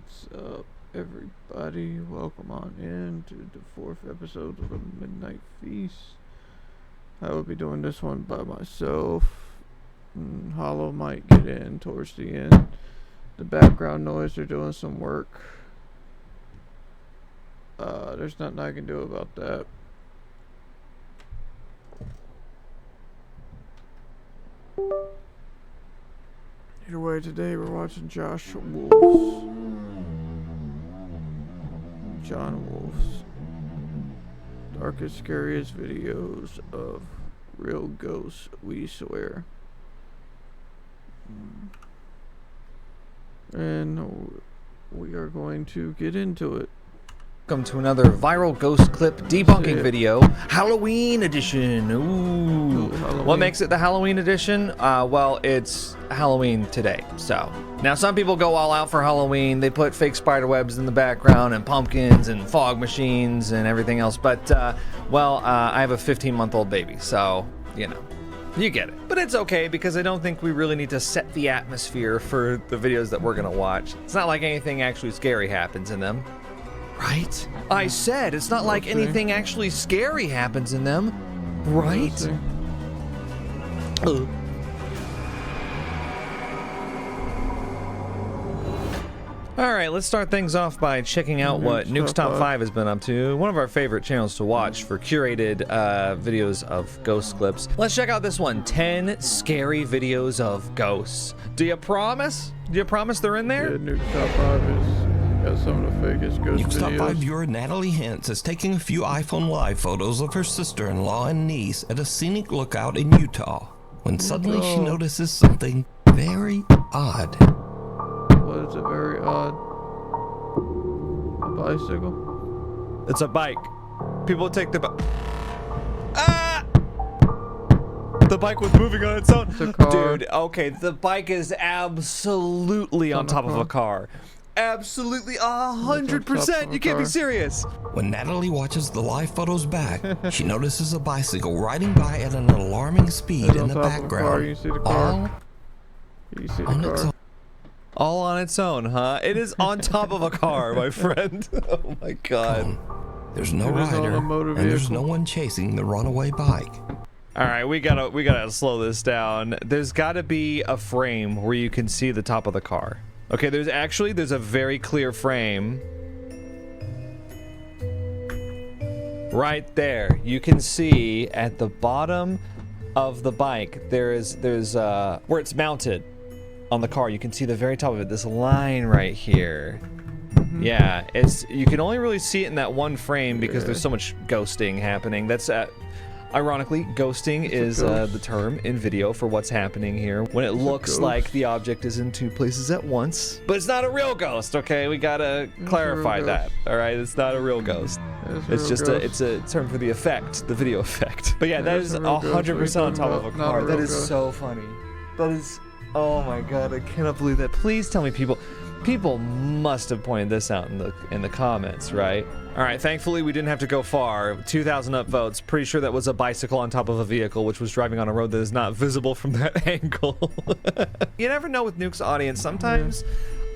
What's up, everybody? Welcome on in to the 4th episode of the Midnight Feast. I will be doing this one by myself. Hollow might get in towards the end. The background noise, they're doing some work. There's nothing I can do about that. Either way, today we're watching John Wolf's darkest, scariest videos of real ghosts, we swear. And we are going to get into it. Welcome to another viral ghost clip debunking video, Halloween edition. Ooh. Halloween. What makes it the Halloween edition? Well, it's Halloween today. So now some people go all out for Halloween. They put fake spider webs in the background and pumpkins and fog machines and everything else. But I have a 15-month-old baby, so you know. You get it. But it's okay because I don't think we really need to set the atmosphere for the videos that we're gonna watch. It's not like anything actually scary happens in them. Right? I said it's not like anything actually scary happens in them. Right? Alright, let's start things off by checking out what Nuke's Top 5 has been up to. One of our favorite channels to watch for curated videos of ghost clips. Let's check out this one, 10 scary videos of ghosts. Do you promise? Do you promise they're in there? Yeah, Nuke's Top 5 is got some of the fakest ghost Nuke's Top videos. 5 viewer Natalie Hintz is taking a few iPhone Live photos of her sister-in-law and niece at a scenic lookout in Utah, when suddenly she notices something very odd. What is it? Very odd. A bicycle? It's a bike. People take the bike. Ah! The bike was moving on its own. It's a car. Dude, okay, the bike is absolutely on top of a car. Absolutely 100%. You can't be serious. When Natalie watches the live photos back, she notices a bicycle riding by at an alarming speed in the background. You see the car. You see the car. All on its own, huh? It is on top of a car, my friend. Oh my god. There's no rider, and there's no one chasing the runaway bike. All right, we gotta slow this down. There's gotta be a frame where you can see the top of the car. Okay, there's a very clear frame. Right there. You can see at the bottom of the bike, there's where it's mounted on the car, you can see the very top of it, this line right here. Yeah, you can only really see it in that one frame because there's so much ghosting happening. That's ironically, ghosting is the term in video for what's happening here when it looks like the object is in two places at once. But it's not a real ghost, okay? We gotta clarify that, all right? It's not a real ghost. It's just it's a term for the effect, the video effect. But yeah, that is 100% on top of a car. That is so funny. That is, oh my god, I cannot believe that. Please tell me people must have pointed this out in the comments, right? All right, thankfully we didn't have to go far. 2,000 upvotes. Pretty sure that was a bicycle on top of a vehicle which was driving on a road that is not visible from that angle. You never know with Nuke's audience. Sometimes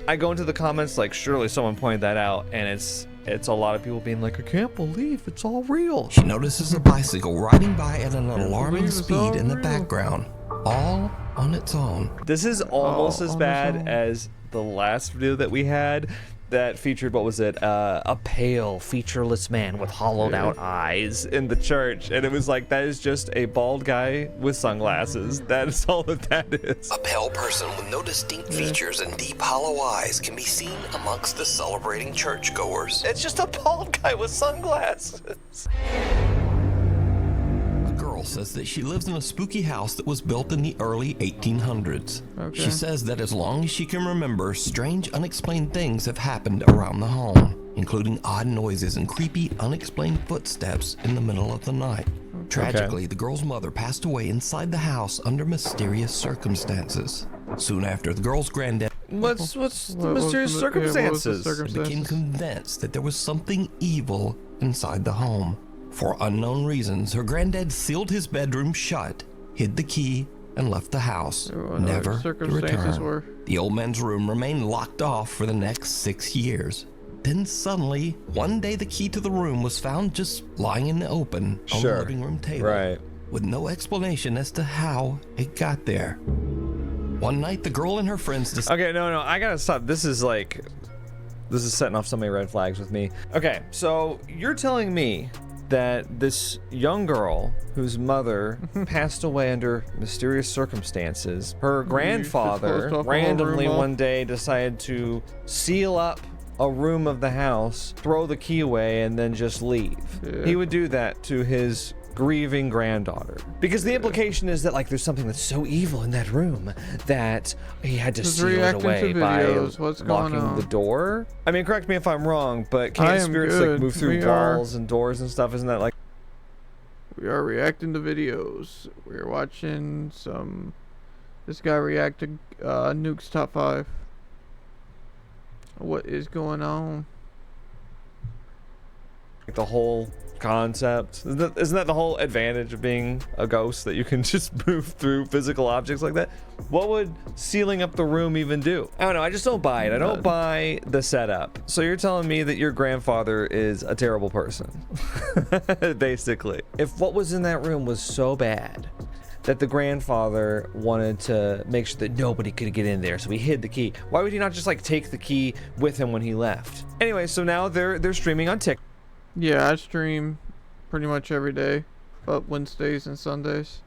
I go into the comments like, surely someone pointed that out, and it's a lot of people being like, I can't believe it's all real. She notices a bicycle riding by at an alarming speed in the background, all on its own. This is almost as bad as the last video that we had that featured, what was it, a pale, featureless man with hollowed out eyes in the church, and it was like, that is just a bald guy with sunglasses. That is all that is. A pale person with no distinct features and deep hollow eyes can be seen amongst the celebrating churchgoers. It's just a bald guy with sunglasses. Says that she lives in a spooky house that was built in the early 1800s. Okay. She says that as long as she can remember, strange unexplained things have happened around the home, including odd noises and creepy unexplained footsteps in the middle of the night. Tragically, the girl's mother passed away inside the house under mysterious circumstances. Soon after, the girl's granddad What's the mysterious circumstances? Became convinced that there was something evil inside the home. For unknown reasons, her granddad sealed his bedroom shut, hid the key, and left the house, What never our to circumstances return. were. The old man's room remained locked off for the next 6 years. Then suddenly, one day the key to the room was found just lying in the open on the living room table, Right. with no explanation as to how it got there. One night, the girl and her friends decided. Okay, no, I gotta stop. This is setting off so many red flags with me. Okay, so you're telling me that this young girl whose mother passed away under mysterious circumstances, her grandfather closed off the whole randomly room up. one day decided to seal up a room of the house, throw the key away, and then just leave. Yeah. He would do that to his grieving granddaughter. Because the implication is that like there's something that's so evil in that room that he had to Just seal it reacting to away by videos. What's going locking on? the door. I mean, correct me if I'm wrong, but I can't am spirits good. like move through We are. walls and doors and stuff? Isn't that like We are reacting to videos. We're watching some. This guy reacted Nuke's top 5. What is going on? the whole concept? Isn't that the whole advantage of being a ghost, that you can just move through physical objects like that? What would sealing up the room even do? I don't know. I just don't buy it. I don't buy the setup. So you're telling me that your grandfather is a terrible person, basically. If what was in that room was so bad that the grandfather wanted to make sure that nobody could get in there, so he hid the key, why would he not just like take the key with him when he left? Anyway, so now they're streaming on TikTok. Yeah, I stream pretty much every day, but Wednesdays and Sundays.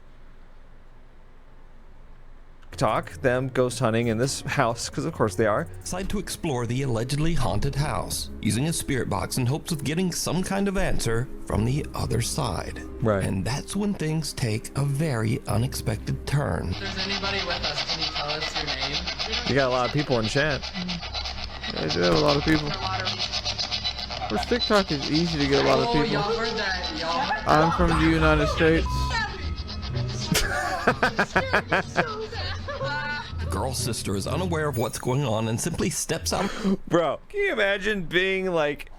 Them ghost hunting in this house, because of course they are. Decide to explore the allegedly haunted house using a spirit box in hopes of getting some kind of answer from the other side. Right. And that's when things take a very unexpected turn. If there's anybody with us, can you tell us your name? You got a lot of people in chat. Yeah, I do have a lot of people. First, TikTok is easy to get a lot of Oh, people. y'all heard that, y'all. I'm from the United States. The girl's sister is unaware of what's going on and simply steps out. Bro, can you imagine being like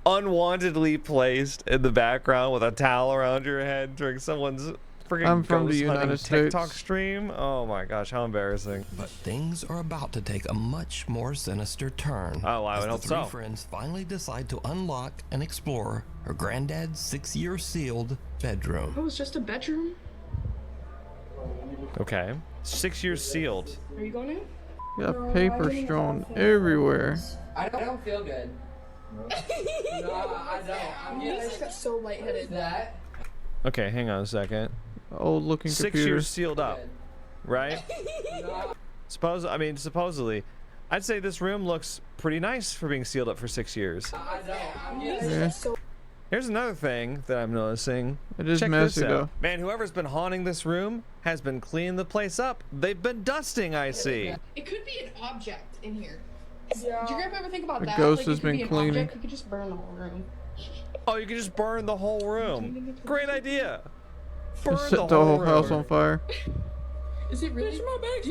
unwantedly placed in the background with a towel around your head during someone's freaking I'm from the ghost hunting United States. TikTok stream? Oh my gosh, how embarrassing. But things are about to take a much more sinister turn. Oh, I would as hope the three so. friends finally decide to unlock and explore her granddad's 6-year sealed bedroom. Oh, it was just a bedroom? Okay. 6 years sealed. Are you going in? Got paper strewn everywhere. I don't feel good. No, I don't. I'm I just got so lightheaded. that. Okay, hang on a second. Old looking 6 computer. years sealed up, right? Supposedly, I'd say this room looks pretty nice for being sealed up for 6 years. I don't. I'm Yeah. Here's another thing that I'm noticing. It is Check messy this out. though. Man, whoever's been haunting this room has been cleaning the place up. They've been dusting, I see. It could be an object in here. Did your grandpa ever think about The that? ghost Like, has it could been be an cleaning. object, you could just burn the whole room. Oh, you can just burn the whole room. Great idea. Burn Just set the whole house on fire. Is it really? My bag's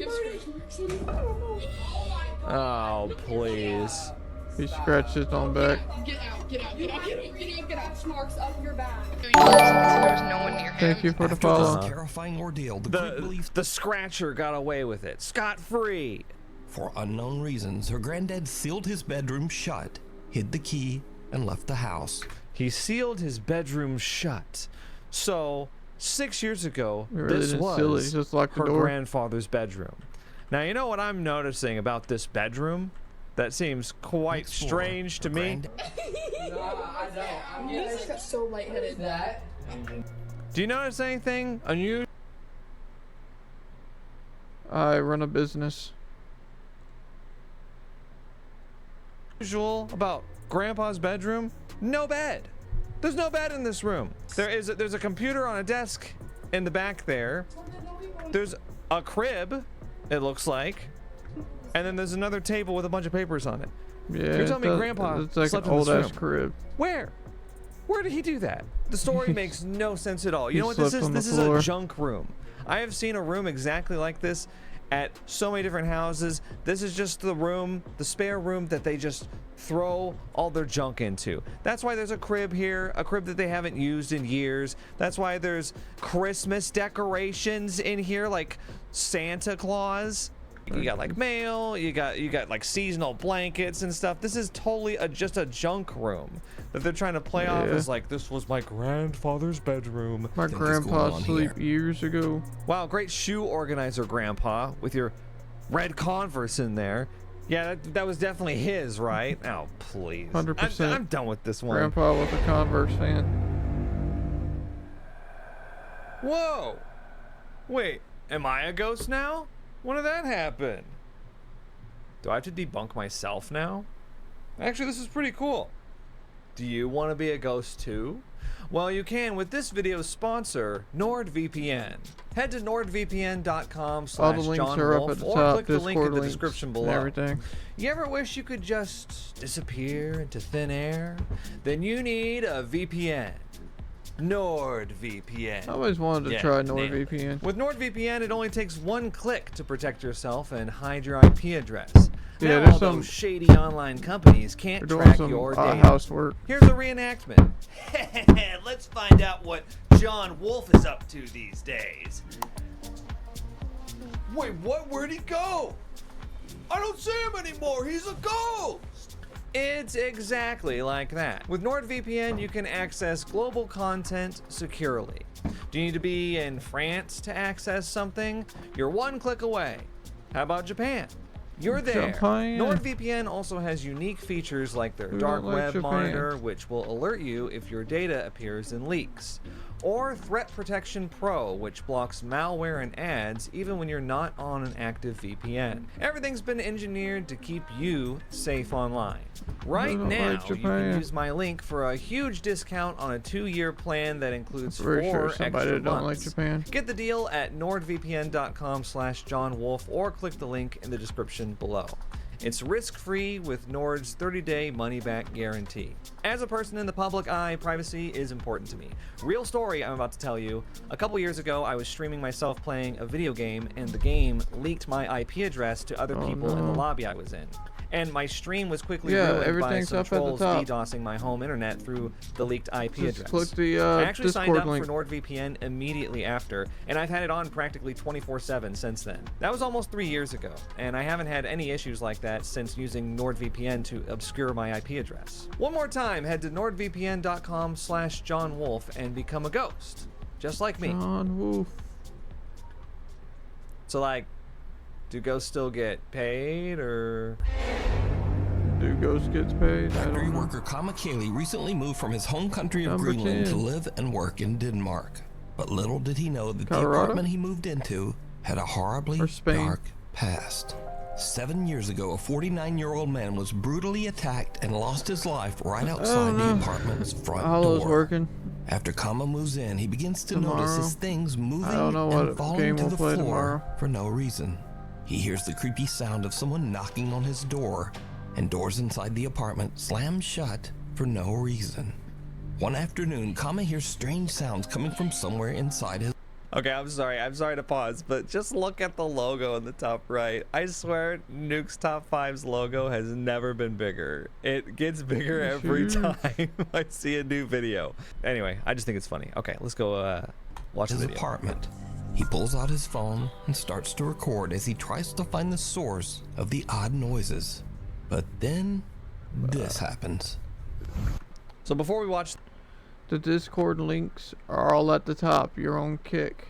Oh, please. He scratched his own back. Get out, get out, get out, get out, get out, get out. Marks up your back. There's no one near him. Thank you for the After follow. this terrifying ordeal, the group believes The scratcher got away with it. Scot-free. for unknown reasons, her granddad sealed his bedroom shut, hid the key, and left the house. He sealed his bedroom shut. So, 6 years ago, He really this didn't seal it, he was just locked the her door. grandfather's bedroom. Now, you know what I'm noticing about this bedroom? That seems quite Explore strange to her me. granddad- No, I don't. I just got so lightheaded. That. Do you notice anything unusual I run a business. about Grandpa's bedroom? No bed. There's no bed in this room. There's a computer on a desk in the back there. There's a crib, it looks like. And then there's another table with a bunch of papers on it. Yeah, You're telling me that- Grandpa it's like slept an in this old ass room? crib. Where? Where did he do that? The story makes no sense at all. You He know what this slept is? on the This is floor. a junk room. I have seen a room exactly like this at so many different houses. This is just the room, the spare room that they just throw all their junk into. That's why there's a crib here, a crib that they haven't used in years. That's why there's Christmas decorations in here, like Santa Claus. You got like mail, you got like seasonal blankets and stuff. This is totally just a junk room that they're trying to play off as like, this was my grandfather's bedroom. My grandpa sleep years ago. Wow, great shoe organizer, Grandpa, with your red Converse in there. Yeah, that was definitely his, right? Oh, please. 100%. I'm done with this one. Grandpa was a Converse fan. Whoa! Wait, am I a ghost now? When did that happen? Do I have to debunk myself now? Actually, this is pretty cool. Do you want to be a ghost too? Well, you can with this video's sponsor, NordVPN. Head to nordvpn.com/JohnWolf All the links are up at the or top, click the link in Discord the links description and below. everything. You ever wish you could just disappear into thin air? Then you need a VPN. NordVPN. I always wanted to try NordVPN. With NordVPN, it only takes one click to protect yourself and hide your IP address. Yeah, now, there's all some those shady online companies can't doing track some your data. housework. Here's a reenactment. Let's find out what John Wolf is up to these days. Wait, what? Where'd he go? I don't see him anymore. He's a ghost. It's exactly like that. With NordVPN, you can access global content securely. Do you need to be in France to access something? You're one click away. How about Japan? You're there. Japan. NordVPN also has unique features like their Who dark don't like web Japan? monitor, which will alert you if your data appears in leaks. Or Threat Protection Pro, which blocks malware and ads even when you're not on an active VPN. Everything's been engineered to keep you safe online. Right don't now, like you can Japan. use my link for a huge discount on a 2-year plan that includes I'm pretty 4 sure somebody extra that don't like months. Japan. Get the deal at nordvpn.com/JohnWolf or click the link in the description below. It's risk-free with Nord's 30-day money-back guarantee. As a person in the public eye, privacy is important to me. Real story I'm about to tell you. A couple years ago, I was streaming myself playing a video game, and the game leaked my IP address to other people in the lobby I was in. And my stream was quickly ruined by everything's some up at the trolls top. DDoSing my home internet through the leaked IP Just address. click the I actually signed Discord up link. for NordVPN immediately after, and I've had it on practically 24/7 since then. That was almost 3 years ago, and I haven't had any issues like that since using NordVPN to obscure my IP address. One more time, head to nordvpn.com/JohnWolf and become a ghost, just like me. John Wolf. So like, do ghosts still get paid, or? Do ghosts gets paid? I Factory don't know. worker Kama Kaylee recently moved from his home country of Number Greenland 10. to live and work in Denmark. But little did he know that the Colorado? apartment he moved into had a horribly Or Spain? dark past. 7 years ago, a 49-year-old man was brutally attacked and lost his life right outside the apartment's front Hollow's door. working. After Kama moves in, he begins to Tomorrow. notice his things moving I don't know and what falling game to we'll the play floor tomorrow. for no reason. He hears the creepy sound of someone knocking on his door, and doors inside the apartment slam shut for no reason. One afternoon, Kama hears strange sounds coming from somewhere inside his. Okay, I'm sorry to pause, but just look at the logo in the top right. I swear, Nuke's Top 5's logo has never been bigger. It gets bigger every Sure. time I see a new video. Anyway, I just think it's funny. Okay, let's go watch the his video. apartment. He pulls out his phone and starts to record as he tries to find the source of the odd noises. But then this happens. So before we watch, The Discord links are all at the top. Your own kick.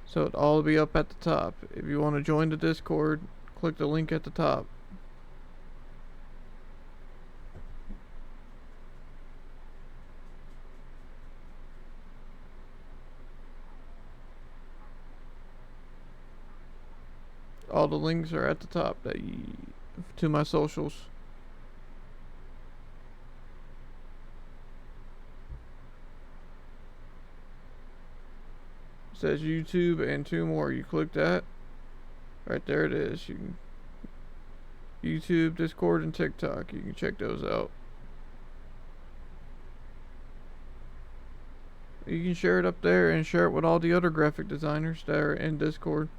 So it'll all be up at the top. If you want to join the Discord, click the link at the top. All the links are at the top to my socials. It says YouTube and 2 more. You click that. Right there it is. You can YouTube, Discord, and TikTok. You can check those out. You can share it up there and share it with all the other graphic designers that are in Discord.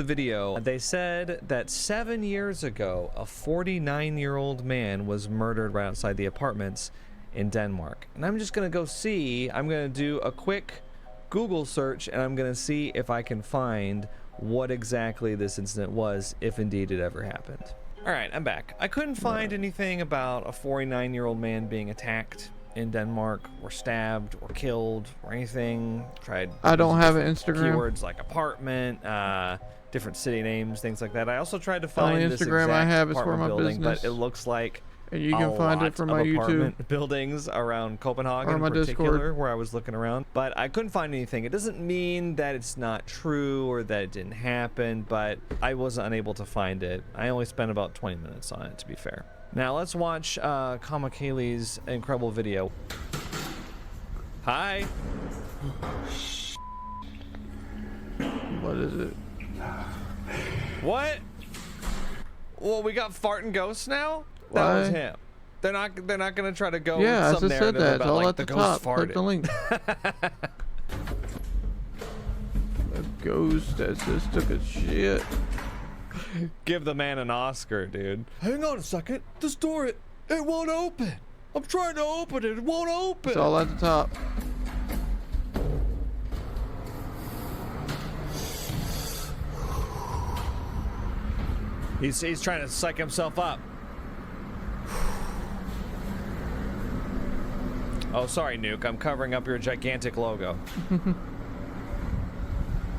the video, they said that 7 years ago, a 49-year-old man was murdered right outside the apartments, in Denmark. And I'm just gonna go see, I'm gonna do a quick Google search, and I'm gonna see if I can find what exactly this incident was, if indeed it ever happened. All right, I'm back. I couldn't find anything about a 49-year-old man being attacked in Denmark, or stabbed, or killed, or anything. Tried. I don't have an Instagram. Keywords like apartment, different city names, things like that. I also tried to find only this Instagram exact I have is for apartment my building, business. but it looks like And you can find it from my YouTube. apartment buildings around Copenhagen Or my in particular, Discord. where I was looking around. But I couldn't find anything. It doesn't mean that it's not true or that it didn't happen, but I was unable to find it. I only spent about 20 minutes on it, to be fair. Now let's watch Kamakali's incredible video. Hi. What is it? What? Well, we got farting ghosts now? That was Why? him. They're not gonna try to go Yeah, I with some just said narrative that. It's about all like at the the ghost top. Click farted. the link. A ghost that just took a shit. Give the man an Oscar, dude. Hang on a second. This door, it won't open. I'm trying to open it. It won't open. It's all at the top. He's trying to psych himself up. Oh, sorry, Nuke. I'm covering up your gigantic logo.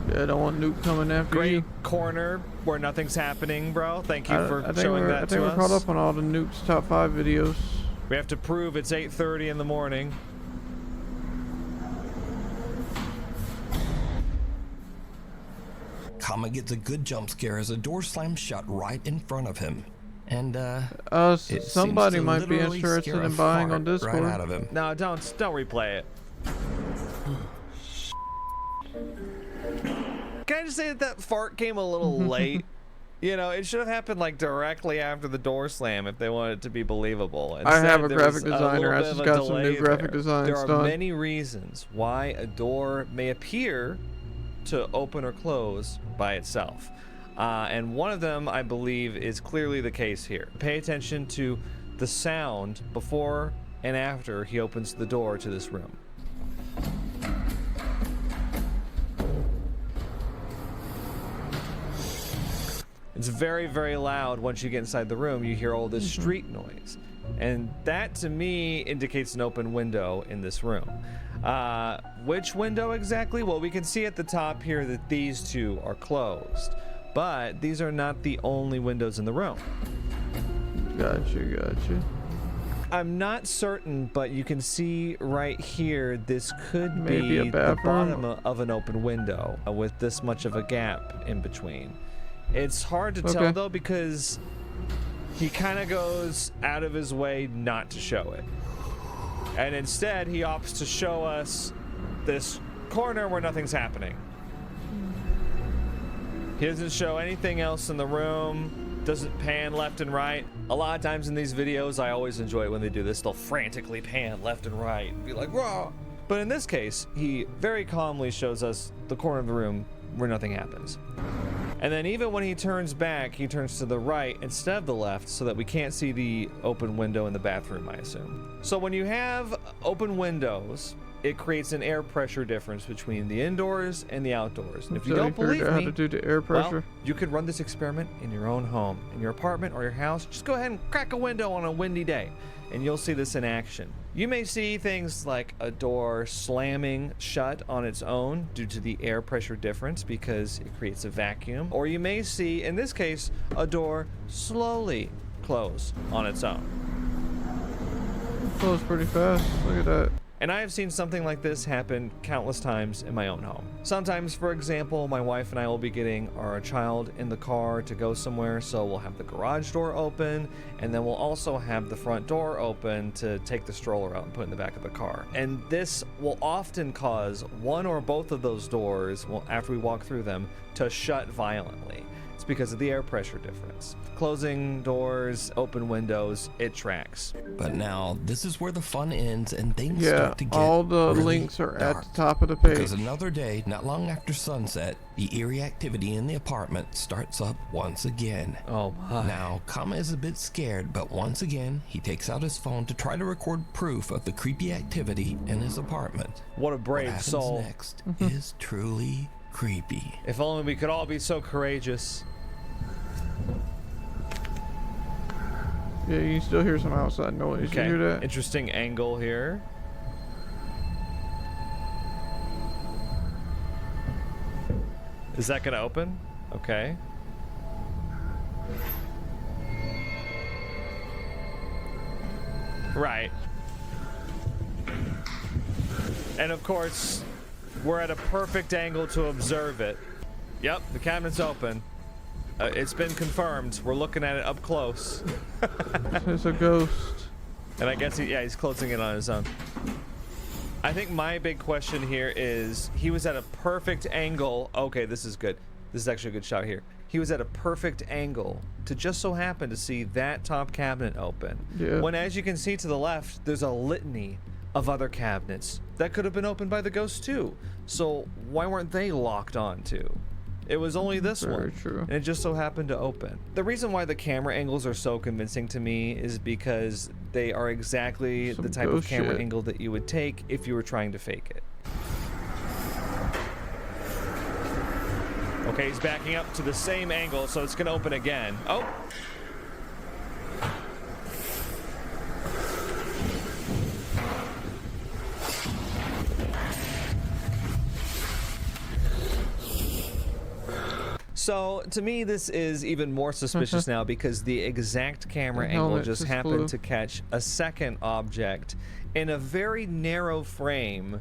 Yeah, I don't want Nuke coming after Great you. corner where nothing's happening, bro. Thank you for I think showing that I think to we're us. caught up on all the Nuke's top 5 videos. We have to prove it's 8:30 in the morning. Kama gets a good jump scare as a door slams shut right in front of him. And, it seems Somebody to might be literally interested scare a in buying on fart Discord. right out of him. No, don't replay it. Can I just say that fart came a little late? You know, it should have happened like directly after the door slam if they wanted it to be believable. I have Instead, a there graphic was designer. I little just bit of a got some new delay graphic there. designs There are done. many reasons why a door may appear to open or close by itself. And one of them, I believe, is clearly the case here. Pay attention to the sound before and after he opens the door to this room. It's very, very loud. Once you get inside the room, you hear all this street noise. And that, to me, indicates an open window in this room. Which window exactly? Well, we can see at the top here that these two are closed. But these are not the only windows in the room. Gotcha. I'm not certain, but you can see right here, this could Maybe a be the bathroom. bottom of an open window with this much of a gap in between. It's hard to tell, Okay. though, because he kind of goes out of his way not to show it. And instead, he opts to show us this corner where nothing's happening. He doesn't show anything else in the room, doesn't pan left and right. A lot of times in these videos, I always enjoy it when they do this. They'll frantically pan left and right and be like, "Whoa!" But in this case, he very calmly shows us the corner of the room where nothing happens. And then even when he turns back, he turns to the right instead of the left so that we can't see the open window in the bathroom, I assume. So when you have open windows, it creates an air pressure difference between the indoors and the outdoors. And if you So don't figured believe out how me, to do the air pressure. well, you could run this experiment in your own home, in your apartment or your house. Just go ahead and crack a window on a windy day, and you'll see this in action. You may see things like a door slamming shut on its own due to the air pressure difference because it creates a vacuum. Or you may see, in this case, a door slowly close on its own. Closed pretty fast. Look at that. And I have seen something like this happen countless times in my own home. Sometimes, for example, my wife and I will be getting our child in the car to go somewhere, so we'll have the garage door open, and then we'll also have the front door open to take the stroller out and put in the back of the car. And this will often cause one or both of those doors, well, after we walk through them, to shut violently. It's because of the air pressure difference. Closing doors, open windows, it tracks. But now, this is where the fun ends and things Yeah, start to get all the really links are dark. at the top of the page. Because another day, not long after sunset, the eerie activity in the apartment starts up once again. Oh my. Now, Kama is a bit scared, but once again, he takes out his phone to try to record proof of the creepy activity in his apartment. What a What brave happens soul. next is truly creepy. If only we could all be so courageous. Yeah, you can still hear some outside noise. Okay, You hear that? interesting angle here. Is that gonna open? Okay. Right. And of course, we're at a perfect angle to observe it. Yep, the cabinet's open. It's been confirmed. We're looking at it up close. It's a ghost. And I guess he's closing it on his own. I think my big question here is he was at a perfect angle. Okay, this is good. This is actually a good shot here. He was at a perfect angle to just so happen to see that top cabinet open. Yeah. When, as you can see to the left, there's a litany of other cabinets that could have been opened by the ghost too. So why weren't they locked on to? It was only this Very one, true. and it just so happened to open. The reason why the camera angles are so convincing to me is because they are exactly Some the type of ghost camera shit. angle that you would take if you were trying to fake it. Okay, he's backing up to the same angle, so it's gonna open again. Oh! So, to me, this is even more suspicious now because the exact camera The angle helmet just just happened flew. to catch a second object in a very narrow frame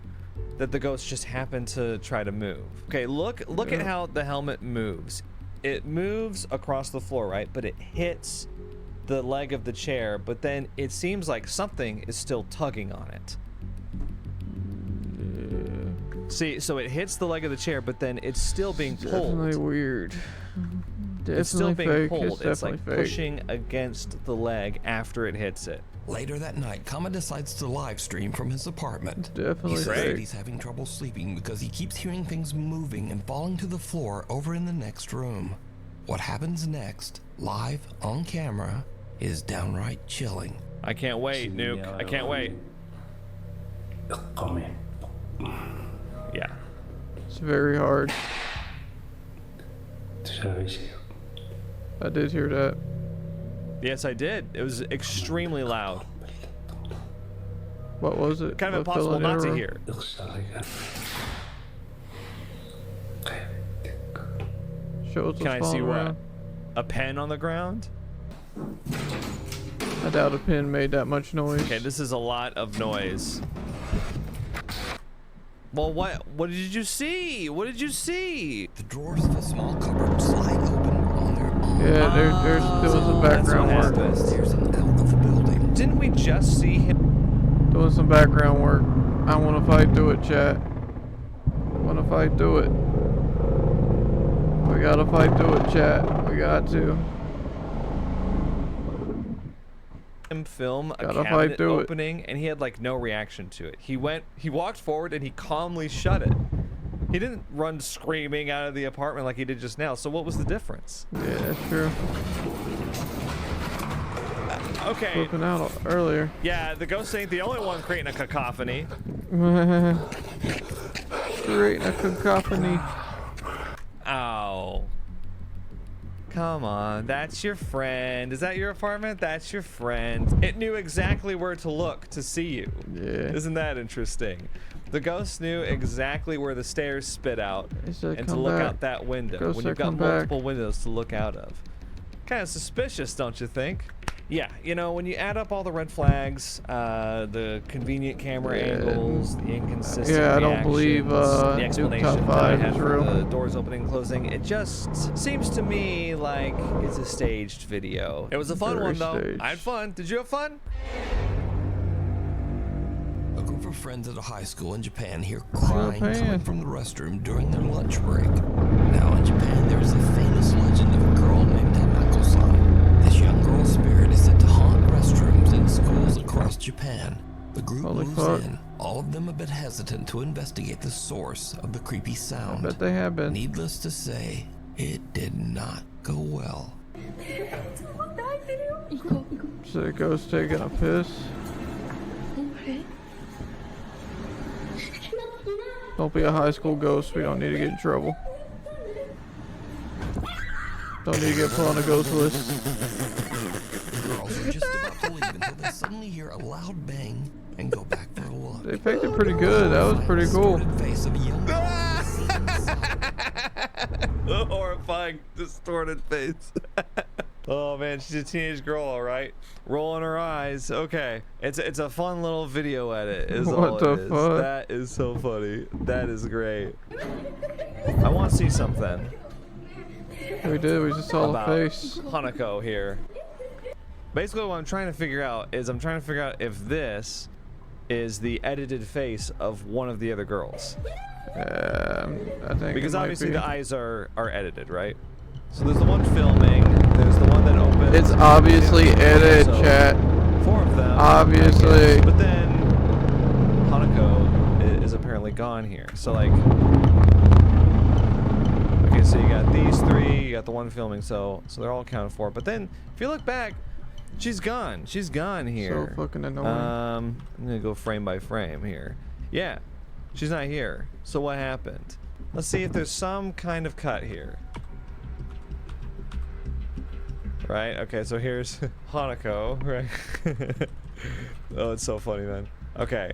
that the ghost just happened to try to move. Okay, look at how the helmet moves. It moves across the floor, right? But it hits the leg of the chair, but then it seems like something is still tugging on it. See, so it hits the leg of the chair, but then it's still being pulled. Definitely weird. Definitely It's still being fake. pulled. It's like definitely fake. pushing against the leg after it hits it. Later that night, Kama decides to live stream from his apartment. Definitely He says fake. that he's having trouble sleeping because he keeps hearing things moving and falling to the floor over in the next room. What happens next, live on camera, is downright chilling. I can't wait, Nuke. I can't wait. Yeah. It's very hard. I did hear that. Yes, I did. It was extremely loud. What was it? Kind of What fell impossible in not the to room? hear. Show us Can I what's see falling what? around. A pen on the ground? I doubt a pin made that much noise. Okay, this is a lot of noise. Well, what did you see? What did you see? The drawers of a small cupboard slide open on their own. Yeah, there's doing some That's what background work. happened. Stairs and out of the building. Didn't we just see him? Doing some background work. I want to fight through it, chat. Want to fight through it. We gotta fight through it, chat. We got to. Film a Gotta fight cabinet through it. opening, and he had like no reaction to it. He walked forward and he calmly shut it. He didn't run screaming out of the apartment like he did just now. So what was the difference? Yeah, that's true. Okay, Flipping out earlier. yeah, the ghost ain't the only one creating a cacophony. Creating a cacophony. Ow. Come on, that's your friend. Is that your apartment? That's your friend. It knew exactly where to look to see you. Yeah. Isn't that interesting? The ghost knew exactly where the stairs spit out He said, and to "Come look back." out that window Ghost when said, you've got "Come back." multiple windows to look out of. Kind of suspicious, don't you think? Yeah, you know, when you add up all the red flags, the convenient camera Yeah, angles, the inconsistent yeah, I don't reactions, believe, the Nuke explanation Top that I 5 had is for real. the doors opening and closing, it just seems to me like it's a staged video. It was a fun Very one, though. staged. I had fun. Did you have fun? A group of friends at a high school in Japan hear crying coming Japan. from the restroom during their lunch break. Now in Japan, there is a famous legend of a a bit hesitant to investigate the source of the creepy I sound. bet they have been. Needless to say, it did not go well. So the ghost taking a piss. Don't be a high school ghost. We don't need to get in trouble. Don't need to get put on a ghost list. The girls are just about to leave until they suddenly hear a loud bang and go back for a look. They picked it pretty good. That was pretty cool. Distorted face of a young girl seen inside. The horrifying, distorted face. Oh man, she's a teenage girl, all right. Rolling her eyes. Okay, it's a fun little video edit. Is all What it the is. fuck? That is so funny. That is great. I want to see something We did. We just saw the about face. Hanako here. Basically, what I'm trying to figure out is if this is the edited face of one of the other girls. I think Because it might obviously be. the eyes are edited, right? So there's the one filming, there's the one that opens. It's obviously edited, So, chat. 4 of them. Obviously. I guess. But then Hanako is apparently gone here. So like, okay, so you got these 3, you got the one filming, so they're all accounted for. But then if you look back, she's gone. She's gone here. So fucking annoying. I'm gonna go frame by frame here. Yeah, she's not here. So what happened? Let's see if there's some kind of cut here. Right, okay, so here's Hanako, right? Oh, it's so funny, man. Okay.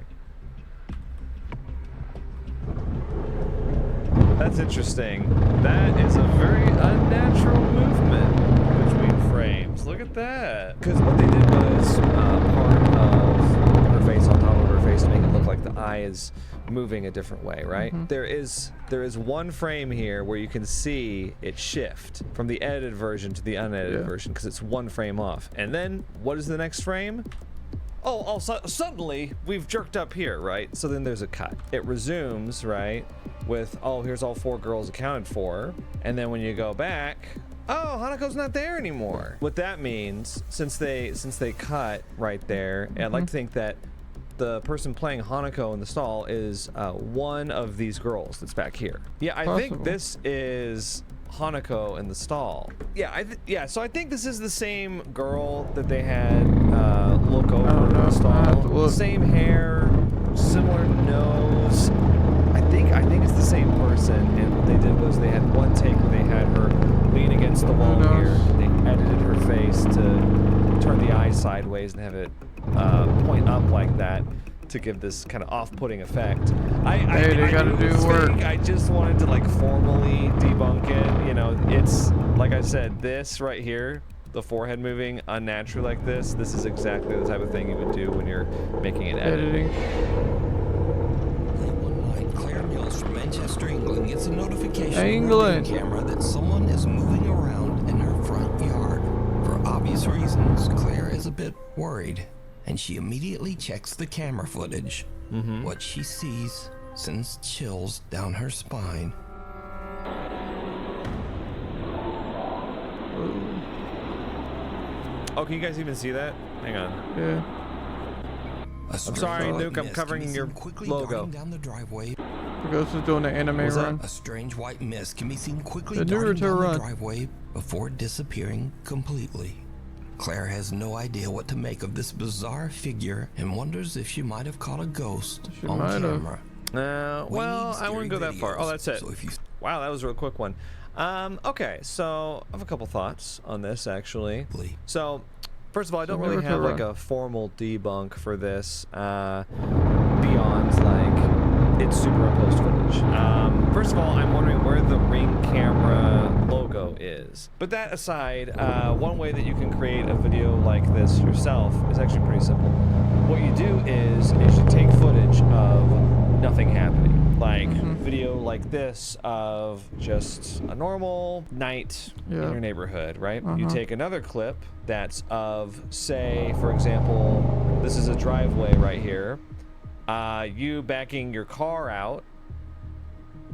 That's interesting. That is a very unnatural movement between frames. Look at that. Because what they did was part of her face on top of her face to make it look like the eye is moving a different way, right? There is one frame here where you can see it shift from the edited version to the unedited version because it's one frame off. And then what is the next frame? Oh, suddenly we've jerked up here, right? So then there's a cut. It resumes, right? With, oh, here's all 4 girls accounted for. And then when you go back, oh, Hanako's not there anymore. What that means, since they cut right there, I'd like to think that the person playing Hanako in the stall is one of these girls that's back here. Yeah, I think this is Hanako in the stall. Yeah, so I think this is the same girl that they had look over in the stall. Same hair, similar nose. I think it's the same person, and what they did was they had one take where they had her lean against the wall here. They edited her face to turn the eye sideways and have it point up like that to give this kind of off-putting effect. I gotta do work. I just wanted to like formally debunk it. You know, it's like I said, this right here, the forehead moving unnaturally like this is exactly the type of thing you would do when you're making an edit. Editing. Late one night, Claire Mills from Manchester, England gets a notification on her England. video camera that someone is moving around in her front yard. For obvious reasons, Claire is a bit worried, and she immediately checks the camera footage. What she sees sends chills down her spine. Oh, can you guys even see that? Hang on. Yeah. I'm sorry, Nuke, I'm covering your logo. Down the driveway. The ghost is doing the anime run. A strange white mist can be seen quickly The darting Naruto down run. the driveway before disappearing completely. Claire has no idea what to make of this bizarre figure and wonders if she might have caught a ghost She on might have. camera. Well, I wouldn't go that far. Oh, that's it. So if you Wow, that was a real quick one. Okay, so I have a couple thoughts on this actually. So, first of all, I don't really have like a formal debunk for this beyond like it's superimposed footage. First of all, I'm wondering where the Ring camera logo is. But that aside, one way that you can create a video like this yourself is actually pretty simple. What you do is you take footage of nothing happening. Like video like this of just a normal night in your neighborhood, right? You take another clip that's of, say, for example, this is a driveway right here. You backing your car out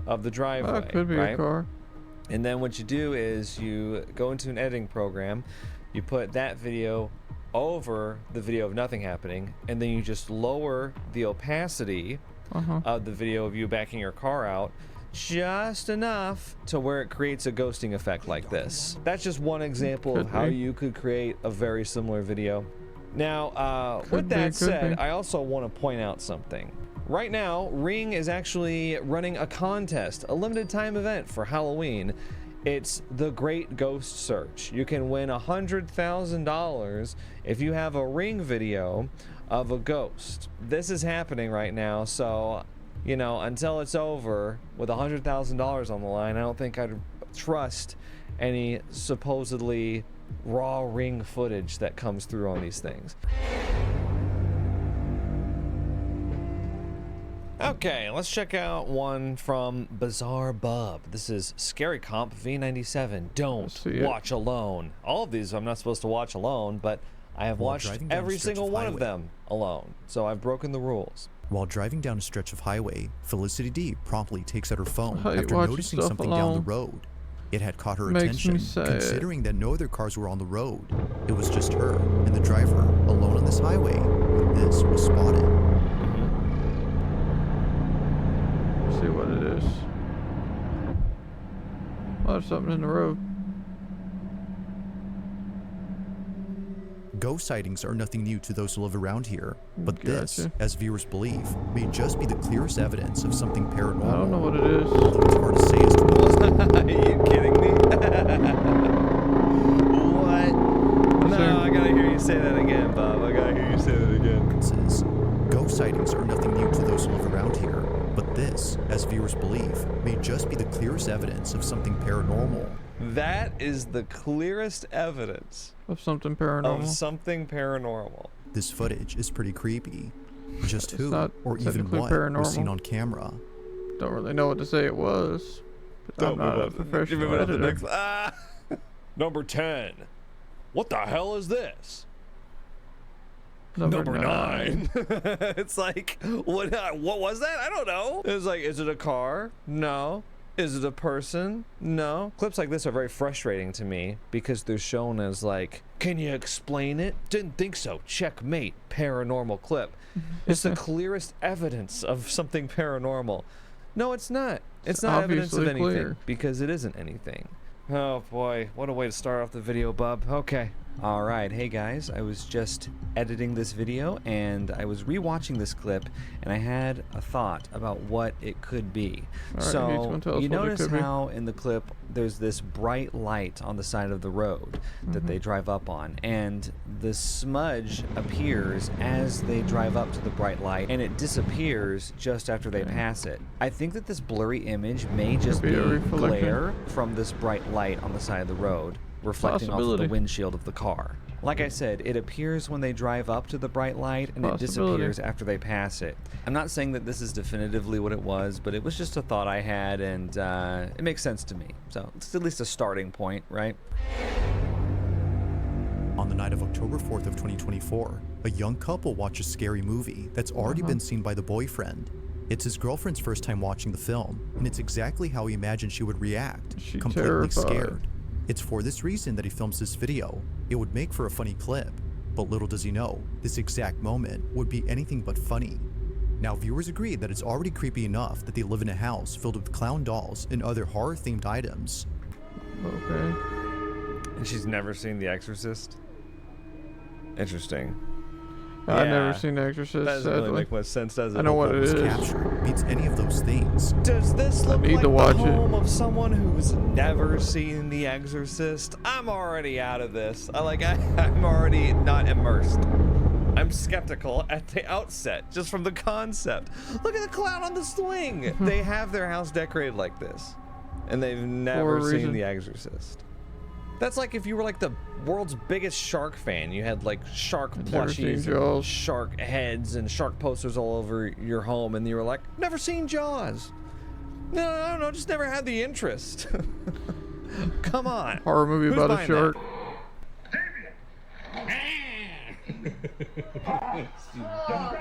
of the driveway, That could be right? a car. And then what you do is you go into an editing program, you put that video over the video of nothing happening, and then you just lower the opacity of the video of you backing your car out, just enough to where it creates a ghosting effect like this. That's just one example of how you could create a very similar video. Now, with that said, I also want to point out something. Right now, Ring is actually running a contest, a limited time event for Halloween. It's the Great Ghost Search. You can win $100,000 if you have a Ring video of a ghost. This is happening right now, so, you know, until it's over with $100,000 on the line, I don't think I'd trust any supposedly raw Ring footage that comes through on these things. Okay, let's check out one from Bizarre Bub. This is Scary Comp V97. Don't watch alone. All of these I'm not supposed to watch alone, but I have watched every single one of them alone, so I've broken the rules. While driving down a stretch of highway, Felicity D promptly takes out her phone after noticing something down the road. It had caught her attention, considering that no other cars were on the road. It was just her and the driver alone on this highway when this was spotted. See what it is. Oh, there's something in the road. Ghost sightings are nothing new to those who live around here, but this, as viewers believe, may just be the clearest evidence of something paranormal. I don't know what it is. Although it's hard to say as to what. Are you kidding me? What? No, I gotta hear you say that again, Bob. I gotta hear you say that again. Ghost sightings are nothing new to those who live around here, but this, as viewers believe, may just be the clearest evidence of something paranormal. That is the clearest evidence of something paranormal. Of something paranormal. This footage is pretty creepy. Just who or even what was seen on camera? Don't really know what to say it was. But I'm not a professional editor. Number 10. What the hell is this? Number 9. It's like, what was that? I don't know. It's like, is it a car? No. Is it a person? No. Clips like this are very frustrating to me because they're shown as like, can you explain it? Didn't think so. Checkmate. Paranormal clip. It's the clearest evidence of something paranormal. No, it's not. It's not evidence of anything because it isn't anything. Oh boy, what a way to start off the video, bub. Okay. Alright, hey guys, I was just editing this video and I was rewatching this clip and I had a thought about what it could be. So, you notice how in the clip there's this bright light on the side of the road that they drive up on, and the smudge appears as they drive up to the bright light and it disappears just after they pass it. I think that this blurry image may just be glare from this bright light on the side of the road, reflecting off of the windshield of the car. Like I said, it appears when they drive up to the bright light and it disappears after they pass it. I'm not saying that this is definitively what it was, but it was just a thought I had, and it makes sense to me. So it's at least a starting point, right? On the night of October 4th of 2024, a young couple watch a scary movie that's already been seen by the boyfriend. It's his girlfriend's first time watching the film, and it's exactly how he imagined she would react, completely scared. It's for this reason that he films this video. It would make for a funny clip, but little does he know, this exact moment would be anything but funny. Now, viewers agree that it's already creepy enough that they live in a house filled with clown dolls and other horror-themed items. Okay. And she's never seen The Exorcist? Interesting. I've never seen The Exorcist. That doesn't really make much sense, does it? I know what it is. Captured beats any of those things. Does this look like the home of someone who's never seen The Exorcist? I'm already out of this. I'm already not immersed. I'm skeptical at the outset, just from the concept. Look at the clown on the swing. They have their house decorated like this, and they've never seen The Exorcist. That's like if you were like the world's biggest shark fan. You had like shark plushies, and shark heads, and shark posters all over your home, and you were like, never seen Jaws. No, just never had the interest. Come on. Horror movie about a shark. It's not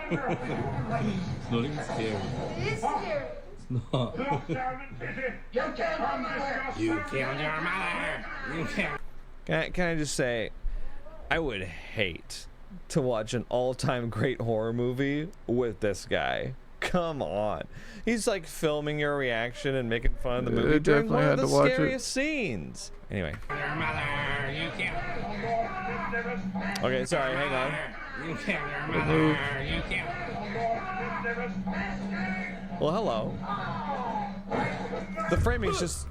even scary. It is scary. No. You killed your mother. You killed your mother. You killed. Can I just say, I would hate to watch an all-time great horror movie with this guy. Come on. He's like filming your reaction and making fun of the movie They during one definitely of had the to watch it. scariest scenes. Anyway. Your mother, you can't. Okay, sorry, hang on. You can't. Your mother, you can't. Well, hello. The framing's just...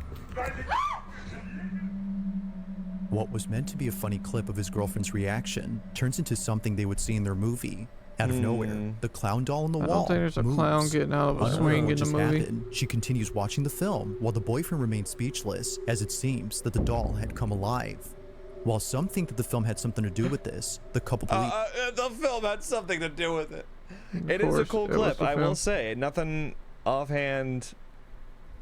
What was meant to be a funny clip of his girlfriend's reaction turns into something they would see in their movie. Out of nowhere, the clown doll on the I wall don't think there's a moves. clown getting out of a Unaware swing what in the just movie. happened, she continues watching the film while the boyfriend remains speechless, as it seems that the doll had come alive. While some think that the film had something to do with this, the couple believe the film had something to do with it. It Of is a course, cool it was clip, the I will film. say. Nothing offhand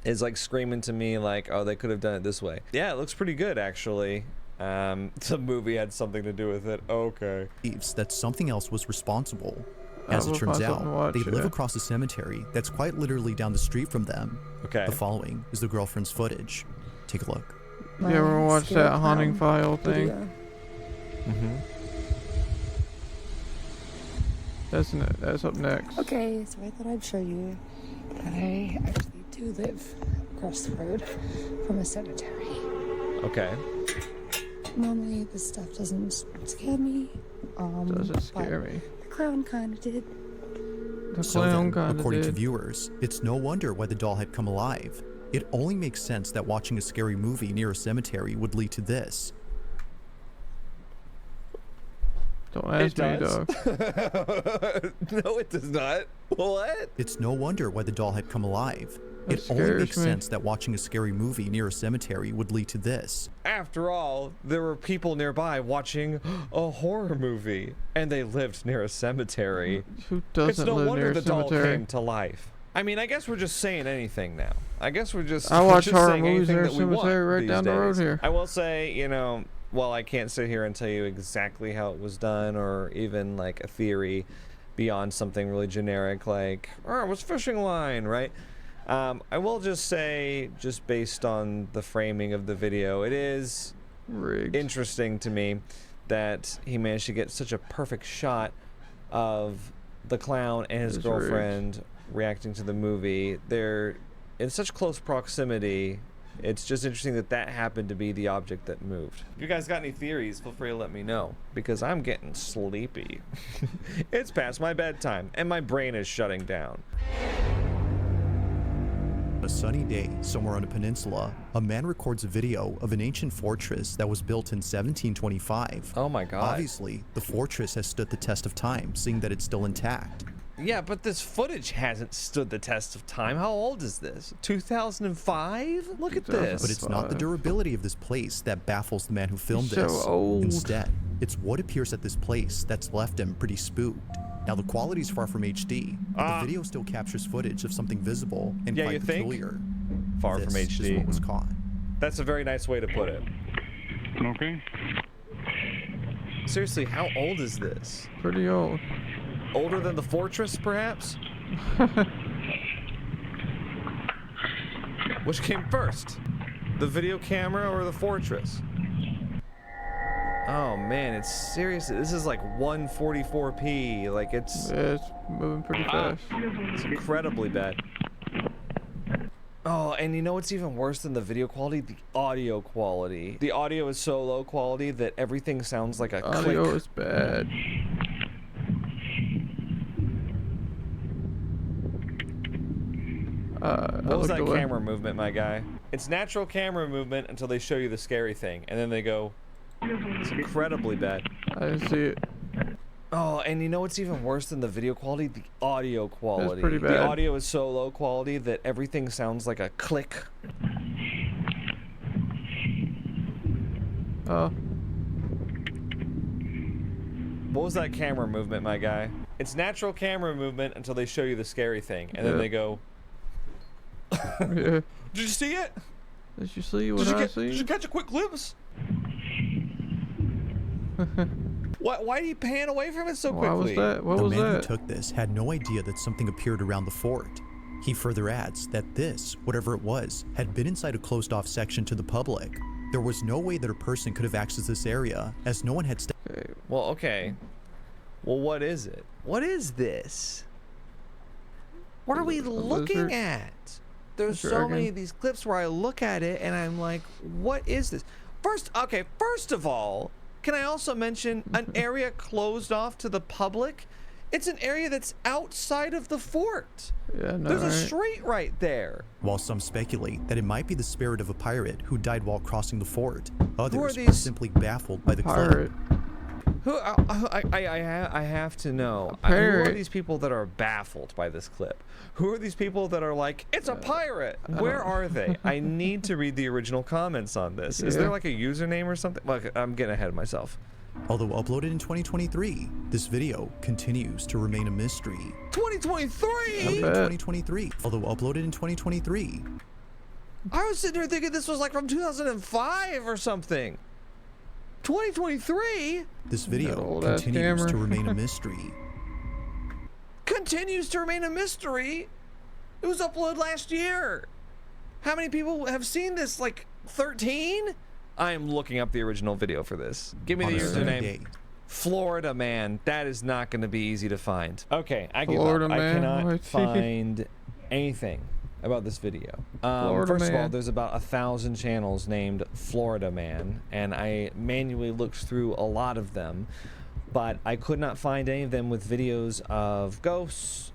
is like screaming to me like, oh, they could have done it this way. Yeah, it looks pretty good, actually. The movie had something to do with it. Okay. believes that something else was responsible. I As it will turns find something to out, watch, they live yeah. across a cemetery that's quite literally down the street from them. Okay. The following is the girlfriend's footage. Take a look. You ever watch that haunting file thing? Mm-hmm. That's up next. Okay, so I thought I'd show you that I actually do live across the road from a cemetery. Okay. Normally, this stuff doesn't scare me. Doesn't scare but me. The clown kind of did. The So clown then, kind of according to did. viewers, it's no wonder why the doll had come alive. It only makes sense that watching a scary movie near a cemetery would lead to this. Don't ask me, does. dog. No, it does not. What? It's no wonder why the doll had come alive. That It only scares makes me. sense that watching a scary movie near a cemetery would lead to this. After all, there were people nearby watching a horror movie, and they lived near a cemetery. Who It's doesn't no live wonder near the a doll cemetery? came to life. I mean, I guess we're just saying anything now. I guess we're just. I watch just horror saying movies anything near a that we want cemetery right these down the road days. here. I will say, you know, while I can't sit here and tell you exactly how it was done, or even like a theory beyond something really generic like, oh, it was fishing line, right? I will just say, just based on the framing of the video, it is Rigged. interesting to me that he managed to get such a perfect shot of the clown and his It's girlfriend reacting to the movie. They're in such close proximity. It's just interesting that that happened to be the object that moved. If you guys got any theories, feel free to let me know, because I'm getting sleepy. It's past my bedtime, and my brain is shutting down. A sunny day, somewhere on a peninsula, a man records a video of an ancient fortress that was built in 1725. Oh my god. Obviously, the fortress has stood the test of time, seeing that it's still intact. Yeah, but this footage hasn't stood the test of time. How old is this? 2005? Look at this. But it's not the durability of this place that baffles the man who filmed So this. old. Instead, it's what appears at this place that's left him pretty spooked. Now, the quality's far from HD, but the video still captures footage of something visible and Yeah, quite you think? peculiar. Far This from is HD. what was caught. That's a very nice way to put it. Okay. Seriously, how old is this? Pretty old. Older than the fortress, perhaps? Which came first? The video camera or the fortress? Oh man, it's seriously, this is like 144p. Like it's It's moving pretty fast. incredibly bad. Oh, and you know what's even worse than the video quality? The audio quality. The audio is so low quality that everything sounds like a Audio click. is bad. What was that camera movement, my guy? It's natural camera movement until they show you the scary thing, and then they go, it's incredibly bad. I didn't see it. Oh, and you know what's even worse than the video quality? The audio quality. pretty The bad. audio is so low quality that everything sounds like a click. Oh, What was that camera movement, my guy? It's natural camera movement until they show you the scary thing, and then Yeah. they go, yeah. did you see it? Did you see what I Did see? you catch a quick glimpse? Why did he pan away from it so Why was quickly? that? What the was man who that? took this had no idea that something appeared around the fort. He further adds that this, whatever it was, had been inside a closed-off section to the public. There was no way that a person could have accessed this area, as no one had Okay. Well, okay. Well, what is it? What is this? What are we A looking lizard? at? There's A so many dragon? of these clips where I look at it and I'm like, what is this? First of all, can I also mention an area closed off to the public? It's an area that's outside of the fort. Yeah, no, There's a right? street right there. While some speculate that it might be the spirit of a pirate who died while crossing the fort, others are these- simply baffled by the Pirate. clip. I have to know. A Who are pirate. these people that are baffled by this clip? Who are these people that are like, it's a pirate? Where are they? I need to read the original comments on this. Is there Yeah. like a username or something? Well, I'm getting ahead of myself. Although uploaded in 2023, this video continues to remain a mystery. 2023? Uploaded in 2023. Although uploaded in 2023. I was sitting here thinking this was like from 2005 or something. 2023 This That video old-ass continues to camera. remain a mystery. continues to remain a mystery. It was uploaded last year. How many people have seen this? Like 13? I am looking up the original video for this. Give me On the a sunny username. day, Florida man. That is not going to be easy to find. Okay, I give Florida up. I man, cannot what? find anything about this video. Florida First of all, man. there's about 1,000 channels named Florida Man, and I manually looked through a lot of them, but I could not find any of them with videos of ghosts,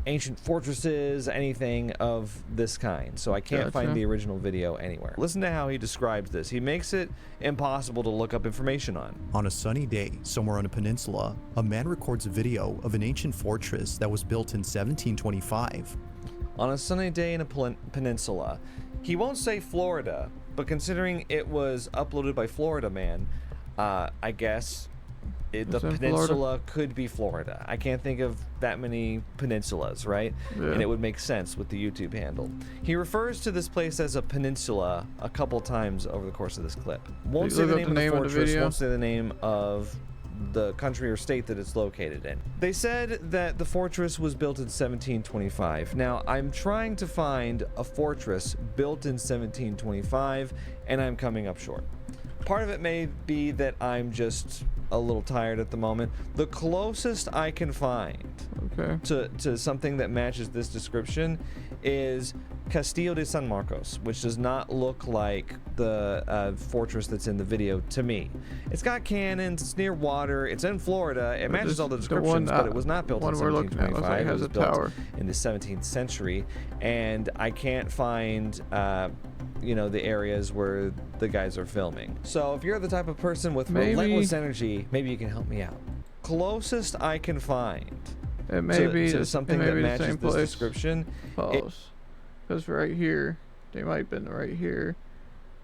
ancient fortresses, anything of this kind. So I can't find Gotcha. the original video anywhere. Listen to how he describes this. He makes it impossible to look up information on on a sunny day somewhere on a peninsula, a man records a video of an ancient fortress that was built in 1725. On a sunny day in a peninsula. He won't say Florida, but considering it was uploaded by Florida Man, I guess the It's in Florida. peninsula could be Florida. I can't think of that many peninsulas, right? Yeah. And it would make sense with the YouTube handle. He refers to this place as a peninsula a couple times over the course of this clip. Won't you say look the up name the of the name of the fortress, video? won't say the name of the country or state that it's located in. They said that the fortress was built in 1725. Now, I'm trying to find a fortress built in 1725, and I'm coming up short. Part of it may be that I'm just a little tired at the moment. The closest I can find Okay. to something that matches this description is Castillo de San Marcos, which does not look like the fortress that's in the video to me. It's got cannons, it's near water, it's in Florida, it matches all the descriptions, but it was not built in one we're looking at looks like 1725, it it has was a built tower. in the 17th century, and I can't find the areas where the guys are filming. So if you're the type of person with Maybe- relentless energy, maybe you can help me out. Closest I can find It may be to the- something it may that be the matches same this place. description. Pause. Because right here, they might have been right here.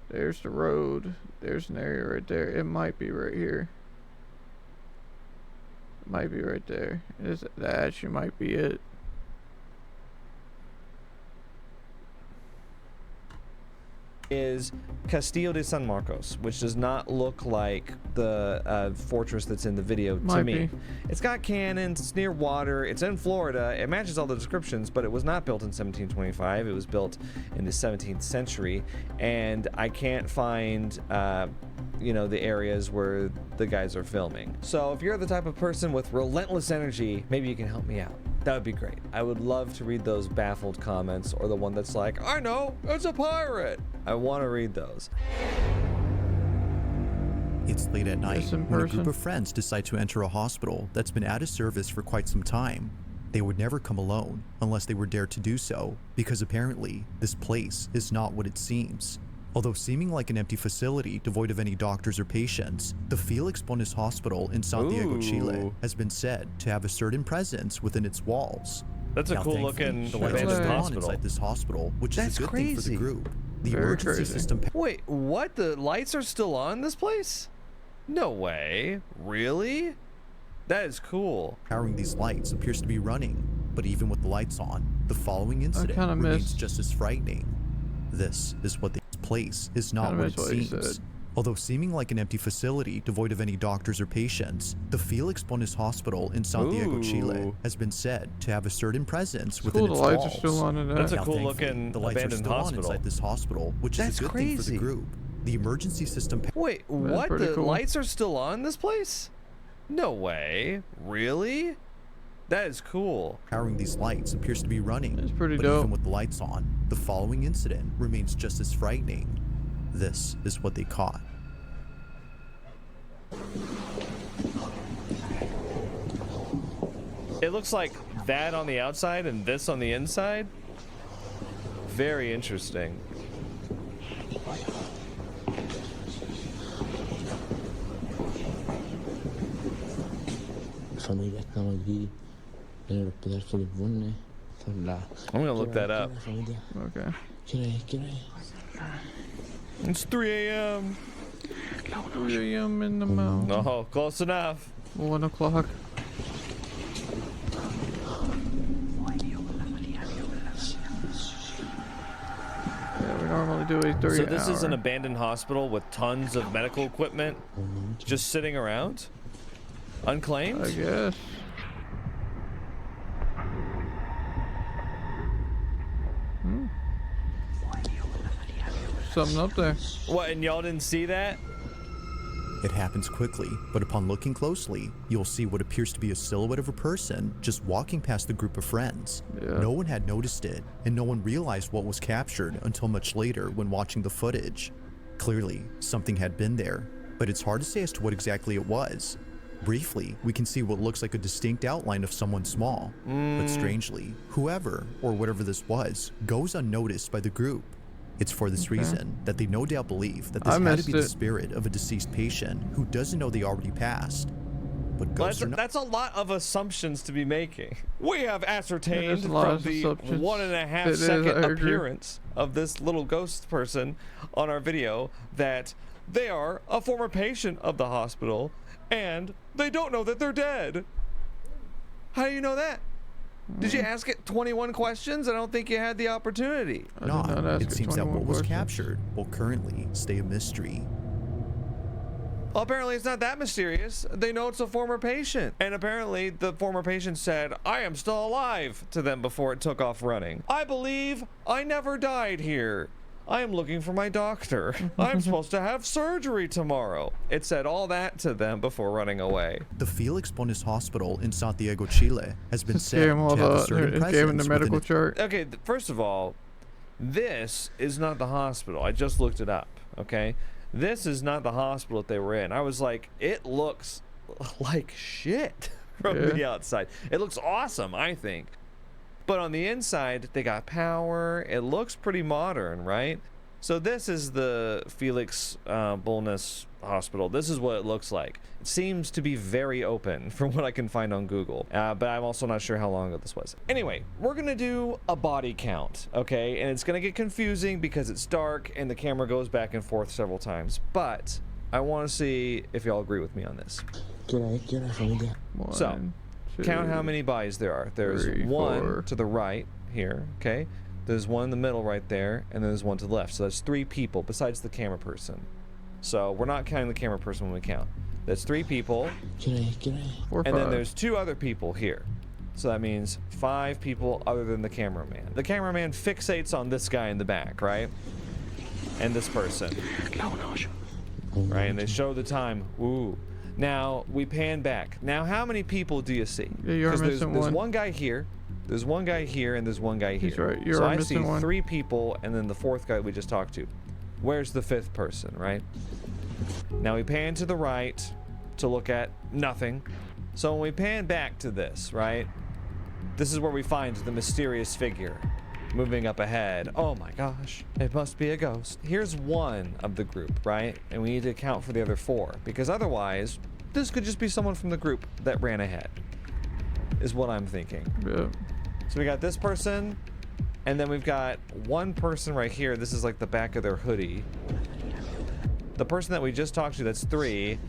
There's the road. There's an area right there. It might be right here. It might be right there. That actually might be it. Is Castillo de San Marcos, which does not look like the fortress that's in the video to Might me. be. It's got cannons, it's near water, it's in Florida, it matches all the descriptions, but it was not built in 1725, it was built in the 17th century, and I can't find the areas where the guys are filming. So if you're the type of person with relentless energy, maybe you can help me out. That would be great. I would love to read those baffled comments, or the one that's like, I know, it's a pirate. I want to read those. It's late at night This in when a person? group of friends decide to enter a hospital that's been out of service for quite some time. They would never come alone unless they were dared to do so, because apparently this place is not what it seems. Although seeming like an empty facility devoid of any doctors or patients, the Felix Bonis Hospital in Santiago, Chile Ooh. has been said to have a certain presence within its walls. That's a Now, cool thankfully, looking the lights are abandoned still on hospital. inside this hospital, which That's is a good thing for crazy. the group. The Very emergency crazy. system Wait, what? The lights are still on in this place? No way. Really? That is cool. powering these lights appears to be running, but even with the lights on, the following incident kinda remains missed- just as frightening. This is what this place is not Kinda what missed it what he seems. said. Although seeming like an empty facility devoid of any doctors or patients, the Felix Bonis Hospital in Santiago, Chile Ooh. has been said to have a certain presence It's within cool the its lights walls. are still on in that. That's a Now, cool thankfully, looking the lights are abandoned still on hospital. inside this hospital, which That's is a good thing for crazy. the group. The emergency system Wait, what? pretty The cool. lights are still on in this place? No way. Really? That is cool. Powering these lights appears to be running. It's pretty but dope. even with the lights on, the following incident remains just as frightening. This is what they caught. It looks like that on the outside and this on the inside. Very interesting. Familia estamos aquí en el hospital Felipe Bunne. Son las. I'm gonna look that up. Okay. ¿Quién es? It's 3 a.m. 3 a.m. in the mountain. Oh, close enough. 1 o'clock. Yeah, we normally do a 3 So this hour. is an abandoned hospital with tons of medical equipment just sitting around? Unclaimed? I guess. Something up there. What, and y'all didn't see that? It happens quickly, but upon looking closely, you'll see what appears to be a silhouette of a person just walking past the group of friends. Yeah. No one had noticed it, and no one realized what was captured until much later when watching the footage. Clearly, something had been there, but it's hard to say as to what exactly it was. Briefly, we can see what looks like a distinct outline of someone small, but strangely, whoever or whatever this was goes unnoticed by the group. It's for this reason that they no doubt believe that this had to be the spirit of a deceased patient who doesn't know they already passed. But ghosts are not. That's a lot of assumptions to be making. We have ascertained It is a lot from of the assumptions. 1.5 It is, second I agree. appearance of this little ghost person on our video that they are a former patient of the hospital and they don't know that they're dead. How do you know that? Did you ask it 21 questions? I don't think you had the opportunity. I did not ask It seems that 21 what was questions. captured will currently stay a mystery. Well, apparently it's not that mysterious. They know it's a former patient. And apparently the former patient said, I am still alive to them before it took off running. I believe I never died here. I am looking for my doctor. I'm supposed to have surgery tomorrow. It said all that to them before running away. The Felix Bonis Hospital in Santiago, Chile has been Just said gave him all to have a the, certain it gave him the presence medical within chart. Okay, first of all, this is not the hospital. I just looked it up, okay? This is not the hospital that they were in. I was like, it looks like shit from the outside. It looks awesome, I think. But on the inside, they got power. It looks pretty modern, right? So this is the Felix Bonis Hospital. This is what it looks like. It seems to be very open from what I can find on Google. But I'm also not sure how long ago this was. Anyway, we're going to do a body count, okay? And it's going to get confusing because it's dark and the camera goes back and forth several times. But I want to see if y'all agree with me on this. Familia. So, One, count two, how many bodies there are. There's 3, one 4. to the right here, okay? There's one in the middle right there, and then there's one to the left. So that's 3 people besides the camera person. So we're not counting the camera person when we count. That's 3 people, 4, and then 5. there's 2 other people here. So that means 5 people other than the cameraman. The cameraman fixates on this guy in the back, right? And this person. Right, and they show the time. Ooh. Now, we pan back. Now, how many people do you see? Yeah, you're 'Cause missing there's one. one guy here, there's one guy here, and there's one guy here. He's right. You so are I see missing one. 3 people, and then the 4th guy we just talked to. Where's the 5th person, right? Now, we pan to the right to look at nothing. So when we pan back to this, right? This is where we find the mysterious figure moving up ahead. Oh my gosh, it must be a ghost. Here's one of the group, right? And we need to account for the other 4 because otherwise this could just be someone from the group that ran ahead is what I'm thinking. Yeah. So we got this person and then we've got one person right here. This is like the back of their hoodie. The person that we just talked to, that's 3,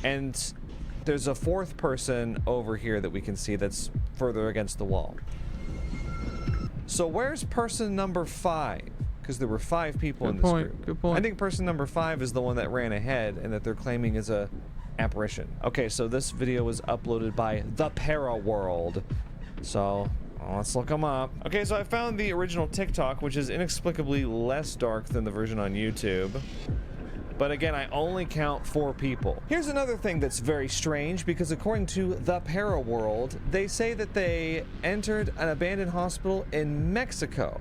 and there's a 4th person over here that we can see that's further against the wall. So where's person number 5? Because there were 5 people in this group. Good point. I think person number 5 is the one that ran ahead and that they're claiming is a apparition. Okay, so this video was uploaded by The Para World. So let's look them up. Okay, so I found the original TikTok, which is inexplicably less dark than the version on YouTube. But again, I only count 4 people. Here's another thing that's very strange, because according to the Paraworld, they say that they entered an abandoned hospital in Mexico.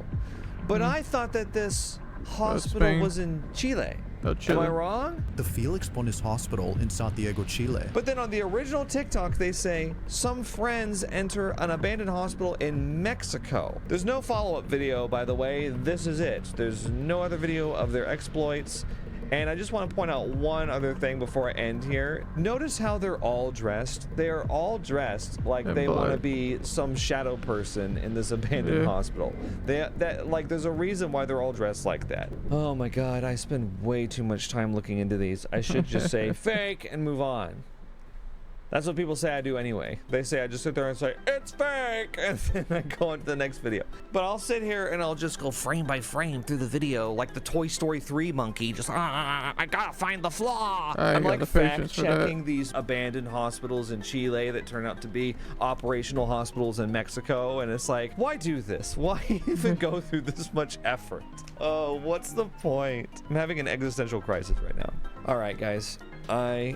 But I thought that this hospital was in Chile. Am I wrong? The Felix Bonis Hospital in Santiago, Chile. But then on the original TikTok, they say some friends enter an abandoned hospital in Mexico. There's no follow-up video, by the way. This is it. There's no other video of their exploits. And I just want to point out one other thing before I end here. Notice how they're all dressed. They are all dressed like they want to be some shadow person in this abandoned hospital. There's a reason why they're all dressed like that. Oh my god, I spend way too much time looking into these. I should just say fake and move on. That's what people say I do anyway. They say I just sit there and say, it's fake, and then I go into the next video. But I'll sit here and I'll just go frame by frame through the video like the Toy Story 3 monkey, just, I gotta find the flaw. I'm like fact-checking these abandoned hospitals in Chile that turn out to be operational hospitals in Mexico, and it's like, why do this? Why even go through this much effort? Oh, what's the point? I'm having an existential crisis right now. All right, guys, I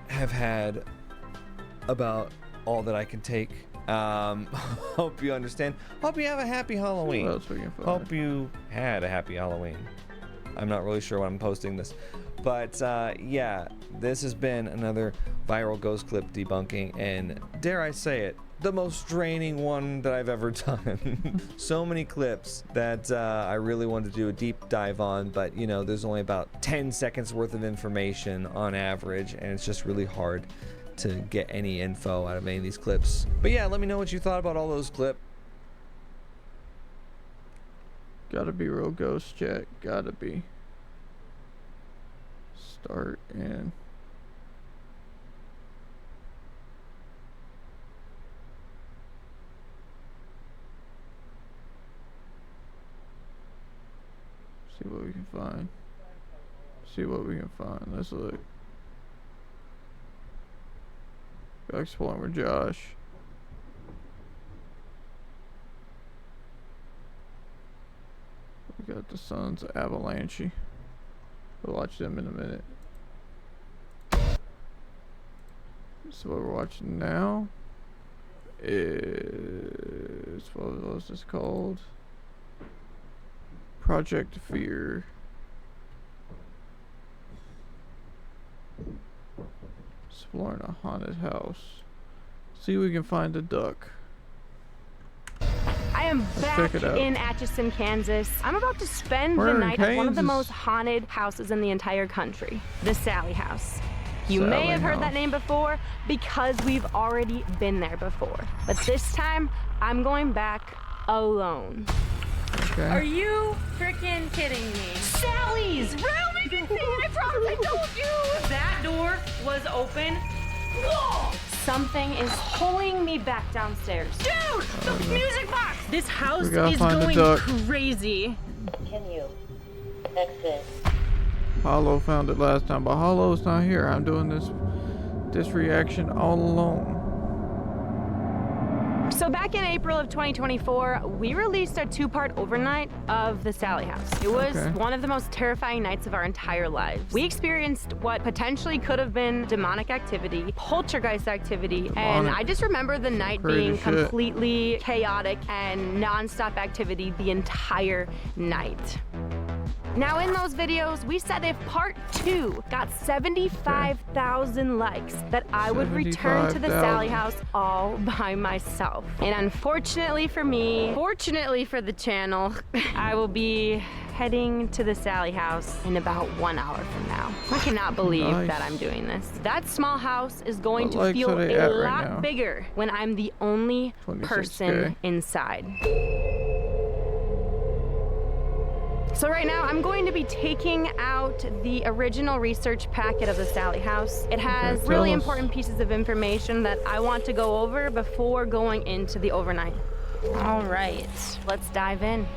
have had about all that I can take. Hope you understand. Hope you have a happy Halloween. What else we can find? Hope you had a happy Halloween. I'm not really sure when I'm posting this, but yeah, this has been another viral ghost clip debunking, and dare I say it, the most draining one that I've ever done. So many clips that I really wanted to do a deep dive on, but you know, there's only about 10 seconds worth of information on average, and it's just really hard to get any info out of any of these clips. But yeah, let me know what you thought about all those clips. Gotta be real ghost chat. Gotta be. Start in. See what we can find. See what we can find. Let's look. Go exploring with Josh. We got the Sons of Appalachia. We'll watch them in a minute. So what we're watching now is, what was this called? Project Fear. Exploring a haunted house. See if we can find a duck. I am back in Atchison, Kansas. I'm about to spend the night at one of the most haunted houses in the entire country, the Sally House. You may have heard that name before because we've already been there before. But this time, I'm going back alone. Okay. Are you freaking kidding me? Sally's room! I promise I told you! That door was open. Whoa! Something is pulling me back downstairs. Dude! The music box! This house is going crazy. Continue. Exit. Hollow found it last time, but Hollow's not here. I'm doing this reaction all alone. So back in April of 2024, we released a 2-part overnight of the Sally House. It was one of the most terrifying nights of our entire lives. We experienced what potentially could have been demonic activity, poltergeist activity, and I just remember the night being completely chaotic and non-stop activity the entire night. Now in those videos, we said if part 2 got 75,000 likes, that I would return to the Sally House all by myself. And unfortunately for me, fortunately for the channel, I will be heading to the Sally House in about 1 hour from now. I cannot believe that I'm doing this. That small house is going to feel a lot bigger when I'm the only person inside. So right now, I'm going to be taking out the original research packet of the Sally House. It has really important pieces of information that I want to go over before going into the overnight. All right, let's dive in.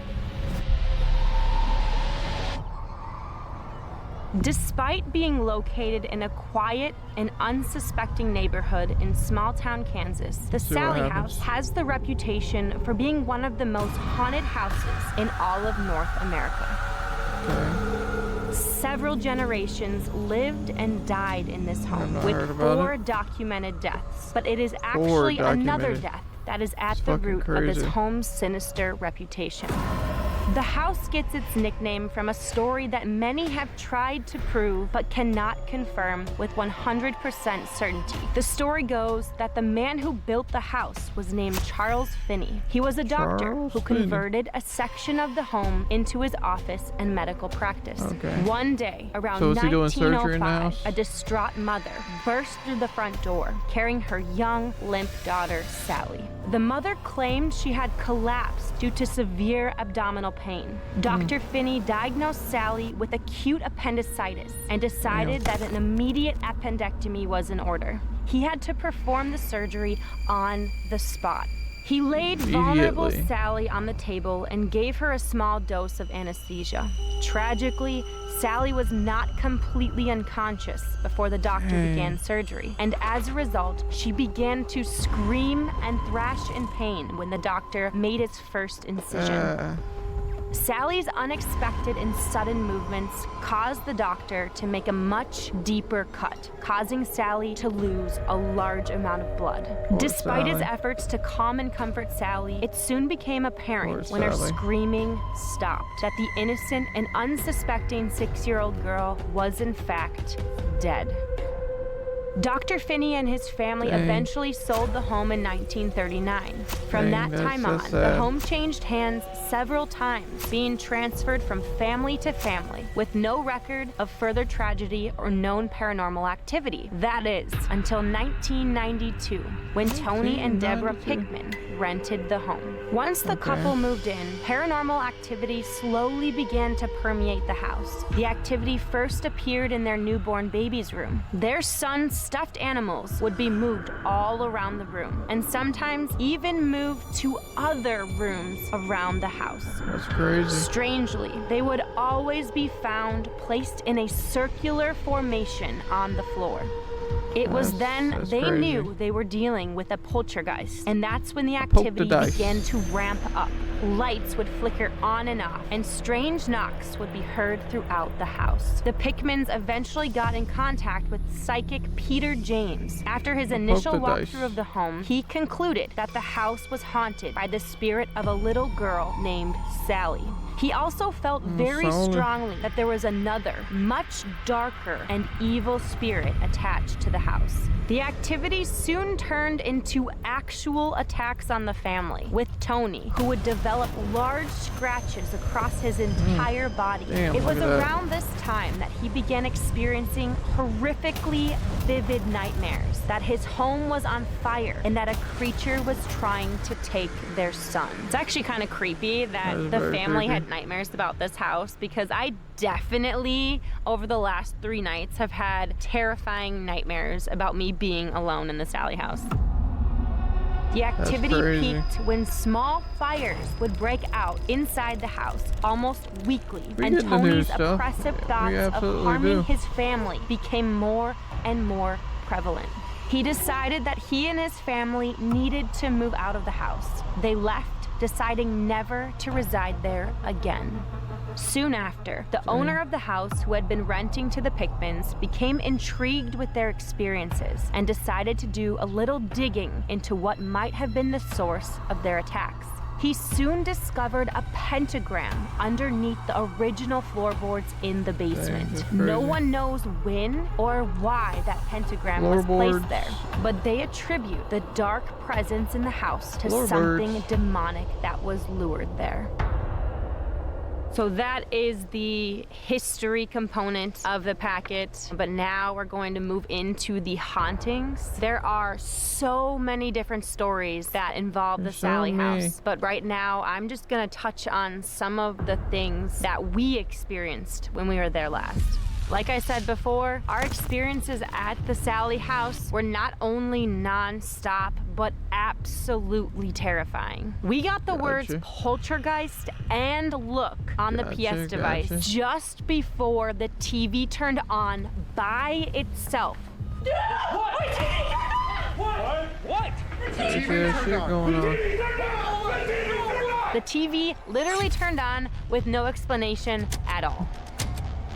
Despite being located in a quiet and unsuspecting neighborhood in small-town Kansas, the Sally House has the reputation for being one of the most haunted houses in all of North America. Several generations lived and died in this home I've with heard about 4 it. documented deaths. But it is actually another documented. death that is at It's the fucking root of this crazy. home's sinister reputation. The house gets its nickname from a story that many have tried to prove but cannot confirm with 100% certainty. The story goes that the man who built the house was named Charles Finney. He was a doctor Charles who Finney. converted a section of the home into his office and medical practice. Okay. One day, around So is he doing surgery in the 1905, house? a distraught mother burst through the front door, carrying her young, limp daughter, Sally. The mother claimed she had collapsed due to severe abdominal pain. Dr. Finney diagnosed Sally with acute appendicitis and decided that an immediate appendectomy was in order. He had to perform the surgery on the spot. He laid vulnerable Immediately. Sally on the table and gave her a small dose of anesthesia. Tragically, Sally was not completely unconscious before the doctor began surgery, and as a result, she began to scream and thrash in pain when the doctor made his first incision. Sally's unexpected and sudden movements caused the doctor to make a much deeper cut, causing Sally to lose a large amount of blood. Despite his Sally. efforts to calm and comfort Sally, it soon became apparent Poor when her Sally. screaming stopped that the innocent and unsuspecting 6-year-old girl was in fact dead. Dr. Finney and his family Dang. eventually sold the home in 1939. From Dang, that that's time so on, the sad. home changed hands several times, being transferred from family to family, with no record of further tragedy or known paranormal activity. That is, until 1992, when Tony and Deborah 1992. Pickman rented the home. Once the couple moved in, paranormal activity slowly began to permeate the house. The activity first appeared in their newborn baby's room. Their son's stuffed animals would be moved all around the room, and sometimes even moved to other rooms around the house. That's crazy. Strangely, they would always be found placed in a circular formation on the floor. It was then That's they crazy. knew they were dealing with a poltergeist, and that's when the activity dice. began to ramp up. Lights would flicker on and off, and strange knocks would be heard throughout the house. The Pickmans eventually got in contact with psychic Peter James. After his initial dice. walkthrough of the home, he concluded that the house was haunted by the spirit of a little girl named Sally. He also felt very Sally. strongly that there was another, much darker and evil spirit attached to the house. The activity soon turned into actual attacks on the family, with Tony, who would develop large scratches across his entire body. Damn, It was look at that. around this time that he began experiencing horrifically vivid nightmares, that his home was on fire and that a creature was trying to take their son. It's actually kind of creepy that That is the very family creepy. had nightmares about this house, because I definitely, over the last 3 nights, have had terrifying nightmares about me being alone in the Sally house. The activity crazy. peaked when small fires would break out inside the house almost weekly, We and get in the news Tony's stuff. oppressive We thoughts of absolutely harming do. his family became more and more prevalent. He decided that he and his family needed to move out of the house. They left, deciding never to reside there again. Soon after, the owner of the house, who had been renting to the Pickmans, became intrigued with their experiences and decided to do a little digging into what might have been the source of their attacks. He soon discovered a pentagram underneath the original floorboards in the basement. that's No crazy. one knows when or why that pentagram was Floorboards. placed there, but they attribute the dark presence in the house to Floorboards. something demonic that was lured there. So that is the history component of the packet, but now we're going to move into the hauntings. There are so many different stories that involve the There's so Sally many. house, but right now I'm just gonna touch on some of the things that we experienced when we were there last. Like I said before, our experiences at the Sally house were not only non-stop, but absolutely terrifying. We got the words Gotcha. poltergeist and look on the PS device gotcha. just before the TV turned on by itself. What? There's shit going on. The TV literally turned on with no explanation at all.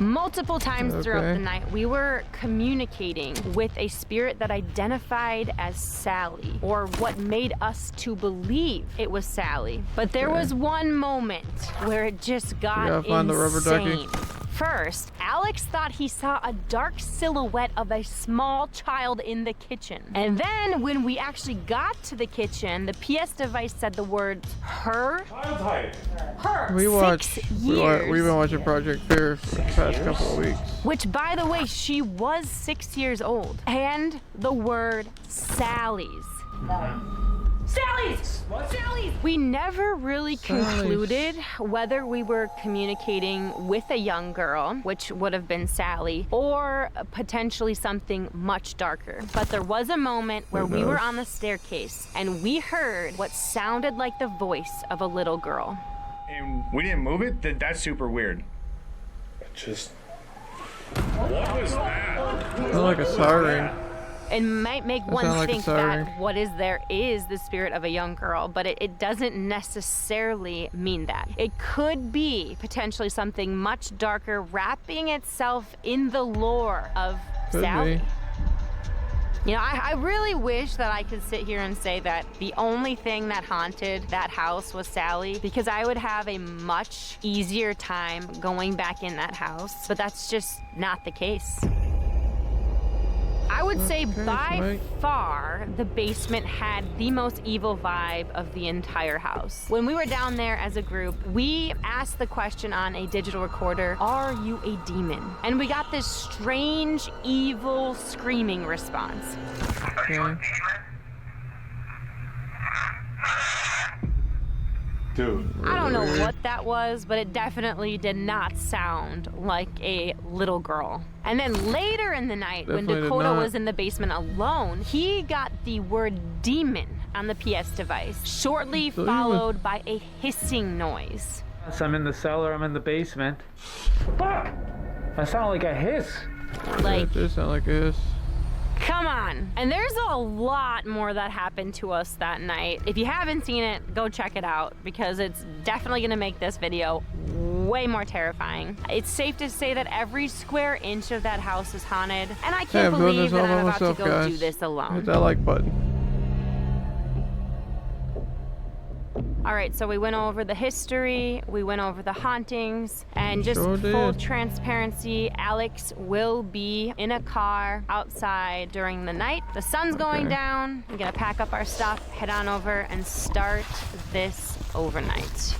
Multiple times throughout the night, we were communicating with a spirit that identified as Sally, or what made us to believe it was Sally. But there was one moment where it just got find the rubber ducky. insane. First, Alex thought he saw a dark silhouette of a small child in the kitchen. And then when we actually got to the kitchen, the PS device said the words, her. Her. We've been 6 years. watching Project Fear for the past couple of weeks. Which, by the way, she was 6 years old. And the word Sally's. Sally's! What? Sally's! We never really concluded whether we were communicating with a young girl, which would have been Sally, or potentially something much darker. But there was a moment where we were on the staircase and we heard what sounded like the voice of a little girl. And we didn't move it? That's super weird. Just... What was that? Sounds like a siren. It might make one think that what is there is the spirit of a young girl, but it doesn't necessarily mean that. It could be potentially something much darker wrapping itself in the lore of Sally. You know, I really wish that I could sit here and say that the only thing that haunted that house was Sally, because I would have a much easier time going back in that house, but that's just not the case. I would say by far the basement had the most evil vibe of the entire house. When we were down there as a group, we asked the question on a digital recorder, are you a demon? And we got this strange, evil, screaming response. Dude. I don't know what that was, but it definitely did not sound like a little girl. And then later in the night, when Dakota was in the basement alone, he got the word demon on the PS device, shortly followed by a hissing noise. I'm in the cellar, I'm in the basement. Fuck! That sounded like a hiss. Like, it does sound like a hiss. Come on. And there's a lot more that happened to us that night. If you haven't seen it, go check it out, because it's definitely gonna make this video way more terrifying. It's safe to say that every square inch of that house is haunted, and I can't believe that I'm about to go do this alone. Hit that like button. All right, so we went over the history, we went over the hauntings, and just full transparency, Alex will be in a car outside during the night. The sun's going down. We're gonna pack up our stuff, head on over, and start this overnight.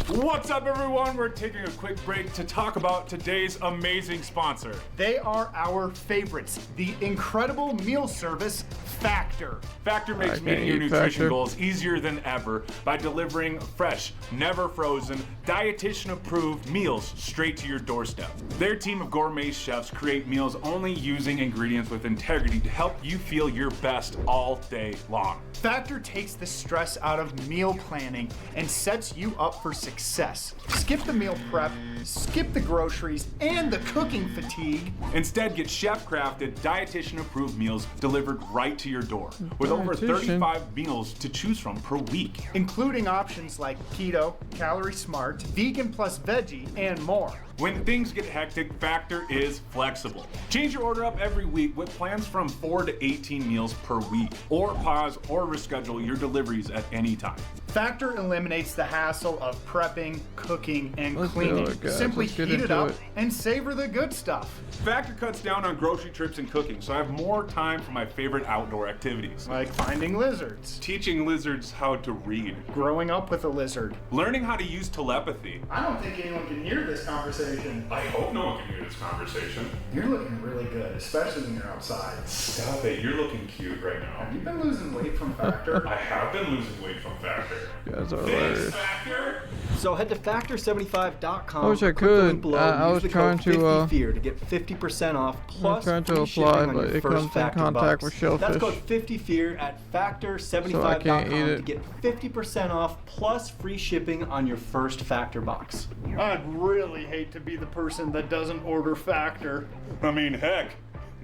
What's up, everyone? We're taking a quick break to talk about today's amazing sponsor. They are our favorites, the incredible meal service Factor. Factor makes meeting your nutrition goals easier than ever by delivering fresh, never frozen, dietitian-approved meals straight to your doorstep. Their team of gourmet chefs create meals only using ingredients with integrity to help you feel your best all day long. Factor takes the stress out of meal planning and sets you up for success. Skip the meal prep, skip the groceries, and the cooking fatigue. Instead, get chef-crafted, dietitian-approved meals delivered right to your door, with over 35 meals to choose from per week. Including options like keto, calorie smart, vegan plus veggie, and more. When things get hectic, Factor is flexible. Change your order up every week with plans from 4 to 18 meals per week, or pause or reschedule your deliveries at any time. Factor eliminates the hassle of prepping, cooking, and cleaning. Simply heat it up and savor the good stuff. Factor cuts down on grocery trips and cooking, so I have more time for my favorite outdoor activities. Like finding lizards. Teaching lizards how to read. Growing up with a lizard. Learning how to use telepathy. I don't think anyone can hear this conversation. I hope no one can hear this conversation. You're looking really good, especially when you're outside. Stop it, you're looking cute right now. Have you been losing weight from Factor? I have been losing weight from Factor. You guys are hilarious. Factor! So head to factor75.com. I wish I could. I was trying to fear to get 50% off plus trying to free apply, shipping on but your it first comes in Factor contact box. with shellfish. That's code 50fear at factor75.com to get 50% off plus free shipping on your first Factor box. I'd really hate to be the person that doesn't order Factor. I mean, heck,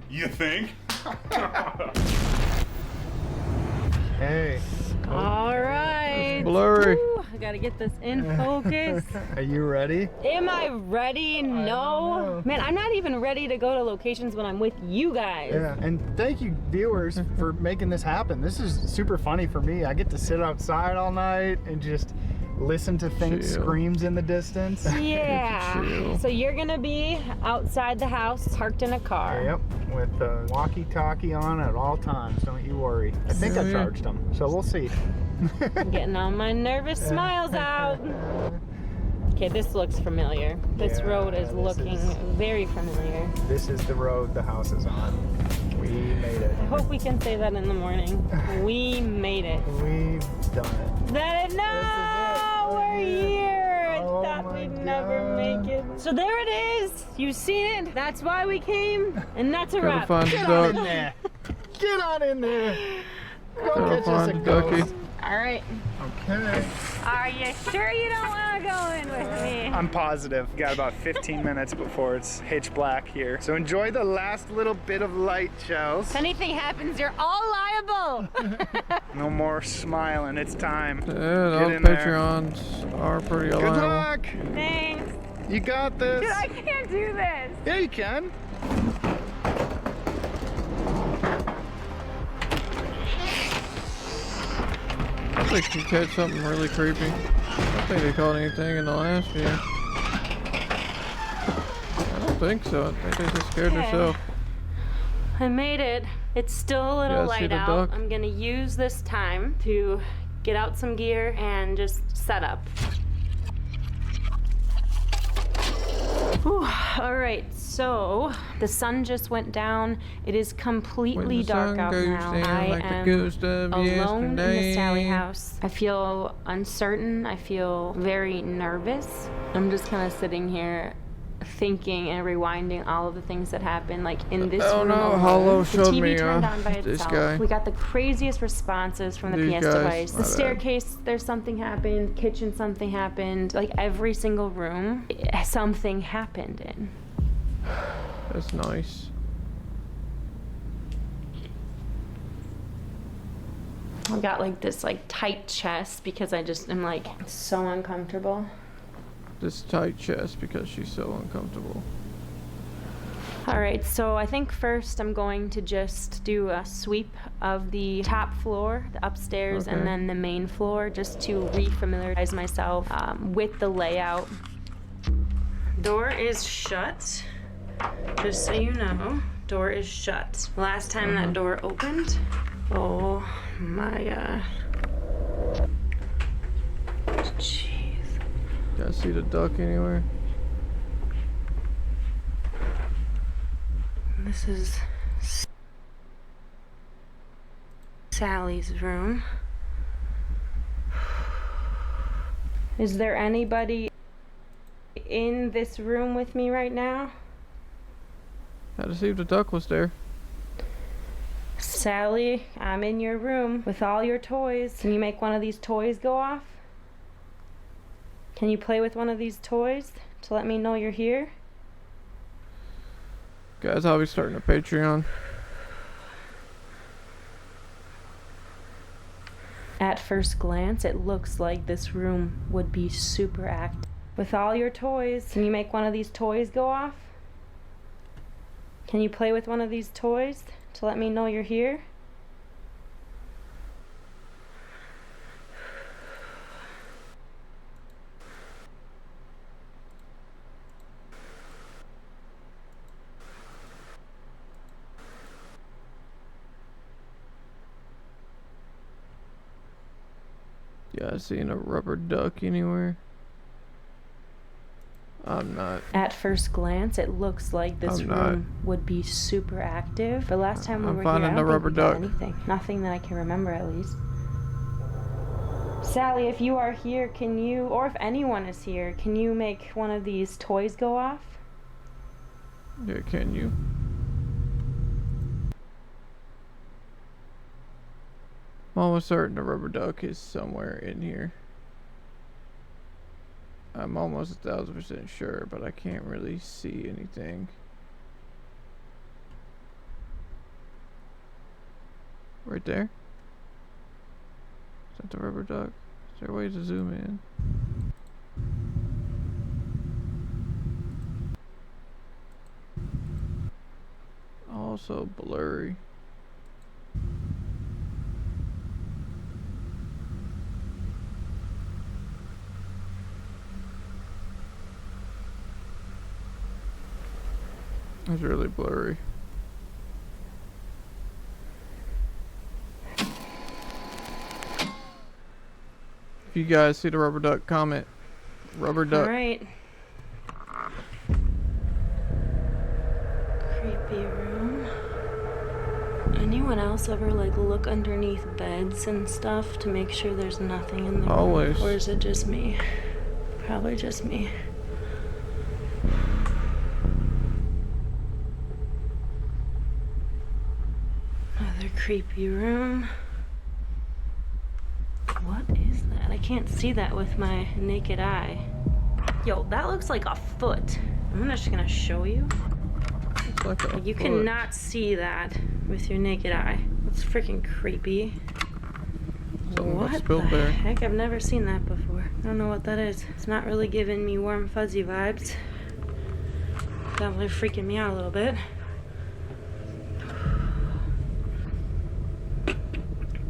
you think? Hey. All right. It's blurry. Woo. I gotta get this in focus. Are you ready? Am I ready? No. Man, I'm not even ready to go to locations when I'm with you guys. Yeah, and thank you viewers for making this happen. This is super funny for me. I get to sit outside all night and just listen to faint screams in the distance. Yeah. So you're gonna be outside the house, parked in a car. Yep, with the walkie-talkie on at all times. Don't you worry. I think I charged them, so we'll see. I'm getting all my nervous smiles out. Okay, this looks familiar. This road is looking very familiar. This is the road the house is on. We made it. I hope we can say that in the morning. We made it. We've done it. That no, we're here. I thought we'd never make it. So there it is. You've seen it. That's why we came, and that's a wrap. Get on in there. Get on in there. Go catch us a ghost. All right. Okay. Are you sure you don't want to go in with me? I'm positive. Got about 15 minutes before it's pitch black here. So enjoy the last little bit of light, Chels. If anything happens, you're all liable. No more smiling. It's time. Yeah, those in there. Patreons are pretty Good liable. luck. Thanks. You got this. Dude, I can't do this. Yeah, you can. I think you catch something really creepy. I don't think they caught anything in the last year. I don't think so. I think they just scared herself. I made it. It's still a little Yeah, see light the out. duck? I'm gonna use this time to get out some gear and just set up. Whew. All right, so the sun just went down. It is completely dark out now. I am alone in the Sally house. I feel uncertain. I feel very nervous. I'm just kind of sitting here thinking and rewinding all of the things that happened, like in this room alone. Hollow The showed TV me turned on by this itself. guy. We got the craziest responses from the These PS guys, device. The my bad. staircase, there's something happened. Kitchen, something happened. Like every single room, something happened in. That's nice. I've got like this like tight chest because I just am like so uncomfortable. This tight chest because she's so uncomfortable. All right, so I think first I'm going to just do a sweep of the top floor, the upstairs, Okay. and then the main floor, just to refamiliarize myself with the layout. Door is shut, just so you know. Door is shut. Last time that door opened, oh my god. Jeez. Guys see the duck anywhere? This is Sally's room. Is there anybody in this room with me right now? Had to see if the duck was there. Sally, I'm in your room with all your toys. Can you make one of these toys go off? Can you play with one of these toys to let me know you're here? Guys, I'll be starting a Patreon. At first glance, it looks like this room would be super active. With all your toys, can you make one of these toys go off? Can you play with one of these toys to let me know you're here? Yeah, I seen a rubber duck anywhere. I'm not. At first glance, it looks like this I'm not. room would be super active. But last time we I'm were here, I finding don't the think rubber we got duck. anything. Nothing that I can remember, at least. Sally, if you are here, can you, or if anyone is here, can you make one of these toys go off? Yeah, can you? I'm almost certain the rubber duck is somewhere in here. I'm almost 1000% sure, but I can't really see anything. Right there? Is that the rubber duck? there a way to zoom in? Also blurry. It's really blurry. If you guys see the rubber duck, comment rubber duck. All right. Creepy room. Anyone else ever like look underneath beds and stuff to make sure there's nothing in there? Always. Or is it just me? Probably just me. Another creepy room. What is that? I can't see that with my naked eye. Yo, that looks like a foot. I'm just gonna show you. It's like a You foot. cannot see that with your naked eye. That's freaking creepy. Something got What the spilled there. heck? I've never seen that before. I don't know what that is. It's not really giving me warm fuzzy vibes. Definitely freaking me out a little bit.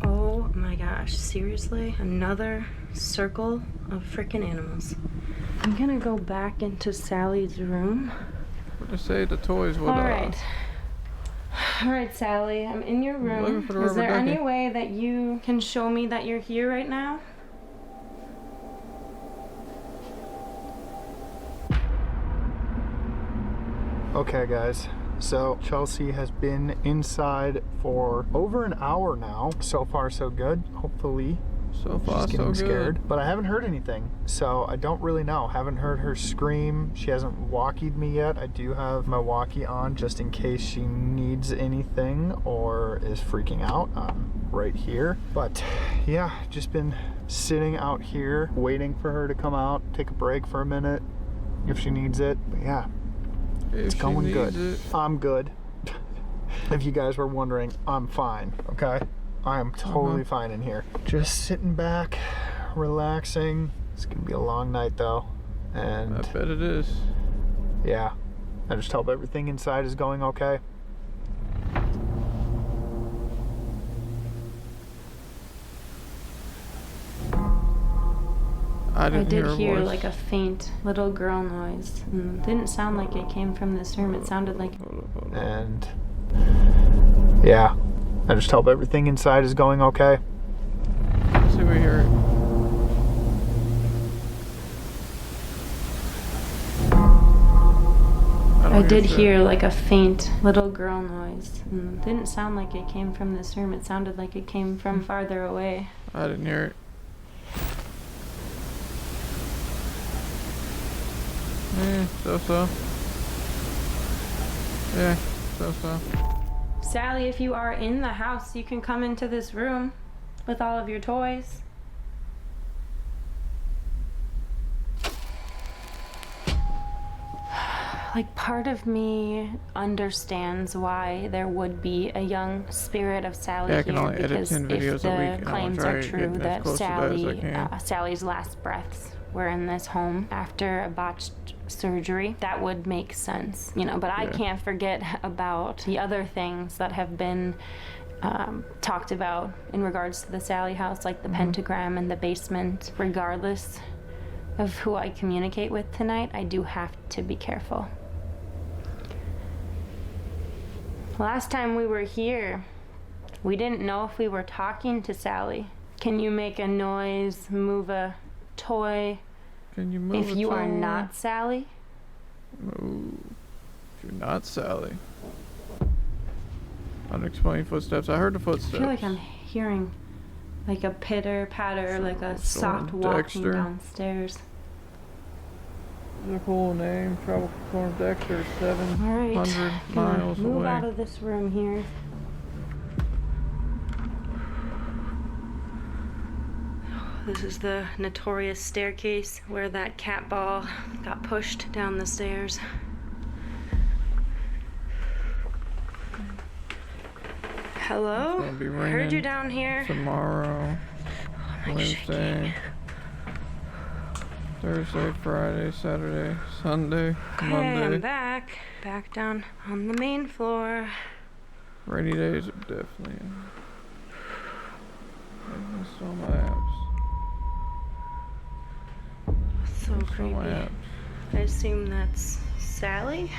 Oh my gosh, seriously? Another circle of freaking animals. I'm gonna go back into Sally's room. What to say the toys would Alright, Sally, I'm in your looking room. for the Is there rubber ducky. any way that you can show me that you're here right now? Okay, guys. So Chelsea has been inside for over an hour now. So far, so good. Hopefully, so far, she's getting so scared. good. But I haven't heard anything, so I don't really know. Haven't heard her scream. She hasn't walkied me yet. I do have my walkie on just in case she needs anything or is freaking out. Right here. But yeah, just been sitting out here waiting for her to come out, take a break for a minute if she needs it. But yeah. It's going good. I'm good. If you guys were wondering, I'm fine, okay? I am totally fine in here. Just sitting back, relaxing. It's gonna be a long night though. And I bet it is. Yeah. I just hope everything inside is going okay. I did hear like a faint little girl noise. And it didn't sound like it came from this room. It sounded like... And yeah, I just hope everything inside is going okay. Let's see if we hear it. I did hear like a faint little girl noise. And it didn't sound like it came from this room. It sounded like it came from farther away. I didn't hear it. So. Yeah, so. Sally, if you are in the house, you can come into this room with all of your toys. Like, part of me understands why there would be a young spirit of Sally I can here, only edit because 10 videos if a the week, and claims I'll try are true getting as that close to that as I can. Sally's last breaths were in this home after a botched surgery, that would make sense, you know. But I can't forget about the other things that have been talked about in regards to the Sally house, like the pentagram and the basement. Regardless of who I communicate with tonight, I do have to be careful. Last time we were here, we didn't know if we were talking to Sally. Can you make a noise, move a toy? Can you move if you are not Sally? Move. If you're not Sally. Unexplained footsteps. I heard the footsteps. I feel like I'm hearing like a pitter patter, like a soft walking downstairs. It's a cool name. Travel Storm Dexter, 700 miles move away. out of this room here. This is the notorious staircase where that cat ball got pushed down the stairs. Hello? It's gonna be I heard you down here. tomorrow. Oh, I'm like shaking. Thursday, Friday, Saturday, Sunday, Okay, Monday. I'm back. Back down on the main floor. Rainy days are definitely. I missed all my apps. So Missed all creepy. my apps. I assume that's Sally?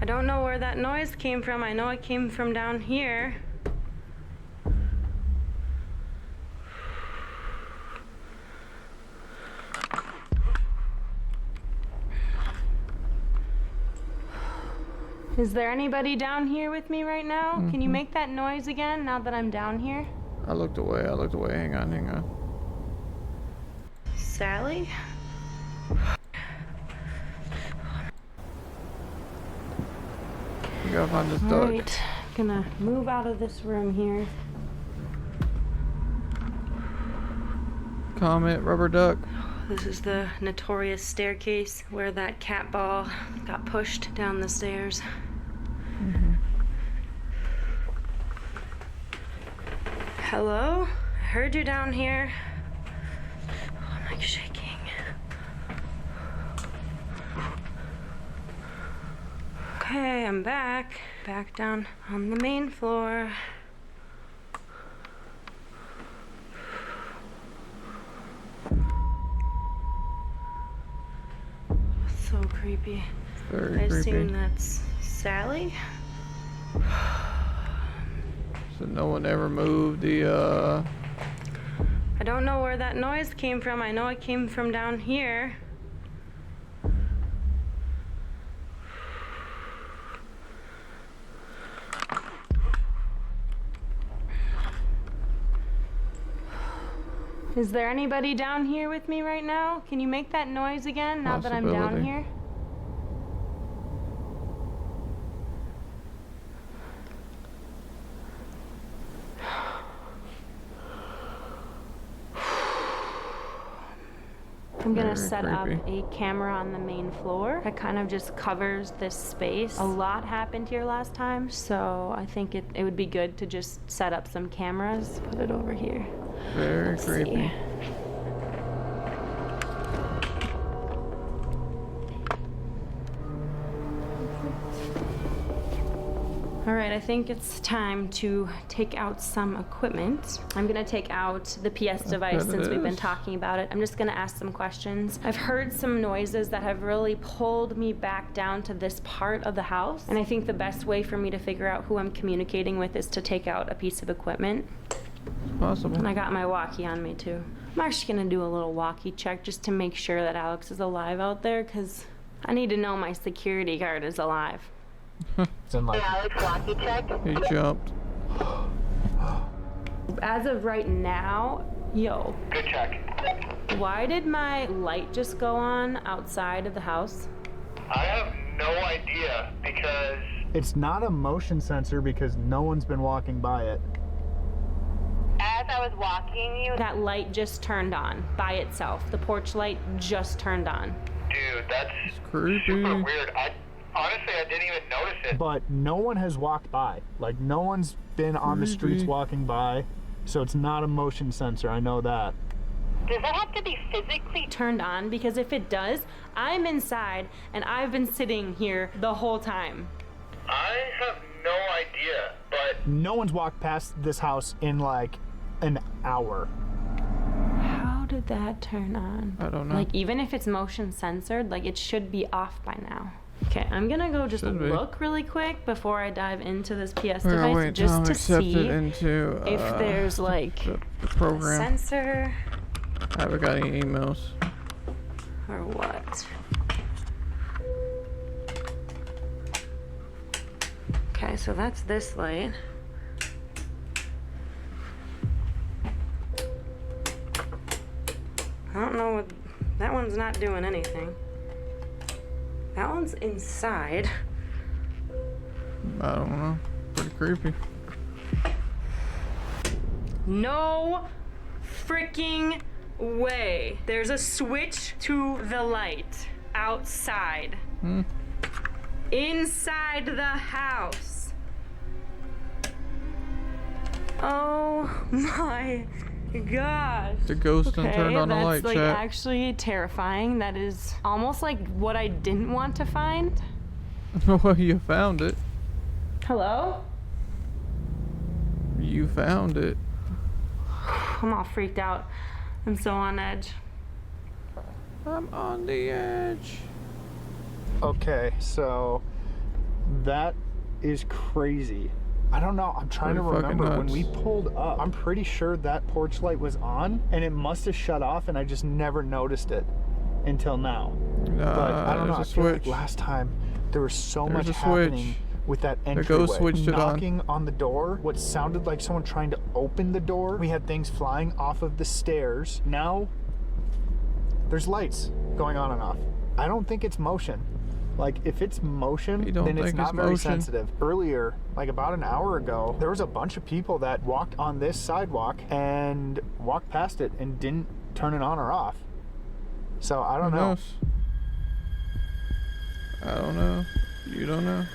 I don't know where that noise came from. I know it came from down here. Is there anybody down here with me right now? Can you make that noise again now that I'm down here? I looked away. Hang on. Sally? We gotta find this duck. Alright, gonna move out of this room here. Comet, rubber duck. This is the notorious staircase where that cat ball got pushed down the stairs. Hello? I heard you down here. Oh, I'm like shaking. Okay, I'm back. Back down on the main floor. So creepy. Very I assume creepy. that's Sally? So no one ever moved the I don't know where that noise came from. I know it came from down here. Is there anybody down here with me right now? Can you make that noise again now that I'm down Possibility. here? I'm gonna Very set up creepy. a camera on the main floor that kind of just covers this space. A lot happened here last time, so I think it would be good to just set up some cameras. Put it over here. very Let's creepy. see. All right, I think it's time to take out some equipment. I'm gonna take out the PS device bet it since we've been is. talking about it. I'm just gonna ask some questions. I've heard some noises that have really pulled me back down to this part of the house. And I think the best way for me to figure out who I'm communicating with is to take out a piece of equipment. It's possible. And I got my walkie on me too. I'm actually gonna do a little walkie check just to make sure that Alex is alive out there, because I need to know my security guard is alive. It's in like Alex, walkie check. He jumped. As of right now, yo, Good check. why did my light just go on outside of the house? I have no idea because it's not a motion sensor because no one's been walking by it. As I was walking you, That light just turned on by itself. The porch light just turned on. dude, that's Creepy. super weird. Honestly, I didn't even notice it. But no one has walked by. Like, no one's been on the streets Creepy. walking by. So it's not a motion sensor, I know that. does that have to be physically? Turned on, because if it does, I'm inside and I've been sitting here the whole time. I have no idea, but No one's walked past this house in like an hour. How did that turn on? I don't know. Like, even if it's motion censored, like, it should be off by now. Okay, I'm gonna go just Should be. look really quick before I dive into this PS We're gonna device wait till just I'm to accepted see into if there's like the a program. sensor I haven't got any emails. or what. Okay, so that's this light. I don't know what, that one's not doing anything. That one's inside. I don't know. Pretty creepy. No freaking way. There's a switch to the light outside. Inside the house. Oh my gosh. The ghost done turned on the light, that's like chat. actually terrifying. That is almost like what I didn't want to find. Well, you found it. Hello? You found it. I'm all freaked out. I'm so on edge. I'm on the edge. Okay, so that is crazy. I don't know. I'm trying to Pretty fucking remember when nuts. we pulled up. I'm pretty sure that porch light was on and it must have shut off and I just never noticed it until now. But I don't know. I there's a feel like switch. last time there was so There's much a happening switch. with that The entryway. ghost switched it on. Knocking on the door, what sounded like someone trying to open the door. We had things flying off of the stairs. Now there's lights going on and off. I don't think it's motion. Like, if it's motion, You don't then it's think not it's very motion? sensitive. Earlier, like about an hour ago, there was a bunch of people that walked on this sidewalk and walked past it and didn't turn it on or off. So I don't Who know. knows? I don't know. You don't know.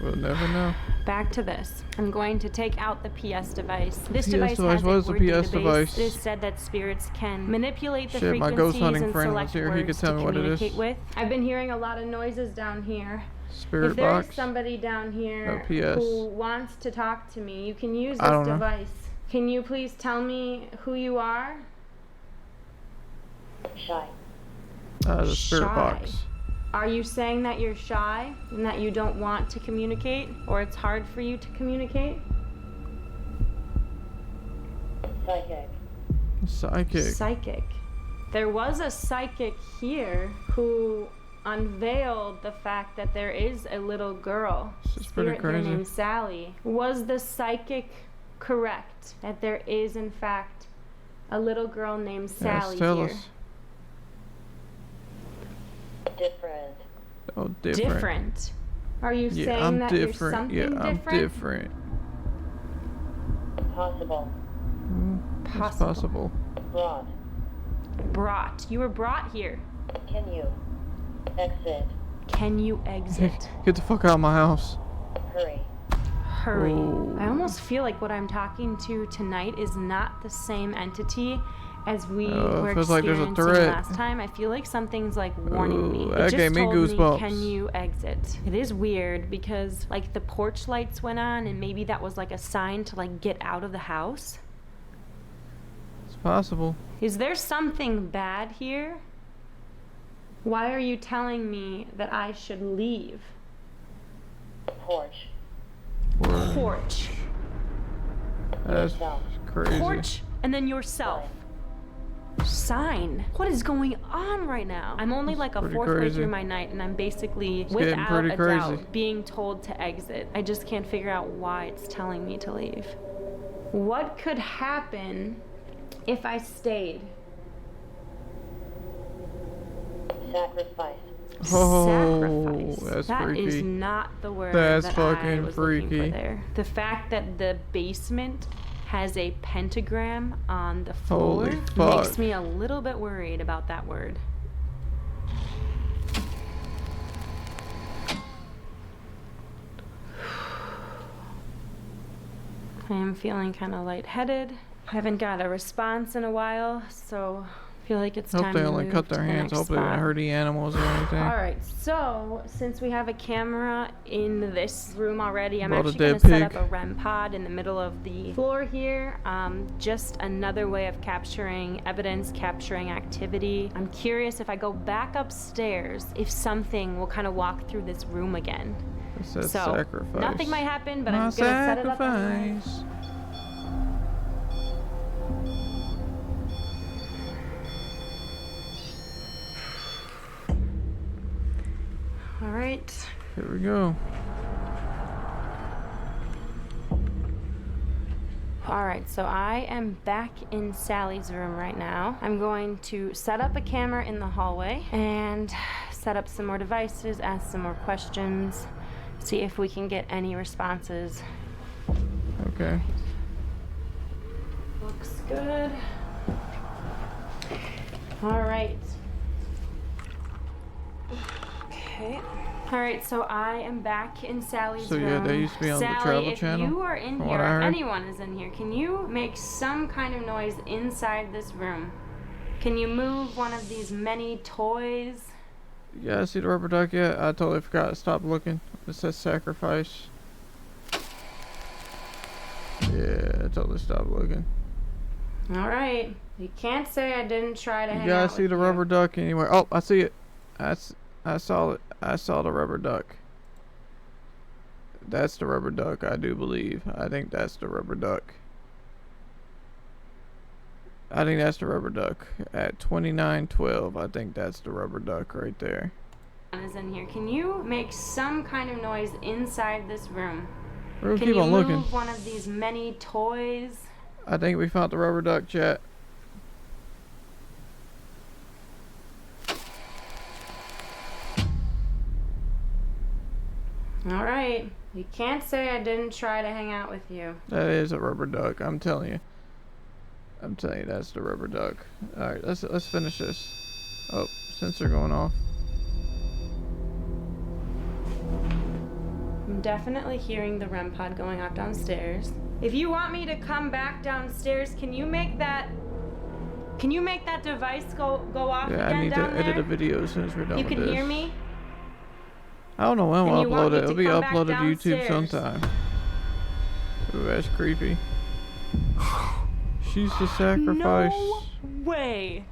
We'll never know. Back to this. I'm going to take out the PS device. This PS device device? has What a is the word PS database. device? It said that spirits can manipulate the Shit, my frequencies ghost hunting and friend was select here. He could words tell to me what it is. communicate with. I've been hearing a lot of noises down here. Spirit if there box? is somebody down here No, PS. who wants to talk to me, you can use I this don't know. device. Can you please tell me who you are? Shy. The spirit Shy. box. Are you saying that you're shy and that you don't want to communicate, or it's hard for you to communicate? Psychic. Psychic. Psychic. There was a psychic here who unveiled the fact that there is a little girl, This is pretty spirit here crazy. named Sally. Was the psychic correct that there is in fact a little girl named Sally Yes, tell here? us. Different. Oh, different. Different. Are you Yeah, saying I'm that different. you're something Yeah, I'm different? different. Possible. It's Possible. possible. Brought. Brought. You were brought here. Can you exit? Can you exit? Get the fuck out of my house. Hurry. Hurry. Oh. I almost feel like what I'm talking to tonight is not the same entity as we were it feels like there's a experiencing threat. last time. I feel like something's like warning me. Ooh, It that just gave me told goosebumps. Can you exit? It is weird because like the porch lights went on and maybe that was like a sign to like get out of the house. It's possible. Is there something bad here? Why are you telling me that I should leave? Porch. Porch. That's crazy. Porch and then yourself. Sign. What is going on right now? I'm only like a pretty fourth way crazy. through my night and I'm basically, It's getting without pretty a crazy. doubt, being told to exit. I just can't figure out why it's telling me to leave. What could happen if I stayed? Sacrifice. Oh, Sacrifice. that's That freaky. is not the word That's that I fucking was looking freaky. for there. The fact that the basement has a pentagram on the floor Holy fuck. makes me a little bit worried about that word. I am feeling kind of lightheaded. I haven't got a response in a while, so I feel like it's Hope time they to only move cut to their the hands. next Hope they didn't spot. hurt any animals or anything. Alright, so since we have a camera in this room already, I'm About a actually going dead to set up pig. a REM pod in the middle of the floor here. Just another way of capturing evidence, capturing activity. I'm curious if I go back upstairs, if something will kind of walk through this room again. It says So, sacrifice. nothing might happen, but My I'm going to set it up anyway. sacrifice. Alright. Here we go. Alright, so I am back in Sally's room right now. I'm going to set up a camera in the hallway and set up some more devices, ask some more questions, see if we can get any responses. Okay. Looks good. Alright. Okay. Okay. All right, so I am back in Sally's room. So yeah, they used to be on the Travel Channel. If you are in here, or anyone is in here, can you make some kind of noise inside this room? Can you move one of these many toys? You guys see the rubber duck yet? I totally forgot to stop looking. It says sacrifice. Yeah, I totally stopped looking. All right. You can't say I didn't try to hang out. You guys see the rubber duck anywhere? Oh, I see it. I saw it. I saw the rubber duck. That's the rubber duck, I do believe. I think that's the rubber duck. I think that's the rubber duck. At 2912, I think that's the rubber duck right there. Is in here. Can you make some kind of noise inside this room? We'll Can keep you on move looking. one of these many toys? I think we found the rubber duck, chat. All right. You can't say I didn't try to hang out with you. That is a rubber duck, I'm telling you. I'm telling you, that's the rubber duck. Alright, let's finish this. Oh, sensor going off. I'm definitely hearing the REM pod going off downstairs. If you want me to come back downstairs, can you make that device go off Yeah, again I need to down there? edit a video as soon as we're done You with can this. hear me? I don't know when And we'll you want upload me it. to It'll be come back uploaded to YouTube downstairs? sometime. Ooh, that's creepy. She's the sacrifice. No way.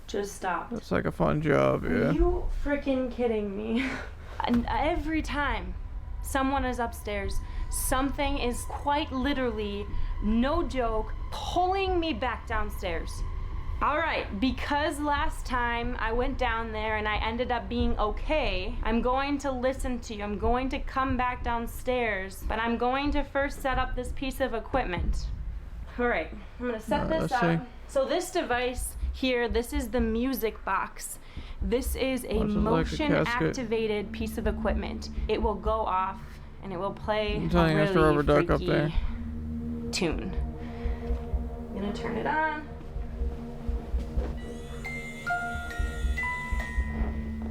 Just stop. That's like a fun job, yeah. Are you freaking kidding me? And every time someone is upstairs, something is quite literally, no joke, pulling me back downstairs. All right, because last time I went down there and I ended up being okay, I'm going to listen to you. I'm going to come back downstairs, but I'm going to first set up this piece of equipment. All right, I'm gonna set this up. see. So this device here, this is the music box. This is a Oh, it's like a motion casket. activated piece of equipment. It will go off and it will play I'm a telling you, really that's the rubber duck up freaky there. tune. I'm gonna turn it on.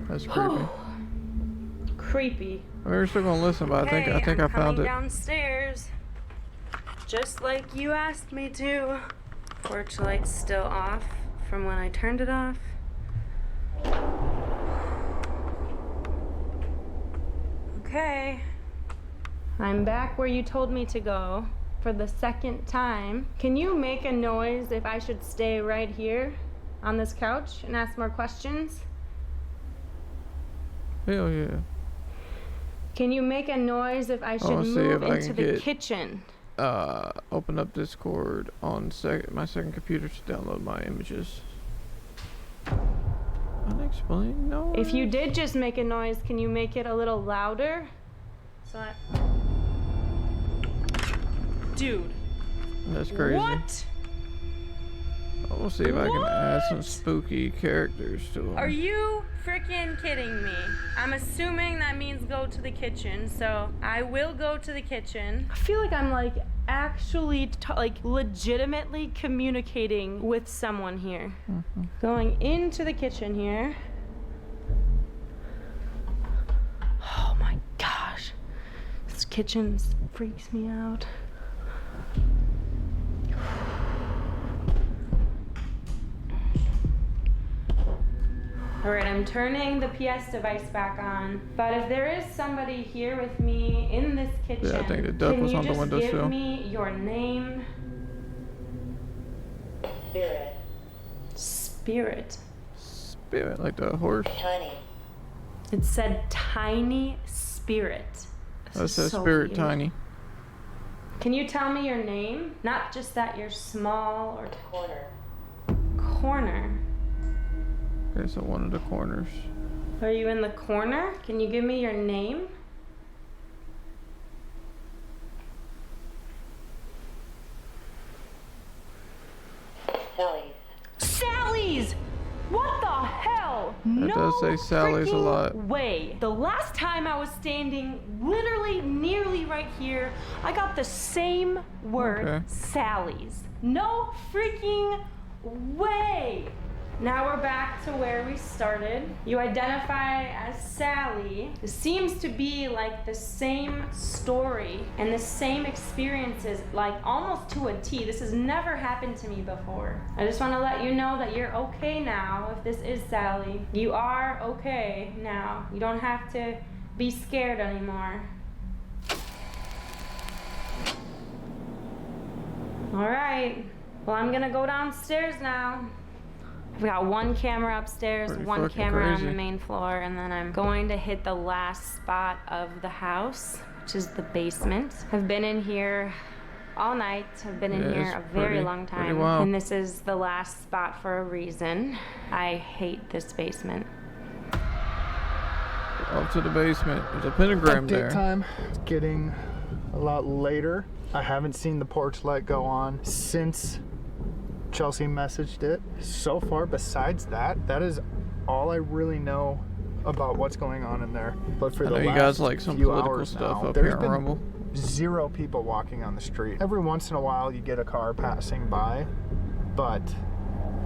That's creepy. Creepy. I mean, we're still gonna listen, but Okay, I think I I'm found coming it. downstairs, just like you asked me to. Porch light's still off from when I turned it off. Okay. I'm back where you told me to go for the second time. Can you make a noise if I should stay right here on this couch and ask more questions? Hell yeah. Can you make a noise if I should wanna see move if I into can the get- kitchen? Open up Discord on my second computer to download my images. Unexplained noise. If you did just make a noise, can you make it a little louder? Dude. That's crazy. What? We'll see if I can add some spooky characters to them. Are you freaking kidding me? I'm assuming that means go to the kitchen, so I will go to the kitchen. I feel like I'm like actually legitimately communicating with someone here. Going into the kitchen here. Oh my gosh. This kitchen freaks me out. Alright, I'm turning the PS device back on, but if there is somebody here with me in this kitchen, Yeah, I think the duck can was you on the just windowsill. give me your name? Spirit. Spirit. Spirit, like the horse. Tiny. It said Tiny Spirit. That This says is so Spirit weird. Tiny. Can you tell me your name? Not just that you're small or Corner. corner. Okay, so one of the corners. Are you in the corner? Can you give me your name? Sally's. Sally's! What the hell? That does say Sally's a freaking lot. way. The last time I was standing literally nearly right here, I got the same word, Okay. Sally's. No freaking way. Now we're back to where we started. You identify as Sally. It seems to be like the same story and the same experiences, like almost to a T. This has never happened to me before. I just want to let you know that you're okay now if this is Sally. You are okay now. You don't have to be scared anymore. All right. Well, I'm gonna go downstairs now. We got one camera upstairs, one camera on the main floor, and then I'm going to hit the last spot of the house, which is the basement. I've been in here all night. I've been in here a very long time, and this is the last spot for a reason. I hate this basement. Up to the basement. There's a pentagram there. Time. It's getting a lot later. I haven't seen the porch light go on since Chelsea messaged it. So far, besides that, that is all I really know about what's going on in there. But for the last you guys like some few political hours stuff now, up there's here in been Rumble. 0 people walking on the street. Every once in a while, you get a car passing by, but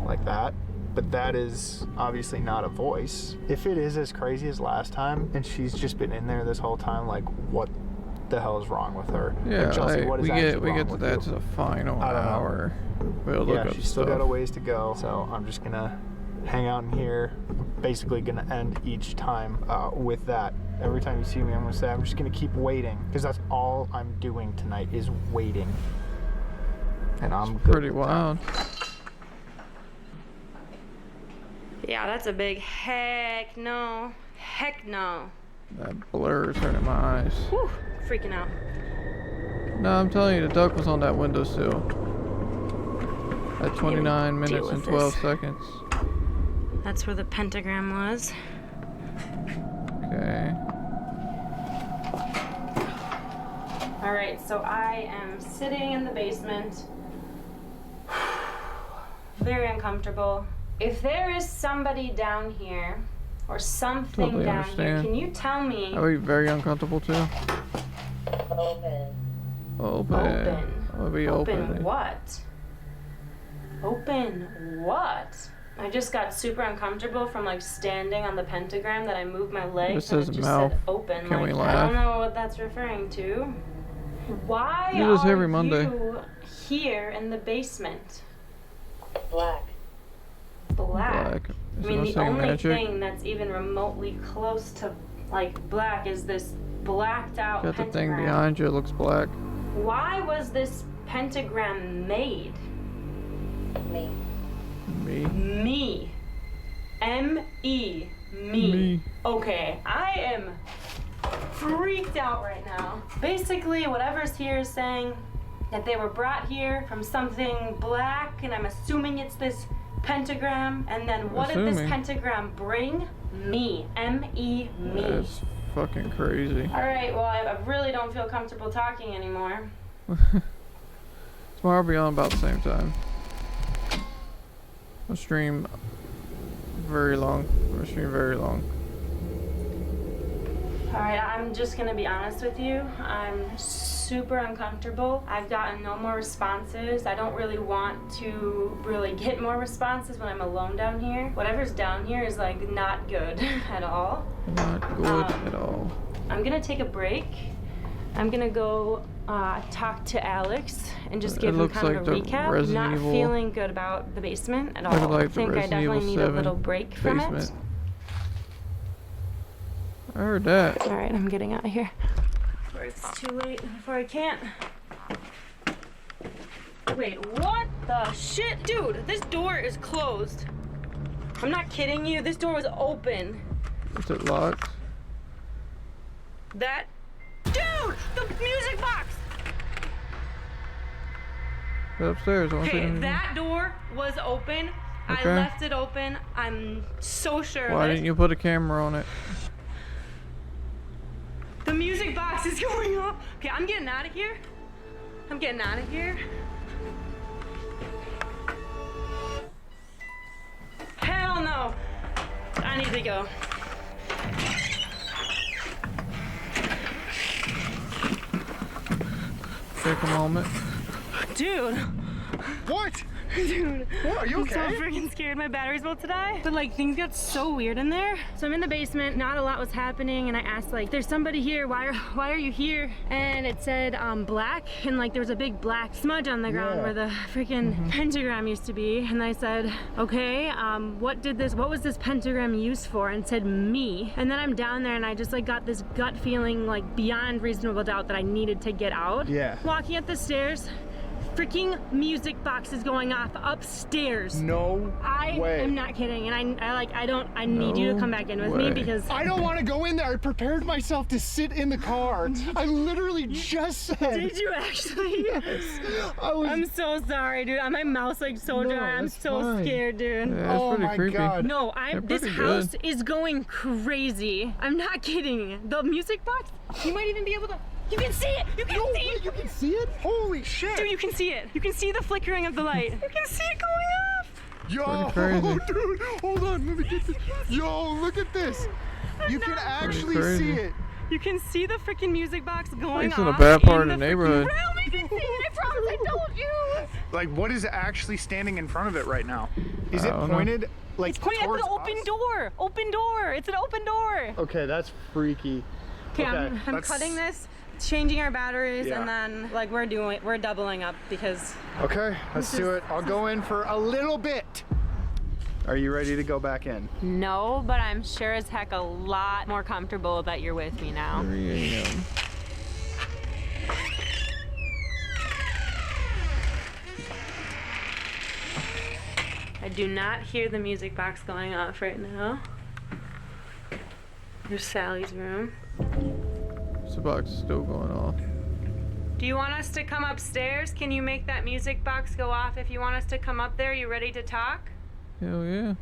like that. But that is obviously not a voice. If it is as crazy as last time, and she's just been in there this whole time, like what the hell is wrong with her? Yeah, like, Chelsea, what is we actually get wrong to with that you? to the final hour. We'll look up she's still stuff. got a ways to go, so I'm just gonna hang out in here. Basically gonna end each time with that. Every time you see me, I'm gonna say I'm just gonna keep waiting, because that's all I'm doing tonight is waiting. And I'm good. Pretty wild. Yeah, that's a big heck no. Heck no. That blur is hurting my eyes. Whew, freaking out. No, I'm telling you, the duck was on that windowsill. At 29 minutes and 12 seconds. That's where the pentagram was. Okay. All right, so I am sitting in the basement. Very uncomfortable. If there is somebody down here, or something Totally down understand. here, can you tell me? I would be very uncomfortable too. Open. Open. I would be open. Open what? Open what? I just got super uncomfortable from like standing on the pentagram that I moved my legs and it says just mouth. said open. Can like, we I laugh? don't know what that's referring to. Why Do this are every Monday. you here in the basement? Black. Black. Is I mean, it the saying only magic? thing that's even remotely close to like black is this blacked out Got the pentagram. thing behind you, it looks black. Why was this pentagram made? Me. Me. Me. M-E. Me. Okay, I am freaked out right now. Basically, whatever's here is saying that they were brought here from something black, and I'm assuming it's this pentagram. And then what did this pentagram bring? Me. M-E. Me. That's fucking crazy. All right, well, I really don't feel comfortable talking anymore. Tomorrow I'll be on about the same time. I'll stream very long. All right, I'm just gonna be honest with you. I'm super uncomfortable. I've gotten no more responses. I don't really want to really get more responses when I'm alone down here. Whatever's down here is like not good at all. Not good at all. I'm gonna take a break. I'm gonna go talk to Alex and just give him kind of a recap. Not feeling good about the basement at all. I think I definitely need a little break from it. I heard that. All right, I'm getting out of here before it's too late, before I can't. Wait, what the shit? Dude, this door is closed. I'm not kidding you. This door was open. Is it locked? That... Dude! The music box! Go upstairs. I want to see Okay, anything. that door was open. I Okay. left it open. I'm so sure Why of it. didn't you put a camera on it? The music box is going off. Okay, I'm getting out of here. I'm getting out of here. Hell no. I need to go. Take a moment. Dude. What? Dude, What, are you I'm okay? so freaking scared my battery's about to die. But like things got so weird in there. So I'm in the basement, not a lot was happening, and I asked like, there's somebody here, why are you here? And it said black, and like there was a big black smudge on the ground where the freaking pentagram used to be. And I said, okay, what was this pentagram used for? And it said me. And then I'm down there and I just like got this gut feeling like beyond reasonable doubt that I needed to get out. Yeah. Walking up the stairs, freaking music box is going off upstairs. No way. I am not kidding, and I need you to come back in with me because I don't want to go in there. I prepared myself to sit in the car. I literally just said. Did you actually? Yes. I'm so sorry, dude. My mouth's like so dry. I'm so scared, dude. Yeah, oh my creepy. god. No, this house is going crazy. I'm not kidding. The music box, you might even be able to. You can see it! You can see it! You can see it? Holy shit! Dude, you can see it. You can see the flickering of the light. You can see it going off. Yo, dude, hold on, let me get this. Yo, look at this. You can actually see it. You can see the freaking music box going It's off. in a bad part of the neighborhood. I promise I told you. Like, what is actually standing in front of it right now? Is it pointed like it's pointed at the open door. Open door. It's an open door. Okay, that's freaky. Okay, I'm cutting this, changing our batteries, Yeah. and then like we're doubling up because. Okay, let's do it. I'll go in for a little bit. Are you ready to go back in? No, but I'm sure as heck a lot more comfortable that you're with me now. 3 a.m. I do not hear the music box going off right now. There's Sally's room. The box is still going off. Do you want us to come upstairs? Can you make that music box go off if you want us to come up there? You ready to talk? Hell yeah.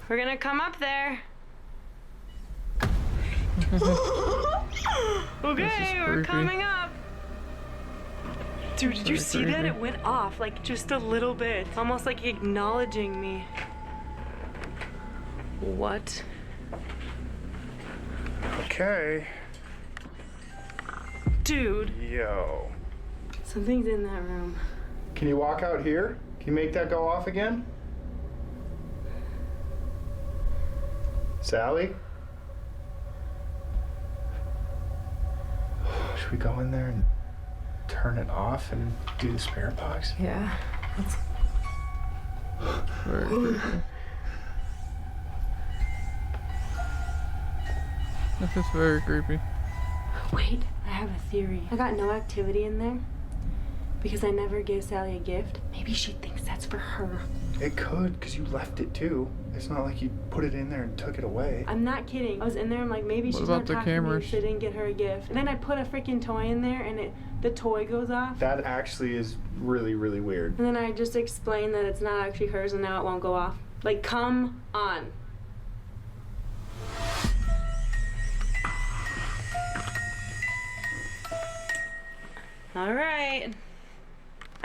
We're gonna come up there. Okay, we're coming up. Dude, did you see that? It went off like just a little bit. Almost like acknowledging me. What? Okay. Dude. Yo. Something's in that room. Can you walk out here? Can you make that go off again? Sally? Should we go in there and turn it off and do the spirit box? Yeah. Very creepy. This is very creepy. Wait, I have a theory. I got no activity in there because I never gave Sally a gift. Maybe she thinks that's for her. It could, because you left it too. It's not like you put it in there and took it away. I'm not kidding. I was in there, I'm like, maybe she's not talking to me if they didn't get her a gift. And then I put a freaking toy in there and the toy goes off. That actually is really, really weird. And then I just explained that it's not actually hers and now it won't go off. Like, come on. All right.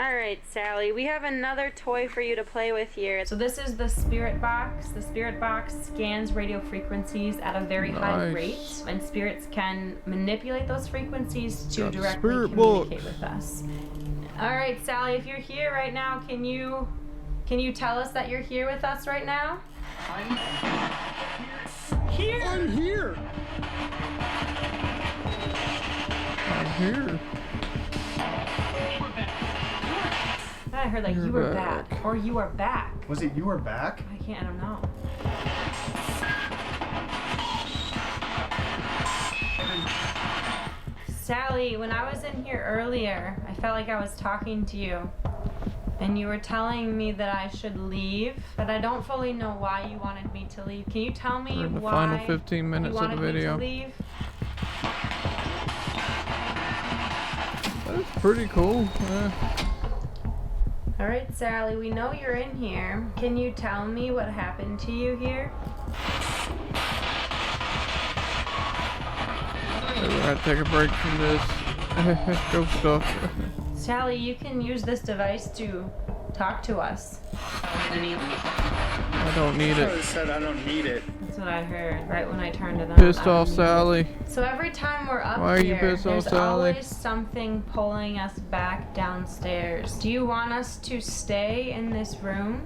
All right, Sally, we have another toy for you to play with here. So this is the spirit box. The spirit box scans radio frequencies at a very high rate, and spirits can manipulate those frequencies to directly communicate with us. All right, Sally, if you're here right now, can you tell us that you're here with us right now? I'm here. I'm here. I'm here. I heard like you were back, or you are back. Was it you were back? I don't know. Sally, when I was in here earlier, I felt like I was talking to you. And you were telling me that I should leave, but I don't fully know why you wanted me to leave. Can you tell me We're in the why final 15 minutes of the video. Me to leave? That's pretty cool. All right, Sally, we know you're in here. Can you tell me what happened to you here? We're gonna take a break from this. Go stuff. Sally, you can use this device to talk to us. I don't need it. I said I don't need it. That's what I heard right when I turned it on. Pissed off Sally. So every time we're up Why are you here, pissed off, there's Sally? always something pulling us back downstairs. Do you want us to stay in this room?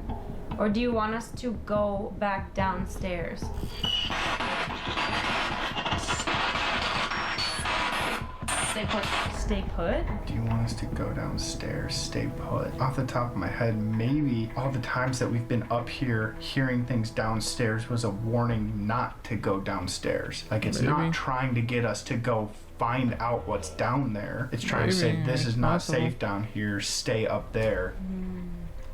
Or do you want us to go back downstairs? Stay put. Stay put? Do you want us to go downstairs, stay put? Off the top of my head, maybe all the times that we've been up here hearing things downstairs was a warning not to go downstairs. Like, it's not trying to get us to go find out what's down there. It's trying to say, this is not safe down here, stay up there.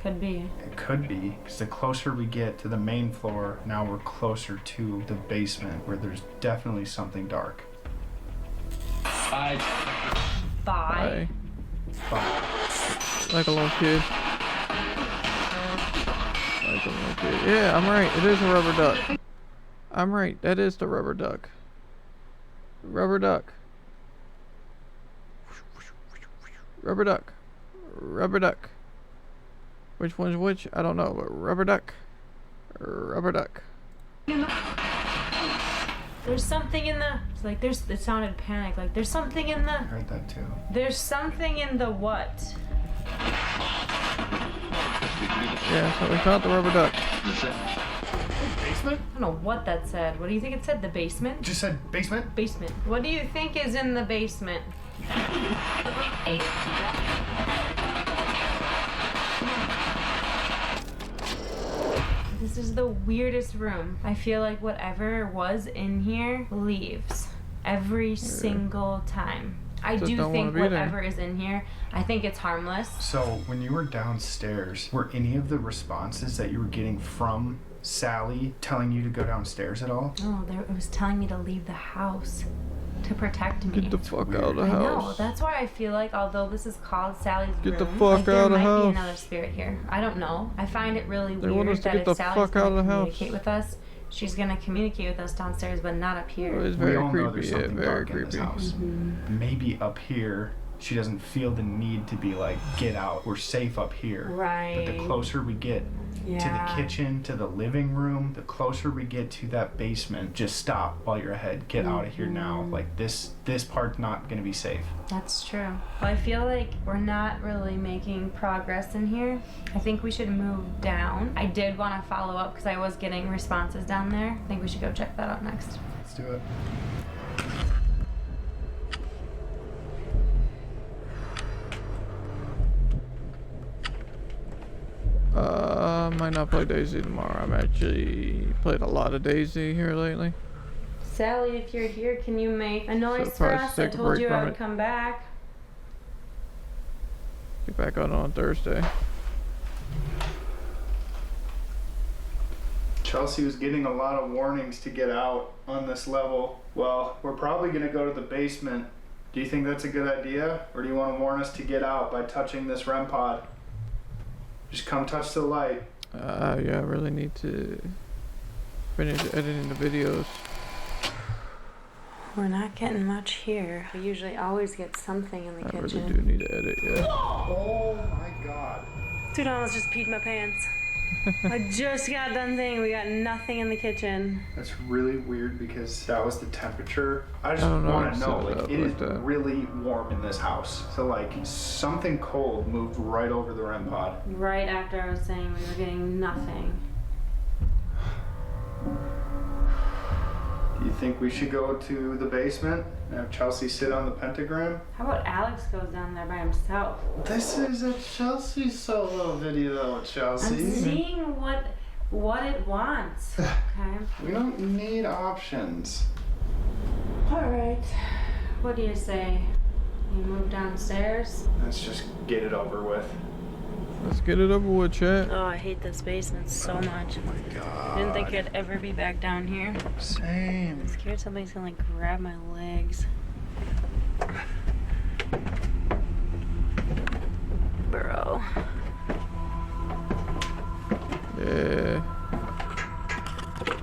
Could be. It could be, because the closer we get to the main floor, now we're closer to the basement, where there's definitely something dark. Bye. Bye. Like a little kid. Like a little kid. Yeah, I'm right. It is a rubber duck. I'm right. That is the rubber duck. Rubber duck. Rubber duck. Rubber duck. Which one's which? I don't know, but rubber duck. Rubber duck. There's something in the... It's like there's... It sounded panic. Like there's something in the... I heard that too. There's something in the what? Yeah, so we found the rubber duck. Basement? I don't know what that said. What do you think it said? The basement? Just said basement? Basement. What do you think is in the basement? This is the weirdest room. I feel like whatever was in here leaves every single time. I Just do don't wanna think be there. whatever is in here, I think it's harmless. So, when you were downstairs, were any of the responses that you were getting from Sally telling you to go downstairs at all? No, it was telling me to leave the house to protect me. Get the fuck out of the I know. house. That's why I feel like, although this is called Sally's room, Get the fuck there out of the might house. be another spirit here. I don't know. I find it really They want weird us to that get if the Sally's fuck out of gonna the house. communicate with us, she's gonna communicate with us downstairs, but not up here. Oh, it's We very all know creepy. there's Yeah, something very dark in this creepy. house. Maybe up here, she doesn't feel the need to be like, get out, we're safe up here. Right. But the closer we get to Yeah. the kitchen, to the living room, the closer we get to that basement, just stop while you're ahead. Get out of here now. Like, this part's not gonna be safe. That's true. Well, I feel like we're not really making progress in here. I think we should move down. I did want to follow up because I was getting responses down there. I think we should go check that out next. Let's do it. Might not play Daisy tomorrow. I've actually played a lot of Daisy here lately. Sally, if you're here, can you make a noise for probably us? I take a told break you from I would it. come back. Get back on Thursday. Chelsea was getting a lot of warnings to get out on this level. Well, we're probably gonna go to the basement. Do you think that's a good idea? Or do you want to warn us to get out by touching this REM pod? Just come touch the light. Yeah, I really need to finish editing the videos. We're not getting much here. We usually always get something in the I kitchen. really do need to edit, yeah. Oh my god. Dude, I almost just peed my pants. I just got done saying we got nothing in the kitchen. That's really weird because that was the temperature. I just I don't know, want I to set know, it like, up it is like that. really warm in this house. So, like, something cold moved right over the REM pod. Right after I was saying we were getting nothing. Do you think we should go to the basement and have Chelsea sit on the pentagram? How about Alex goes down there by himself? This is a Chelsea solo video, Chelsea. I'm seeing what it wants. Okay. We don't need options. Alright. What do you say? You move downstairs? Let's just get it over with. Let's get it over with, chat. Oh, I hate this basement so much. Oh my god. I didn't think I'd ever be back down here. Same. I'm scared something's gonna like grab my legs. Bro. Yeah.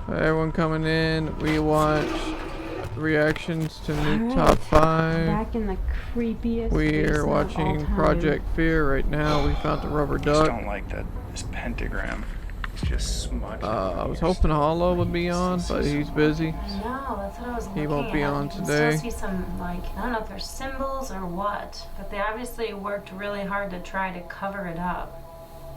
Everyone coming in. We watch reactions to new Alright, top 5. Back in the creepiest We're basement of all watching time. Project Fear right now. We found the rubber I just duck. don't like this pentagram. just smudged. I was hoping Hollow would be on, but he's busy. No, that's what I was looking He won't be at. on You can today. still see some, like, I don't know if they're symbols or what, but they obviously worked really hard to try to cover it up.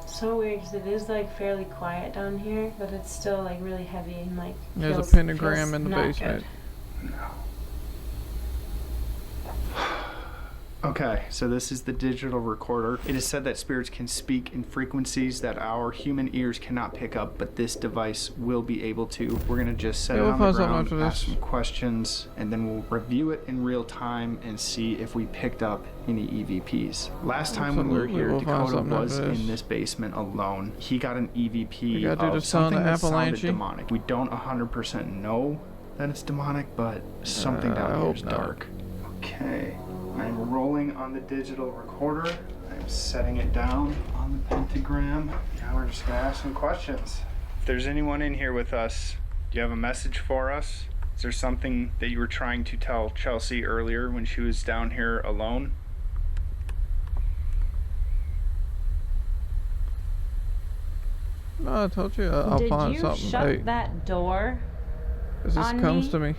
So weird because it is like fairly quiet down here, but it's still like really heavy and like. There's feels, a pentagram feels in the not basement. good. Okay, so this is the digital recorder. It is said that spirits can speak in frequencies that our human ears cannot pick up, but this device will be able to. We're gonna just set it on the ground, ask some questions, and then we'll review it in real time and see if we picked up any EVPs. Last time when we were here, Dakota was in this basement alone. He got an EVP of something that sounded demonic. We don't 100% know that it's demonic, but something down here is dark. Okay. I'm rolling on the digital recorder. I'm setting it down on the pentagram. Now we're just gonna ask some questions. If there's anyone in here with us, do you have a message for us? Is there something that you were trying to tell Chelsea earlier when she was down here alone? No, I told you I'll find something. Did you shut that door? This comes to me.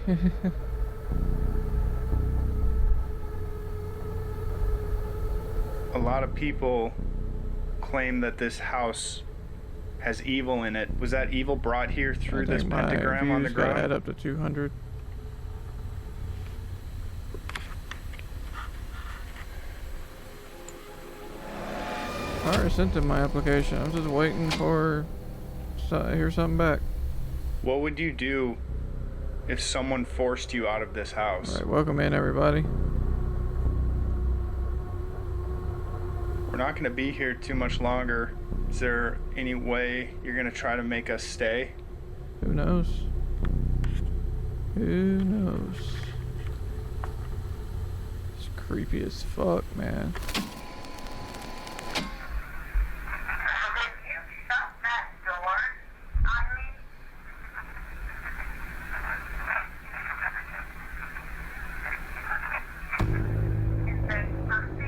A lot of people claim that this house has evil in it. Was that evil brought here through this pentagram on the ground? Add up to 200. I already sent in my application. I'm just waiting for hear something back. What would you do if someone forced you out of this house? All right, welcome in, everybody. We're not going to be here too much longer. Is there any way you're going to try to make us stay? Who knows? Who knows? It's creepy as fuck, man.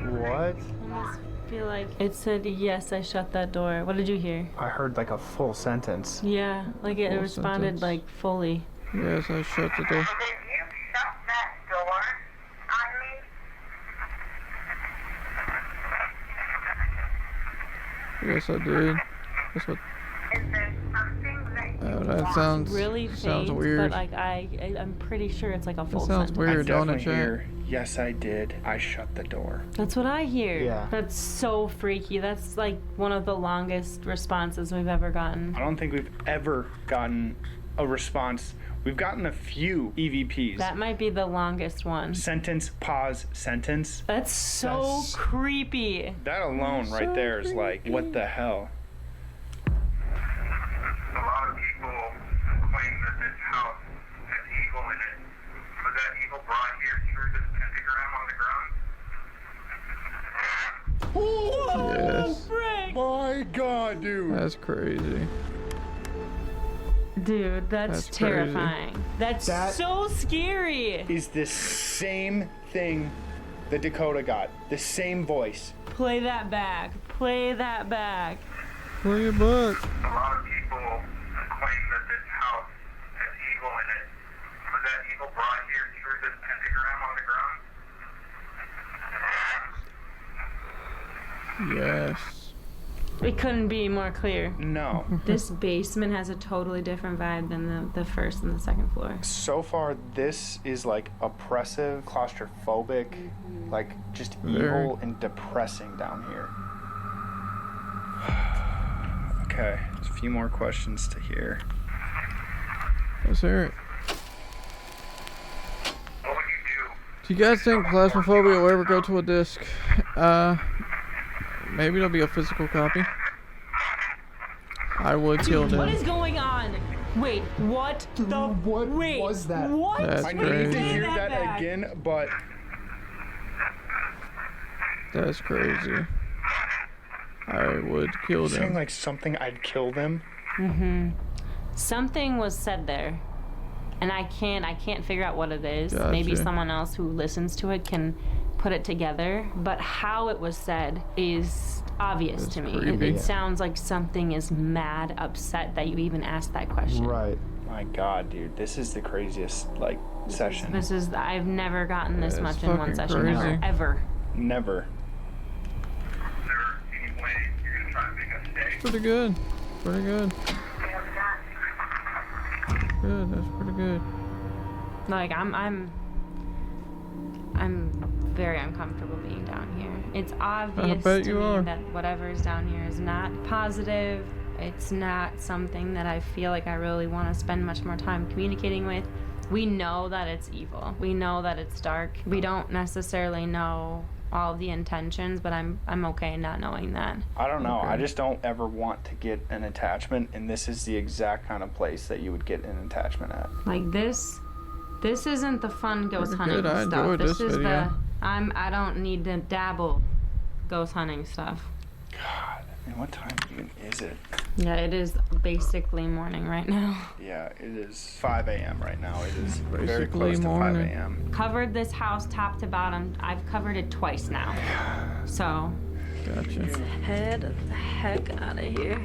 What? I feel like it said, yes, I shut that door. What did you hear? I heard like a full sentence. Yeah, like it Full responded sentence. like fully. Yes, I shut the door. Yes, I did. That's what. That sounds really faint, weird. but like I'm pretty sure it's like a full sounds sentence. weird, don't it, Definitely hear, yes, I did. I shut the door. That's what I hear. Yeah. That's so freaky. That's like one of the longest responses we've ever gotten. I don't think we've ever gotten a response. We've gotten a few EVPs. That might be the longest one. Sentence, pause, sentence. That's so creepy. That alone right there is like, what the hell? A lot of people claim that this house has evil in it. Was that evil brought here through this pentagram on the ground? Yes. Frick. My God, dude. That's crazy. Dude, that's terrifying. That so scary. Is the same thing that Dakota got. The same voice. Play that back. Play that back. Play it back. A lot of people claim that this house has evil in it. Was that evil brought here through this pentagram on the ground? Yes. It couldn't be more clear. No. This basement has a totally different vibe than the first and the second floor. So far, this is like oppressive, claustrophobic, like just evil and depressing down here. Okay, there's a few more questions to hear. Let's hear it. Do you guys think plasmophobia will ever go to a disc? Maybe it'll be a physical copy. I would kill them. What is going on? Wait, what the? What was that? What? That's I need to crazy. hear that again, but That's crazy. I would kill you're saying them. like something I'd kill them. Mm-hmm. Something was said there, and I can't figure out what it is. Gotcha. Maybe someone else who listens to it can put it together. But how it was said is obvious to me. creepy. It sounds like something is mad upset that you even asked that question. Right. My God, dude, this is the craziest like session. This is I've never gotten this Yeah, much it's in one fucking session crazy. ever. Never. Pretty good. Pretty good. Good, that's pretty good. Like I'm very uncomfortable being down here. It's obvious bet to you me are. that whatever is down here is not positive. It's not something that I feel like I really want to spend much more time communicating with. We know that it's evil. We know that it's dark. We don't necessarily know all the intentions, but I'm okay not knowing that. I don't know. I just don't ever want to get an attachment, and this is the exact kind of place that you would get an attachment at. Like this isn't the fun ghost Pretty hunting good. I stuff. enjoyed this is video. I don't need to dabble ghost hunting stuff. God, I mean, what time even is it? Yeah, it is basically morning right now. Yeah, it is 5 a.m. right now. It is very Basically close to 5 morning. a.m. Covered this house top to bottom. I've covered it twice now. So Gotcha. let's head the heck out of here.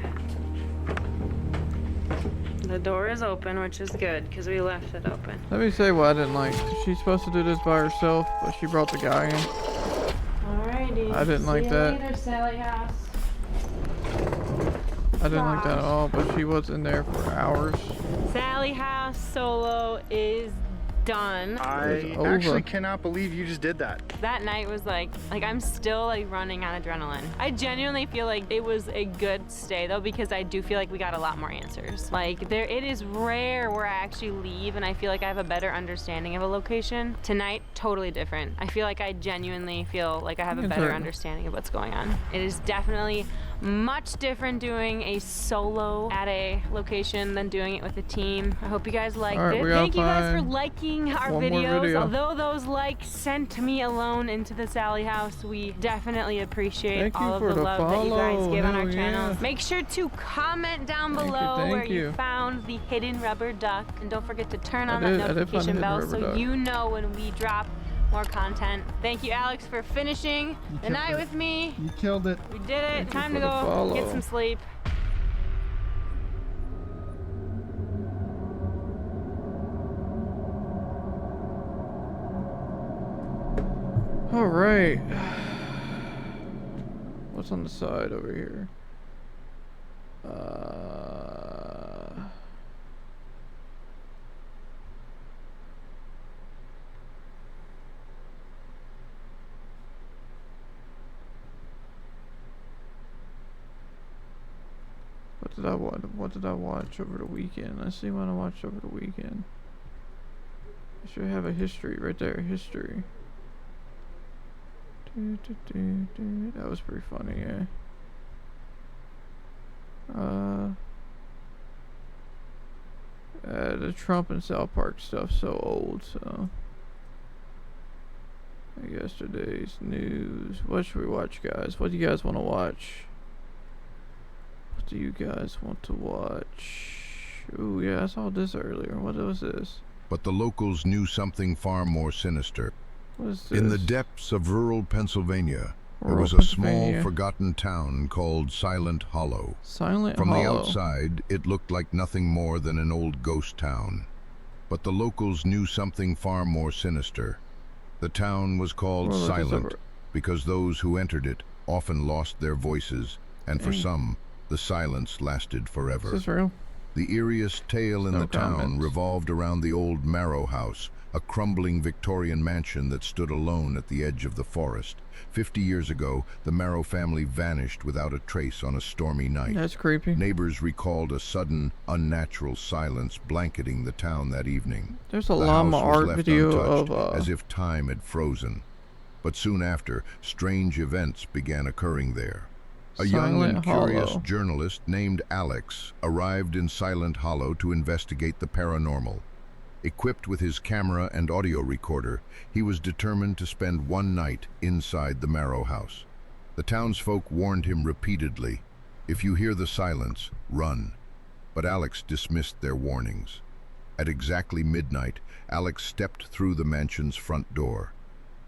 The door is open, which is good because we left it open. Let me say what I didn't like. She's supposed to do this by herself, but she brought the guy in. Alrighty. I didn't like See that. you later, Sally House. I didn't like that at all, but she was in there for hours. Sally House solo is done. I actually cannot believe you just did that. That night was like I'm still like running on adrenaline. I genuinely feel like it was a good stay though, because I do feel like we got a lot more answers. Like it is rare where I actually leave and I feel like I have a better understanding of a location. Tonight, totally different. I feel like I genuinely feel like I have a better understanding of what's going on. It is definitely much different doing a solo at a location than doing it with a team. I hope you guys liked All right, it. we gotta Thank you guys for find liking our one more videos. video. Although those likes sent me alone into the Sally House, we definitely appreciate Thank you all of for the the love that you guys follow. give on our Hell channel. yeah. Make sure to comment down Thank you, below thank where you you. found the hidden rubber duck, and don't forget to turn on I that did find the notification hidden bell rubber so duck. you know when we drop more content. Thank you, Alex, for finishing the night with me. You killed it. We did it. Thank you Time for to the go follow. get some sleep. All right. What's on the side over here? What did I watch over the weekend? Let's see what I watched over the weekend. I should have a history right there. History. That was pretty funny, yeah. The Trump and South Park stuff's so old, so. Yesterday's news. What should we watch, guys? What do you guys want to watch? What do you guys want to watch? Ooh, yeah, I saw this earlier. What was this? But the locals knew something far more sinister. What is In the this? depths of rural Pennsylvania, there Rural was a small, Pennsylvania. forgotten town called Silent Hollow. Silent From the Hollow. outside, it looked like nothing more than an old ghost town. But the locals knew something far more sinister. The town was called Well, look, it's Silent over. because those who entered it often lost their voices, and for Dang. some, the silence lasted forever. Is this real? The eeriest tale in No the town comments. revolved around the old Marrow House, a crumbling Victorian mansion that stood alone at the edge of the forest. 50 years ago, the Marrow family vanished without a trace on a stormy night. That's creepy. Neighbors recalled a sudden, unnatural silence blanketing the town that evening. There's a The llama house was art left video untouched, of as if time had frozen. But soon after, strange events began occurring there. A young and Silent curious Hollow. journalist named Alex arrived in Silent Hollow to investigate the paranormal. Equipped with his camera and audio recorder, he was determined to spend one night inside the Marrow House. The townsfolk warned him repeatedly, "If you hear the silence, run." But Alex dismissed their warnings. At exactly midnight, Alex stepped through the mansion's front door.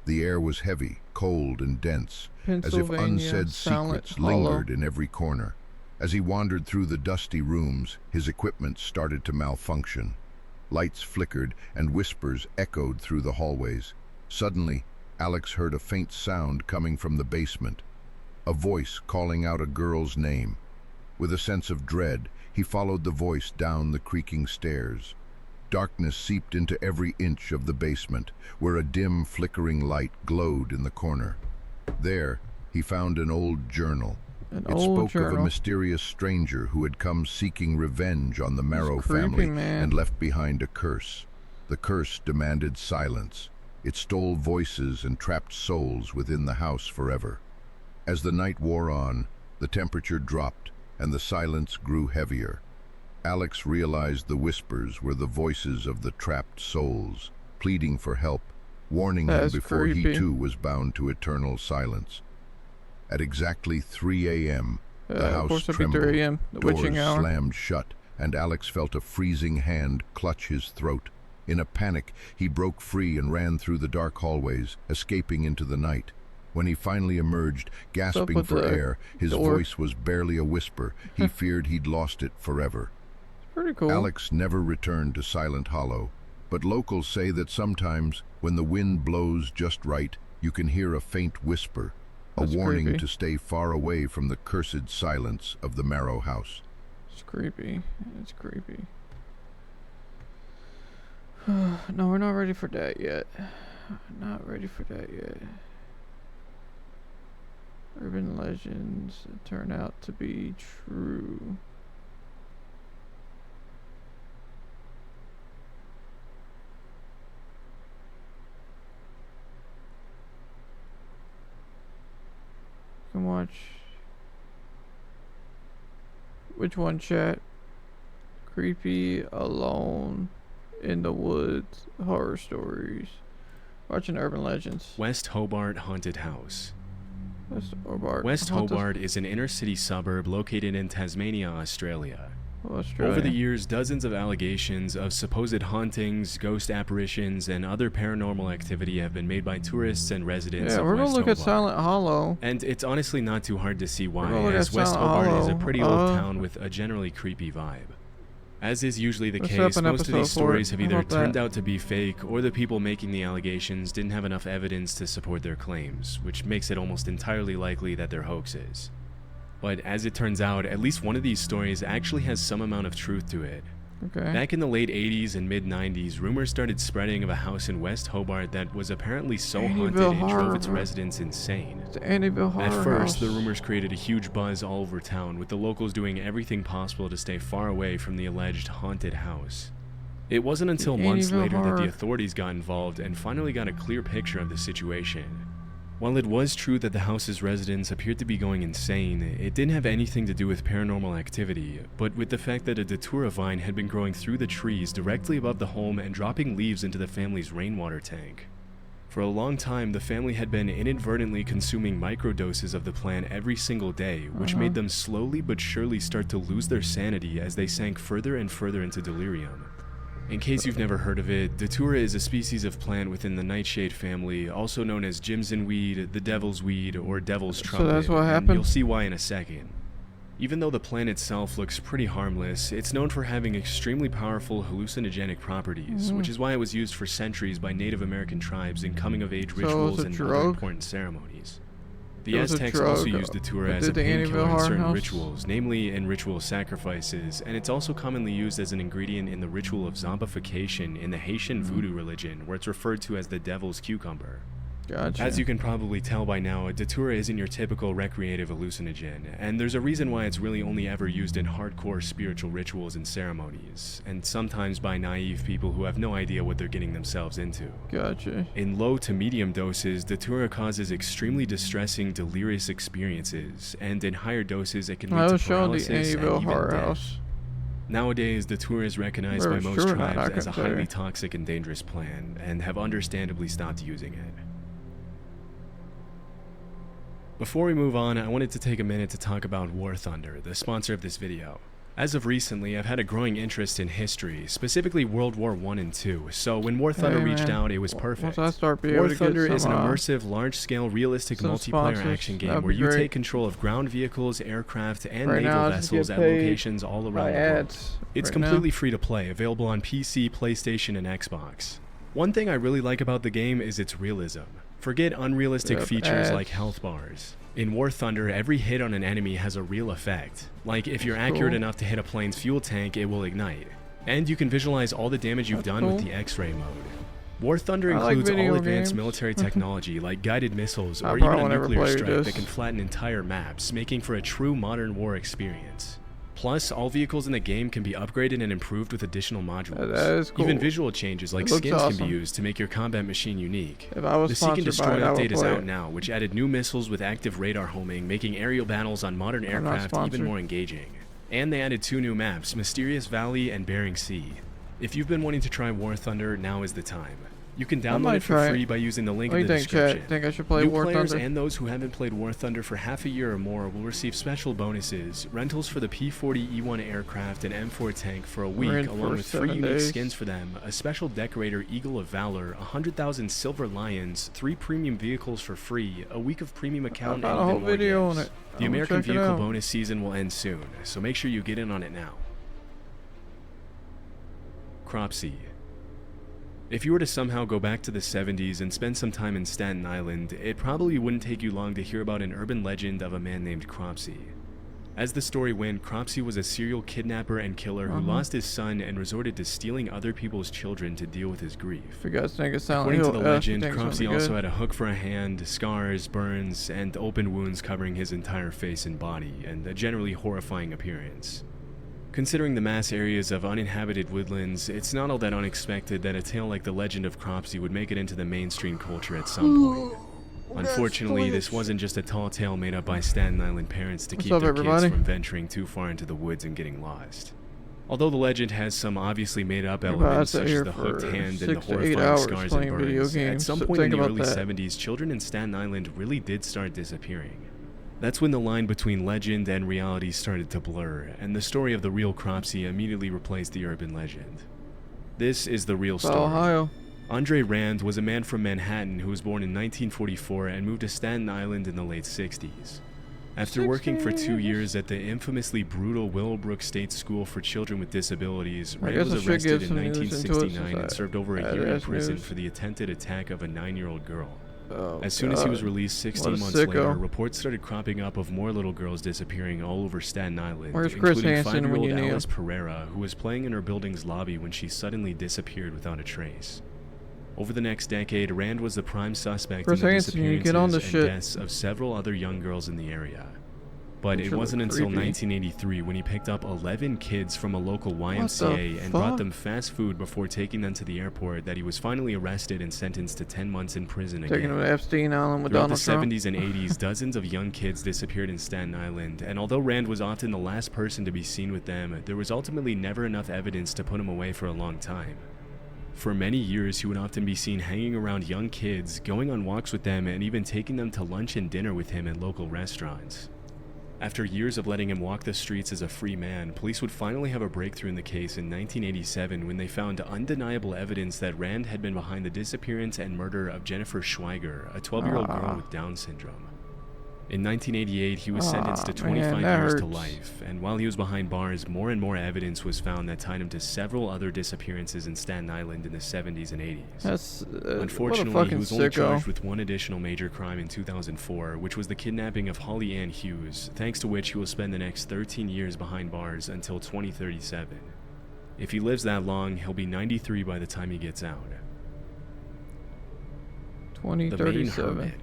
The air was heavy, cold, and dense, as if Pennsylvania, unsaid Silent secrets Hollow. lingered in every corner. As he wandered through the dusty rooms, his equipment started to malfunction. Lights flickered and whispers echoed through the hallways. Suddenly, Alex heard a faint sound coming from the basement, a voice calling out a girl's name. With a sense of dread, he followed the voice down the creaking stairs. Darkness seeped into every inch of the basement, where a dim, flickering light glowed in the corner. There, he found an old journal. It spoke of a mysterious stranger who had come seeking revenge on the Marrow family and left behind a curse. The curse demanded silence. It stole voices and trapped souls within the house forever. As the night wore on, the temperature dropped and the silence grew heavier. Alex realized the whispers were the voices of the trapped souls, pleading for help, warning him before he too was bound to eternal silence. At exactly 3 a.m., the house trembled, doors slammed shut, and Alex felt a freezing hand clutch his throat. In a panic, he broke free and ran through the dark hallways, escaping into the night. When he finally emerged, gasping for air, his voice was barely a whisper. He feared he'd lost it forever. Pretty cool. Alex never returned to Silent Hollow, but locals say that sometimes, when the wind blows just right, you can hear a faint whisper, a warning to stay far away from the cursed silence of the Marrow house. It's creepy. It's creepy. No, we're not ready for that yet. Not ready for that yet. Urban legends turn out to be true. You can watch. Which one, chat? Creepy, alone, in the woods, horror stories. Watching urban legends. West Hobart Haunted House. West Hobart is an inner-city suburb located in Tasmania, Australia. Over the years, dozens of allegations of supposed hauntings, ghost apparitions, and other paranormal activity have been made by tourists and residents of West Hobart. Yeah, we're gonna look at Silent Hollow. And it's honestly not too hard to see why, as West Hobart is a pretty old town with a generally creepy vibe. As is usually the case, most of these stories have either turned out to be fake, or the people making the allegations didn't have enough evidence to support their claims, which makes it almost entirely likely that they're hoaxes. But as it turns out, at least one of these stories actually has some amount of truth to it. Okay. Back in the late 80s and mid-90s, rumors started spreading of a house in West Hobart that was apparently so haunted it drove its residents insane. It's the Amityville Horror At first, House. the rumors created a huge buzz all over town, with the locals doing everything possible to stay far away from the alleged haunted house. It wasn't until months later that the authorities got involved and finally got a clear picture of the situation. While it was true that the house's residents appeared to be going insane, it didn't have anything to do with paranormal activity, but with the fact that a datura vine had been growing through the trees directly above the home and dropping leaves into the family's rainwater tank. For a long time, the family had been inadvertently consuming microdoses of the plant every single day, which made them slowly but surely start to lose their sanity as they sank further and further into delirium. In case you've never heard of it, datura is a species of plant within the nightshade family, also known as Jimson weed, the devil's weed, or devil's trumpet. So that's what happened? And you'll see why in a second. Even though the plant itself looks pretty harmless, it's known for having extremely powerful hallucinogenic properties, which is why it was used for centuries by Native American tribes in coming-of-age rituals and other important ceremonies. The Aztecs also used datura as a painkiller in certain rituals, namely in ritual sacrifices, and it's also commonly used as an ingredient in the ritual of zombification in the Haitian voodoo religion, where it's referred to as the devil's cucumber. Gotcha. As you can probably tell by now, datura isn't your typical recreative hallucinogen, and there's a reason why it's really only ever used in hardcore spiritual rituals and ceremonies, and sometimes by naive people who have no idea what they're getting themselves into. Gotcha. In low to medium doses, datura causes extremely distressing, delirious experiences, and in higher doses it can lead to paralysis and even death. Nowadays, datura is recognized by most tribes as a highly toxic and dangerous plant, and have understandably stopped using it. Before we move on, I wanted to take a minute to talk about War Thunder, the sponsor of this video. As of recently, I've had a growing interest in history, specifically World War I and II, so when War Thunder reached out, it was perfect. War Thunder is an immersive, large-scale, realistic multiplayer action game where you take control of ground vehicles, aircraft, and naval vessels at locations all around the world. It's completely free to play, available on PC, PlayStation, and Xbox. One thing I really like about the game is its realism. Forget unrealistic features like health bars. In War Thunder, every hit on an enemy has a real effect. Like, if you're accurate enough to hit a plane's fuel tank, it will ignite. And you can visualize all the damage you've done with the X-ray mode. War Thunder includes all advanced military technology like guided missiles or even a nuclear strike that can flatten entire maps, making for a true modern war experience. Plus, all vehicles in the game can be upgraded and improved with additional modules. That is cool. Even visual changes like skins can be used to make your combat machine unique. The Seek and Destroy update is out now, which added new missiles with active radar homing, making aerial battles on modern aircraft even more engaging. And they added 2 new maps, Mysterious Valley and Bering Sea. If you've been wanting to try War Thunder, now is the time. You can download it for free by using the link in the description. Think I should play New War players Thunder? and those who haven't played War Thunder for half a year or more will receive special bonuses, rentals for the P-40E1 aircraft and M4 tank for a week, along with free unique skins for them, a special decorator Eagle of Valor, 100,000 Silver Lions, 3 premium vehicles for free, a week of premium account, and even more gifts. The American Vehicle bonus season will end soon, so make sure you get in on it now. Cropsey. If you were to somehow go back to the 70s and spend some time in Staten Island, it probably wouldn't take you long to hear about an urban legend of a man named Cropsey. As the story went, Cropsey was a serial kidnapper and killer who lost his son and resorted to stealing other people's children to deal with his grief. According to the legend, Cropsey also had a hook for a hand, scars, burns, and open wounds covering his entire face and body, and a generally horrifying appearance. Considering the mass areas of uninhabited woodlands, it's not all that unexpected that a tale like the legend of Cropsey would make it into the mainstream culture at some point. Unfortunately, this wasn't just a tall tale made up by Staten Island parents to keep their kids from venturing too far into the woods and getting lost. Although the legend has some obviously made-up elements such as the hooked hand and the horrifying scars and burns, at some point in the early 70s, children in Staten Island really did start disappearing. That's when the line between legend and reality started to blur, and the story of the real Cropsey immediately replaced the urban legend. This is the real story. Ohio. Andre Rand was a man from Manhattan who was born in 1944 and moved to Staten Island in the late 60s. After working for 2 years at the infamously brutal Willowbrook State School for Children with Disabilities, Rand was arrested in 1969 and served over a year in prison for the attempted attack of a 9-year-old girl. As soon as he was released 16 months later, reports started cropping up of more little girls disappearing all over Staten Island, including 5-year-old Alice Pereira, who was playing in her building's lobby when she suddenly disappeared without a trace. Over the next decade, Rand was the prime suspect in the disappearances and deaths of several other young girls in the area. But it wasn't until 1983 when he picked up 11 kids from a local YMCA and brought them fast food before taking them to the airport that he was finally arrested and sentenced to 10 months in prison again. Taking them to Epstein Island with Throughout Donald the Trump. 70s and 80s, dozens of young kids disappeared in Staten Island, and although Rand was often the last person to be seen with them, there was ultimately never enough evidence to put him away for a long time. For many years, he would often be seen hanging around young kids, going on walks with them, and even taking them to lunch and dinner with him at local restaurants. After years of letting him walk the streets as a free man, police would finally have a breakthrough in the case in 1987 when they found undeniable evidence that Rand had been behind the disappearance and murder of Jennifer Schweiger, a 12-year-old girl with Down syndrome. In 1988, he was sentenced to 25 years to life, and while he was behind bars, more and more evidence was found that tied him to several other disappearances in Staten Island in the 70s and 80s. Unfortunately, he was only charged with one additional major crime in 2004, which was the kidnapping of Holly Ann Hughes, thanks to which he will spend the next 13 years behind bars until 2037. If he lives that long, he'll be 93 by the time he gets out. 2037.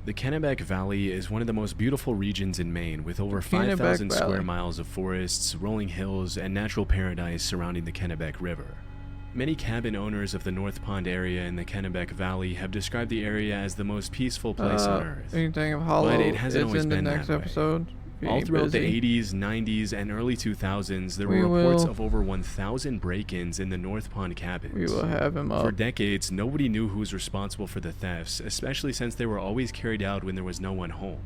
The Kennebec Valley is one of the most beautiful regions in Maine, with over 5,000 square miles of forests, rolling hills, and natural paradise surrounding the Kennebec River. Many cabin owners of the North Pond area in the Kennebec Valley have described the area as the most peaceful place on Earth. Anything of Hollow, but it hasn't always been next that way. episode. All throughout the 80s, 90s, and early 2000s, there were reports of over 1,000 break-ins in the North Pond cabins. We will have him up. For decades, nobody knew who was responsible for the thefts, especially since they were always carried out when there was no one home.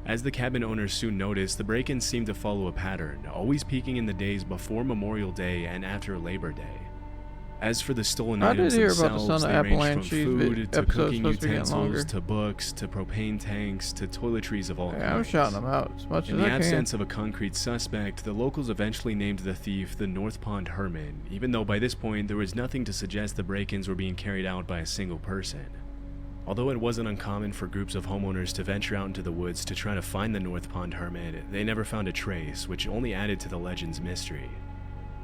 As the cabin owners soon noticed, the break-ins seemed to follow a pattern, always peaking in the days before Memorial Day and after Labor Day. As for the stolen items themselves, they ranged from food to cooking utensils to books to propane tanks to toiletries of all kinds. I'm shouting them out as much as I can. In the absence of a concrete suspect, the locals eventually named the thief the North Pond Hermit, even though by this point there was nothing to suggest the break-ins were being carried out by a single person. Although it wasn't uncommon for groups of homeowners to venture out into the woods to try to find the North Pond Hermit, they never found a trace, which only added to the legend's mystery.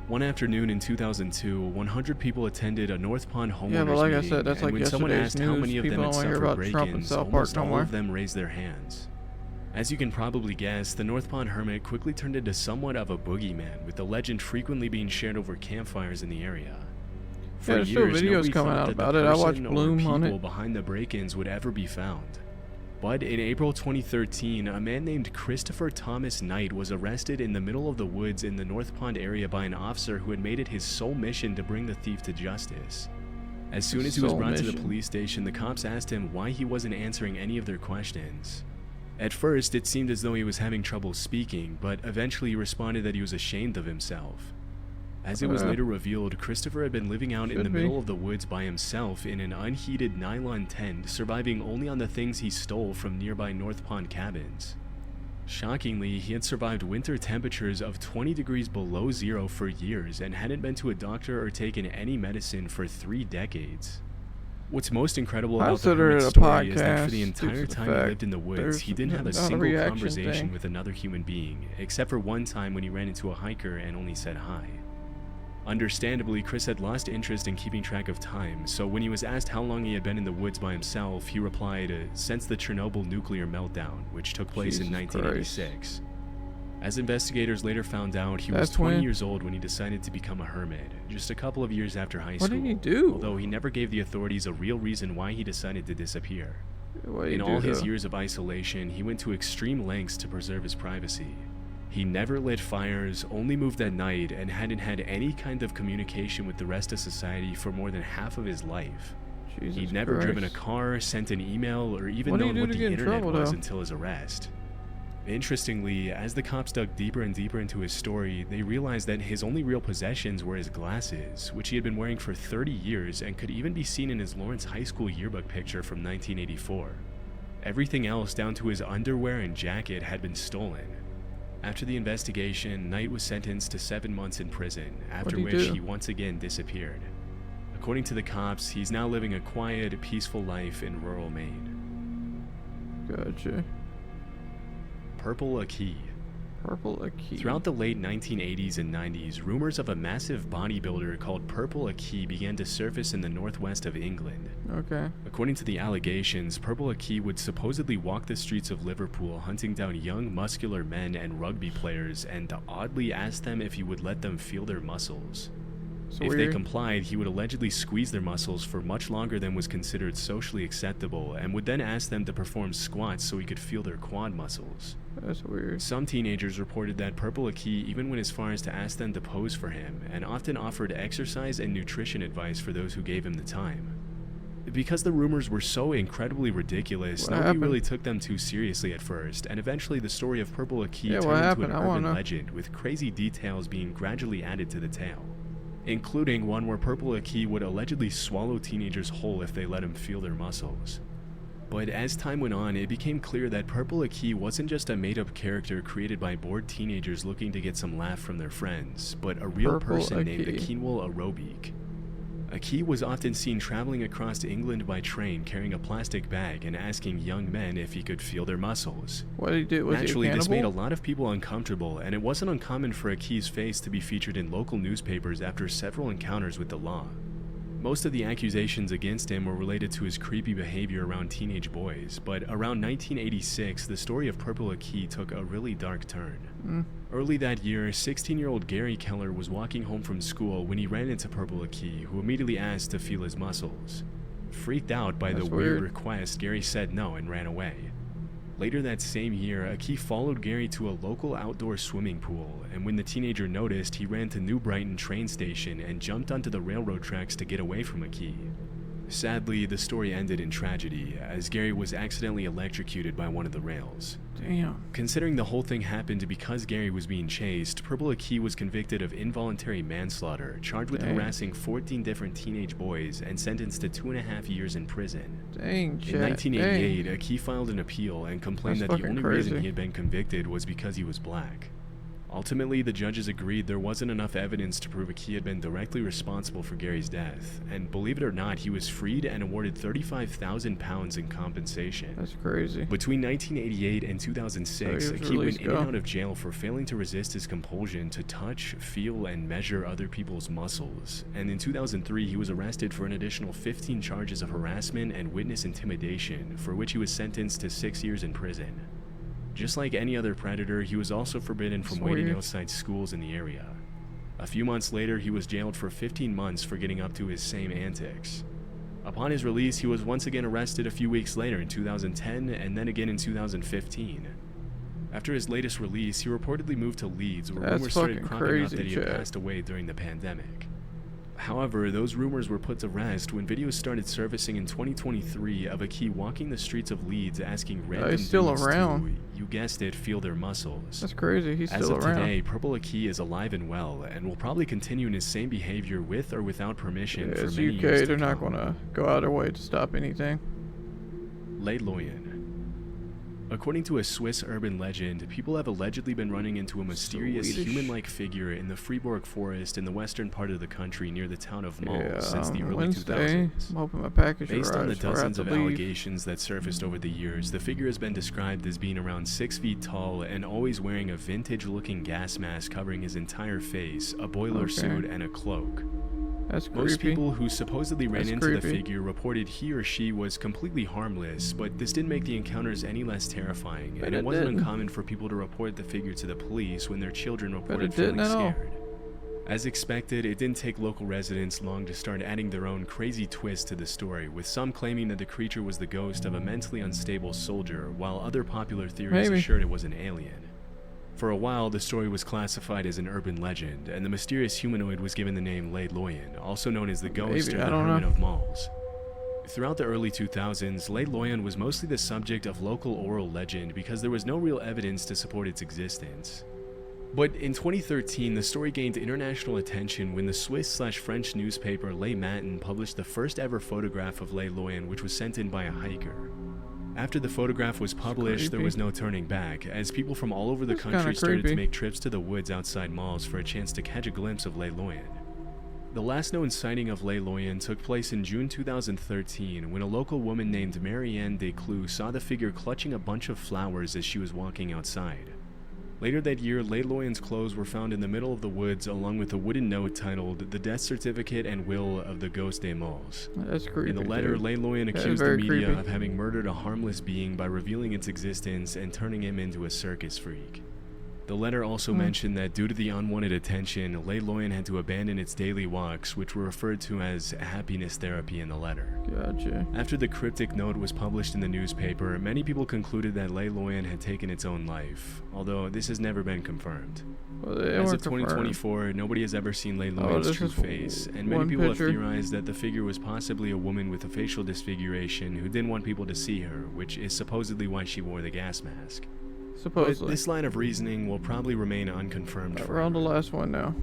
One afternoon in 2002, 100 people attended a North Pond homeowners meeting, I said, that's and like when someone asked how many of them had suffered break-ins, almost all of them raised their hands. As you can probably guess, the North Pond Hermit quickly turned into somewhat of a boogeyman, with the legend frequently being shared over campfires in the area. For there's still years, videos nobody coming thought out that about the it. I watched person or Bloom on people it. behind the break-ins would ever be found. But in April 2013, a man named Christopher Thomas Knight was arrested in the middle of the woods in the North Pond area by an officer who had made it his sole mission to bring the thief to justice. As soon as he was brought to the police station, the cops asked him why he wasn't answering any of their questions. At first, it seemed as though he was having trouble speaking, but eventually he responded that he was ashamed of himself. As it was later revealed, Christopher had been living out in the middle of the woods by himself in an unheated nylon tent, surviving only on the things he stole from nearby North Pond cabins. Shockingly, he had survived winter temperatures of 20 degrees below zero for years and hadn't been to a doctor or taken any medicine for 3 decades. What's most incredible about the Hermit's story is that for the entire time he lived in the woods, he didn't have a single conversation with another human being, except for one time when he ran into a hiker and only said hi. Understandably, Chris had lost interest in keeping track of time, so when he was asked how long he had been in the woods by himself, he replied, since the Chernobyl nuclear meltdown, which took place in 1986. As investigators later found out, he was 20 years old when he decided to become a hermit, just a couple of years after high school. What did he do? Although he never gave the authorities a real reason why he decided to disappear. In all his years of isolation, he went to extreme lengths to preserve his privacy. He never lit fires, only moved at night, and hadn't had any kind of communication with the rest of society for more than half of his life. He'd never driven a car, sent an email, or even known what the internet was until his arrest. Interestingly, as the cops dug deeper and deeper into his story, they realized that his only real possessions were his glasses, which he had been wearing for 30 years and could even be seen in his Lawrence High School yearbook picture from 1984. Everything else, down to his underwear and jacket, had been stolen. After the investigation, Knight was sentenced to 7 months in prison, after which he once again disappeared. According to the cops, he's now living a quiet, peaceful life in rural Maine. Gotcha. Purple Aki. Throughout the late 1980s and 90s, rumors of a massive bodybuilder called Purple Aki began to surface in the northwest of England. Okay. According to the allegations, Purple Aki would supposedly walk the streets of Liverpool hunting down young muscular men and rugby players and oddly ask them if he would let them feel their muscles. If they complied, he would allegedly squeeze their muscles for much longer than was considered socially acceptable and would then ask them to perform squats so he could feel their quad muscles. That's weird. Some teenagers reported that Purple Aki even went as far as to ask them to pose for him and often offered exercise and nutrition advice for those who gave him the time. Because the rumors were so incredibly ridiculous, nobody really took them too seriously at first, and eventually the story of Purple Aki turned into an urban legend with crazy details being gradually added to the tale, including one where Purple Aki would allegedly swallow teenagers whole if they let him feel their muscles. But as time went on, it became clear that Purple Aki wasn't just a made-up character created by bored teenagers looking to get some laugh from their friends, but a real person named Akinwul Arobic. Aki was often seen traveling across England by train carrying a plastic bag and asking young men if he could feel their muscles. What did he do? Was Naturally, he a this made a lot of people uncomfortable, and it wasn't uncommon for Aki's face to be featured in local newspapers after several encounters with the law. Most of the accusations against him were related to his creepy behavior around teenage boys, but around 1986, the story of Purple Aki took a really dark turn. Early that year, 16-year-old Gary Keller was walking home from school when he ran into Purple Aki, who immediately asked to feel his muscles. Freaked out by the weird request, Gary said no and ran away. Later that same year, Aki followed Gary to a local outdoor swimming pool, and when the teenager noticed, he ran to New Brighton train station and jumped onto the railroad tracks to get away from Aki. Sadly, the story ended in tragedy, as Gary was accidentally electrocuted by one of the rails. Damn. Considering the whole thing happened because Gary was being chased, Purple Aki was convicted of involuntary manslaughter, charged with harassing 14 different teenage boys, and sentenced to 2.5 years in prison. Dang, In 1988, Aki filed an appeal and complained That's that the fucking only reason crazy. he had been convicted was because he was black. Ultimately, the judges agreed there wasn't enough evidence to prove Aki had been directly responsible for Gary's death, and believe it or not, he was freed and awarded £35,000 in compensation. That's crazy. Between 1988 and 2006, So he was Aki went released, in and out of jail for failing to resist his compulsion to touch, feel, and measure other people's muscles, and in 2003 he was arrested for an additional 15 charges of harassment and witness intimidation, for which he was sentenced to 6 years in prison. Just like any other predator, he was also forbidden from waiting weird. outside schools in the area. A few months later, he was jailed for 15 months for getting up to his same antics. Upon his release, he was once again arrested a few weeks later in 2010 and then again in 2015. After his latest release, he reportedly moved to Leeds, where That's rumors started fucking cropping up crazy, that he had Chad. passed away during the pandemic. However, those rumors were put to rest when videos started surfacing in 2023 of Aki walking the streets of Leeds asking random he's still dudes around. to, you guessed it, feel their muscles. That's crazy. He's As still of around. today, Purple Aki is alive and well, and will probably continue in his same behavior with or without permission Yeah, for it's many UK. years to They're not come. gonna go out of their way to stop anything. Lei Loyan. According to a Swiss urban legend, people have allegedly been running into a mysterious Swedish. human-like figure in the Fribourg forest in the western part of the country near the town of Mons Yeah, since the early Wednesday, 2000s. I'm hoping my package Based on the arrives before I have dozens to of leave. allegations that surfaced over the years, the figure has been described as being around 6 feet tall and always wearing a vintage-looking gas mask covering his entire face, a boiler Okay. suit, and a cloak. That's Most creepy. people who supposedly ran That's into the creepy. figure reported he or she was completely harmless, but this didn't make the encounters any less terrifying, Bet and it it wasn't didn't. uncommon for people to report the figure to the police when their children Bet reported it didn't feeling at all. scared. As expected, it didn't take local residents long to start adding their own crazy twist to the story, with some claiming that the creature was the ghost of a mentally unstable soldier, while other popular theories Maybe. assured it was an alien. For a while, the story was classified as an urban legend, and the mysterious humanoid was given the name Lei Loyan, also known as the Ghost Maybe, or I the don't Hermit know. of Malls. Throughout the early 2000s, Lei Loyan was mostly the subject of local oral legend because there was no real evidence to support its existence. But in 2013, the story gained international attention when the Swiss/French newspaper Les Matins published the first ever photograph of Lei Loyan, which was sent in by a hiker. After the photograph was published, there creepy. was no turning back, as people from all over the That's country kinda started to creepy. make trips to the woods outside malls for a chance to catch a glimpse of Lei Loyan. The last known sighting of Lei Loyan took place in June 2013 when a local woman named Marianne Desclous saw the figure clutching a bunch of flowers as she was walking outside. Later that year, Lei Loyan's clothes were found in the middle of the woods along with a wooden note titled The Death Certificate and Will of the Ghost des Malls. That's creepy. In the letter, dude. Lei Loyan That is accused the very media creepy. of having murdered a harmless being by revealing its existence and turning him into a circus freak. The letter also mentioned that due to the unwanted attention, Lei Loyan had to abandon its daily walks, which were referred to as happiness therapy in the letter. Gotcha. After the cryptic note was published in the newspaper, many people concluded that Lei Loyan had taken its own life, although this has never been confirmed. Well, they As weren't of 2024, nobody has ever seen Lei Loyan's this true is face, and many one people picture. have theorized that the figure was possibly a woman with a facial disfiguration who didn't want people to see her, which is supposedly why she wore the gas mask. But Supposedly. this line of reasoning will probably remain unconfirmed We're forever. on the last one now.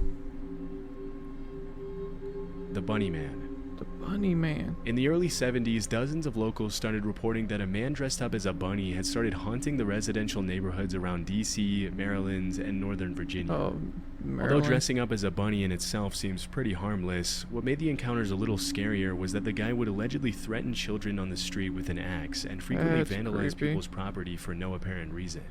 The Bunny Man. The Bunny Man. In the early 70s, dozens of locals started reporting that a man dressed up as a bunny had started haunting the residential neighborhoods around DC, Maryland, and Northern Virginia. Oh, Although Maryland. dressing up as a bunny in itself seems pretty harmless, what made the encounters a little scarier was that the guy would allegedly threaten children on the street with an axe and frequently That's vandalize creepy. people's property for no apparent reason.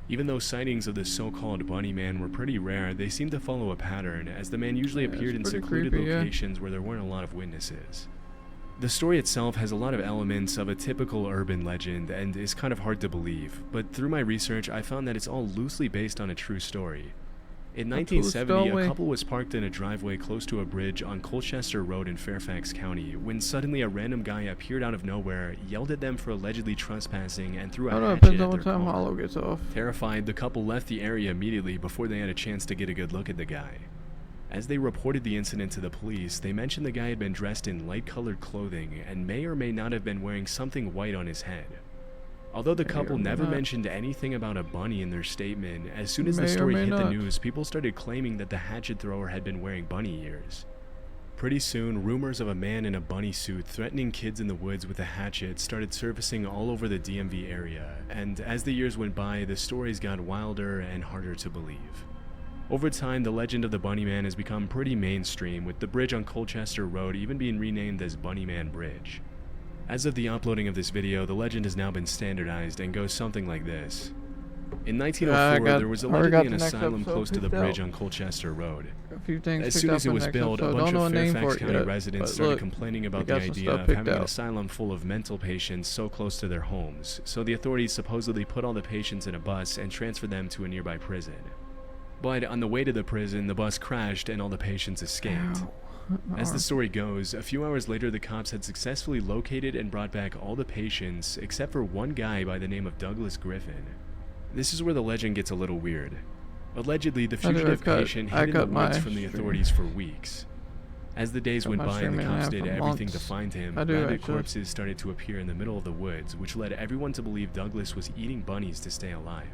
Even though sightings of the so-called Bunny Man were pretty rare, they seemed to follow a pattern, as the man usually Yeah, appeared in it's pretty secluded creepy, yeah. locations where there weren't a lot of witnesses. The story itself has a lot of elements of a typical urban legend and is kind of hard to believe, but through my research I found that it's all loosely based on a true story. In A true 1970, story. a couple was parked in a driveway close to a bridge on Colchester Road in Fairfax County when suddenly a random guy appeared out of nowhere, yelled at them for allegedly trespassing, and threw a I don't know, hatchet depends at on their what time car. Hollow gets off. Terrified, the couple left the area immediately before they had a chance to get a good look at the guy. As they reported the incident to the police, they mentioned the guy had been dressed in light-colored clothing and may or may not have been wearing something white on his head. Although the couple never mentioned anything about a bunny in their statement, as soon as the story hit the news, people started claiming that the hatchet thrower had been wearing bunny ears. Pretty soon, rumors of a man in a bunny suit threatening kids in the woods with a hatchet started surfacing all over the DMV area, and as the years went by, the stories got wilder and harder to believe. Over time, the legend of the Bunny Man has become pretty mainstream, with the bridge on Colchester Road even being renamed as Bunny Man Bridge. As of the uploading of this video, the legend has now been standardized and goes something like this. In 1904, there was allegedly an asylum close to the bridge on Colchester Road. As soon as it was built, a bunch of Fairfax County residents started complaining about the idea of having an asylum full of mental patients so close to their homes, so the authorities supposedly put all the patients in a bus and transferred them to a nearby prison. But on the way to the prison, the bus crashed and all the patients escaped. As the story goes, a few hours later the cops had successfully located and brought back all the patients except for one guy by the name of Douglas Griffin. This is where the legend gets a little weird. Allegedly, the fugitive patient hid in the woods from the authorities for weeks. As the days went by and the cops did everything to find him, rabbit corpses started to appear in the middle of the woods, which led everyone to believe Douglas was eating bunnies to stay alive.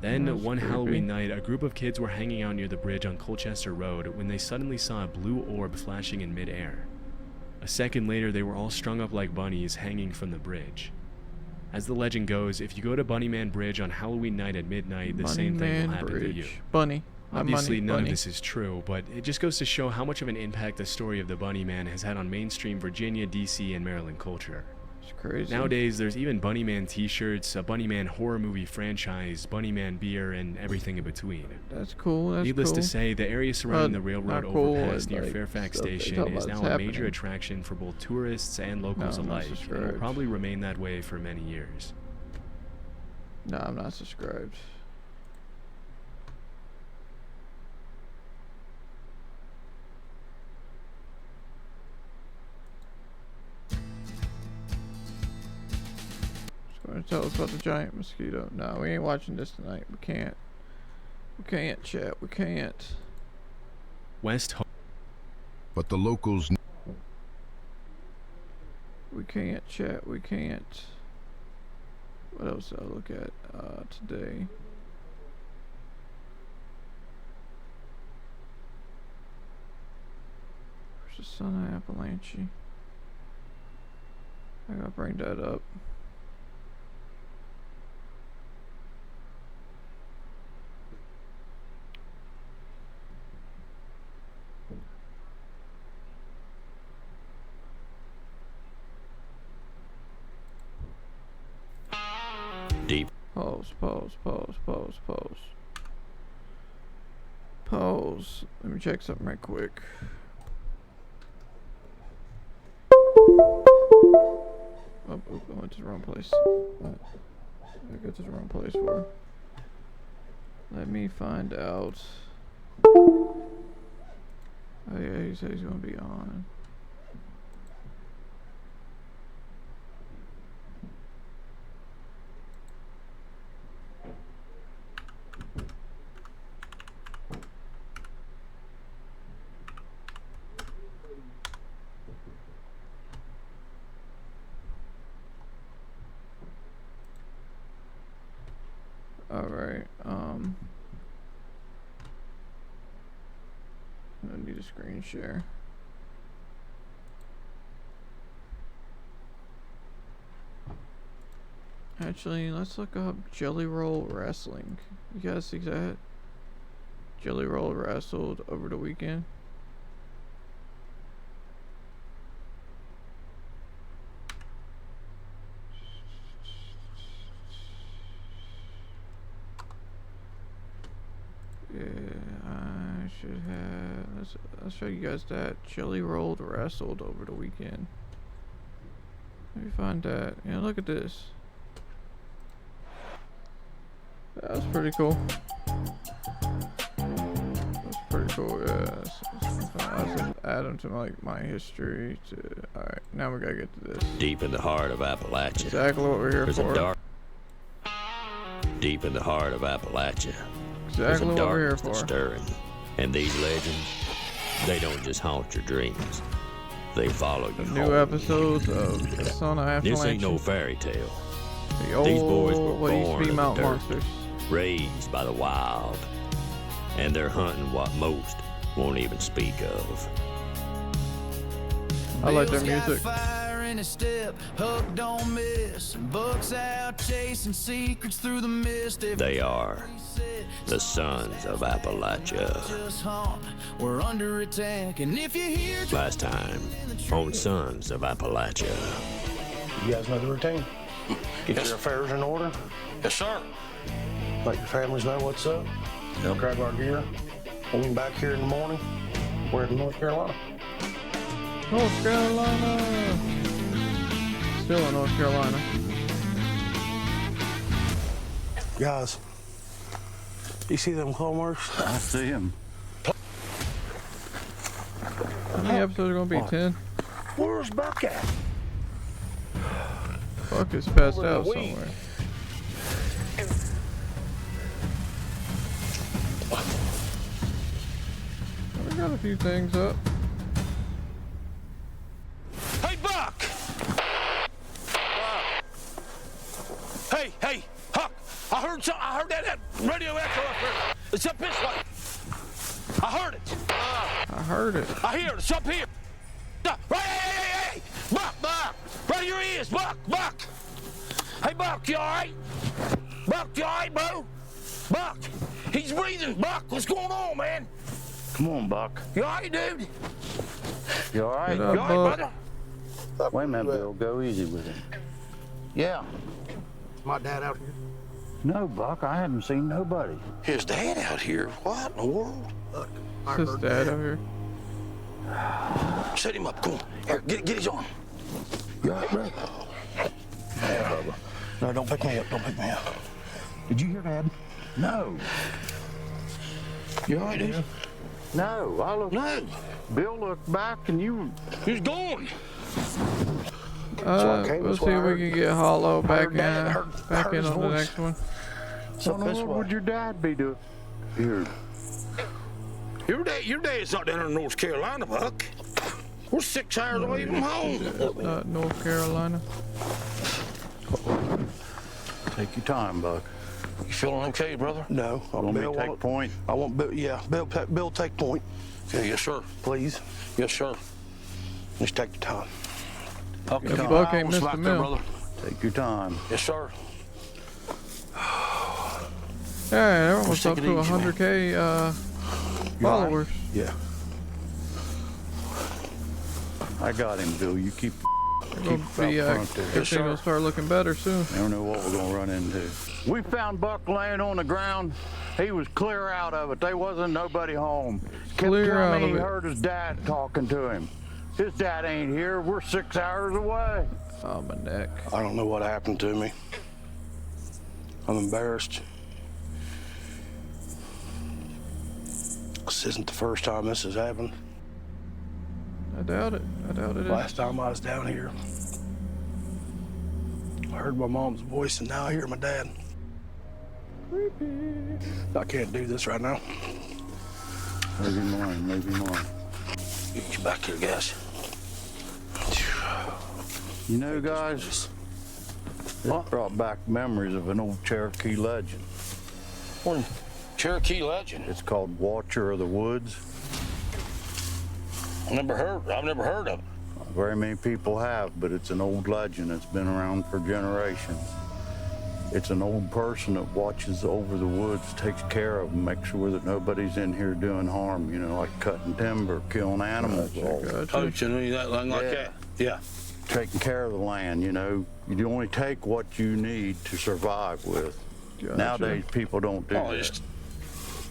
Then, one Halloween night, a group of kids were hanging out near the bridge on Colchester Road when they suddenly saw a blue orb flashing in midair. A second later, they were all strung up like bunnies hanging from the bridge. As the legend goes, if you go to Bunny Man Bridge on Halloween night at midnight, the same thing will happen to you. Obviously, none of this is true, but it just goes to show how much of an impact the story of the Bunny Man has had on mainstream Virginia, DC, and Maryland culture. It's crazy. Nowadays, there's even Bunny Man t-shirts, a Bunny Man horror movie franchise, Bunny Man beer, and everything in between. That's cool. Needless to say, the area surrounding the railroad overpass near Fairfax Station is now a major attraction for both tourists and locals alike, and will probably remain that way for many years. No, I'm not subscribed. Tell us about the giant mosquito. No, we ain't watching this tonight. We can't. We can't, chat. We can't. But the locals. We can't, chat. We can't. What else did I look at today? Where's the Sons of Appalachia? I gotta bring that up. Deep. Pause. Let me check something right quick. Oh, I went to the wrong place. I got to the wrong place for. Let me find out. Oh yeah, he said he's gonna be on. Alright, I need a screen share. Actually, let's look up Jelly Roll Wrestling. You guys see that? Jelly Roll wrestled over the weekend. Yeah, I should have. Let's show you guys that. Jelly Rolled wrestled over the weekend. Let me find that. Yeah, look at this. That's pretty cool. That's pretty cool. Yeah, I'll just add them to my history. All right, now we gotta get to this. Deep in the heart of Appalachia. Exactly what we're here for. Deep in the heart of Appalachia. Exactly what we're here for. Stirring, and these legends, They don't just haunt your dreams. They follow you New home. episodes of the Son of Appalachia. This ain't no fairy tale. The old, These boys were what used to born be in the Mount dirt, Monsters. raised by the wild, and they're hunting what most won't even speak of. I like their music. Step, hook, don't miss. Books out chasing secrets through the mist. They are the Sons of Appalachia. We're under attack, and if you hear Last time on Sons of Appalachia. You guys know the routine. Get your affairs in order. Yes, sir. Let your families know what's up. They'll grab our gear. We'll be back here in the morning. We're in North Carolina. North Carolina. Still in North Carolina. Guys, you see them claw marks? I see them. How many episodes are gonna be? 10? Where's Buck at? Buck is passed out somewhere. We got a few things up. Hey, Buck! Hey, Huck! I heard that radio echo up here. It's up this way. I heard it. I heard it. I hear it. It's up here. Hey! Buck! Right here he is. Buck! Hey, Buck, you all right? Buck, you all right, bro? Buck! He's breathing. Buck, what's going on, man? Come on, Buck. You all right, dude? You all right? Get up, You all right, Buck. brother? Wait a minute, Bill. Go easy with him. Yeah. Is my dad out here? No, Buck. I haven't seen nobody. His dad out here? What in the world? Look, I His heard dad out here. Set him up. Come on. Here, get his arm. You all right, bro? Yeah, Bubba. No, don't pick me up. Don't pick me up. Did you hear Dad? No. You all right, dude? No. I looked. No. Bill looked back and you He was gone. We'll see if we can get Hollow back in, heard his on the voice. next one. So what would your dad be doing here? Your dad's not down in North Carolina, Buck. We're 6 hours away from home. North Carolina. Take your time, Buck. You feeling okay, brother? No. Want me to take point? I want Bill. Yeah, Bill, take point. Okay, yes, sir. Please. Yes, sir. Just take your time. Okay, Yeah, Buck ain't missed a meal. brother. Take your time. Yes, sir. Yeah, they're almost up to 100K followers. Yeah. I got him, Bill. You keep Everything will start looking better soon. Never know what we're gonna run into. We found Buck laying on the ground. He was clear out of it. There wasn't nobody home. Clear out He of it. heard his dad talking to him. His dad ain't here. We're 6 hours away. Oh, my neck. I don't know what happened to me. I'm embarrassed. This isn't the first time this has happened. I doubt it. I doubt it. Last time I was down here, I heard my mom's voice, and now I hear my dad. Creepy. I can't do this right now. Maybe mine, maybe mine. Get back here, guys. You know, guys, it brought back memories of an old Cherokee legend. What? Cherokee legend? It's called Watcher of the Woods. I've never heard of it. Not very many people have, but it's an old legend that's been around for generations. It's an old person that watches over the woods, takes care of them, makes sure that nobody's in here doing harm, you know, like cutting timber, killing animals. Poaching, anything like that? Yeah. Taking care of the land, you know. You only take what you need to survive with. Gotcha. Nowadays, people don't do that.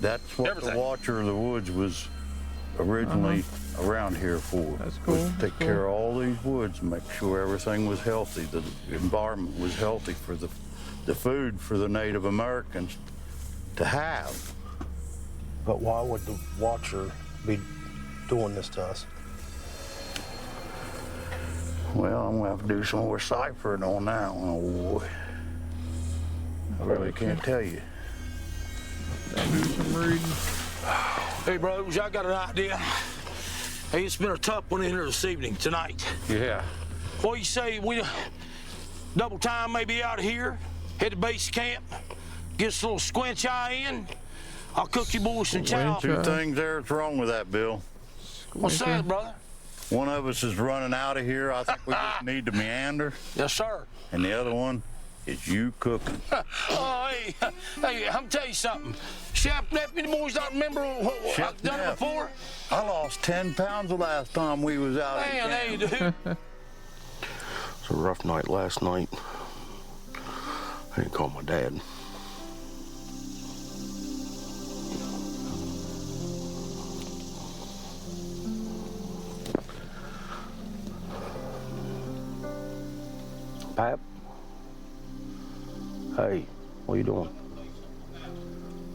That's what the Watcher of the Woods was originally around here for. That's cool. Was to take care of all these woods and make sure everything was healthy, the environment was healthy for the food for the Native Americans to have. But why would the Watcher be doing this to us? Well, I'm gonna have to do some more ciphering on that one, oh boy. I really can't tell you. Do some reading. Hey, bros, I got an idea. Hey, it's been a tough one in here this evening, tonight. Yeah. What do you say we double time maybe out of here, head to base camp, get us a little squinch eye in? I'll cook you boys some chow. Two things there's wrong with that, Bill. What's that, brother? One of us is running out of here. I think we just need to meander. Yes, sir. And the other one is you cooking. Oh, hey, I'm tell you something. Chef Nephew, the boys don't remember what I've done it before? I lost 10 pounds the last time we was out. Man, hey, dude. It's a rough night last night. I didn't call my dad. Pap? Hey, what you doing?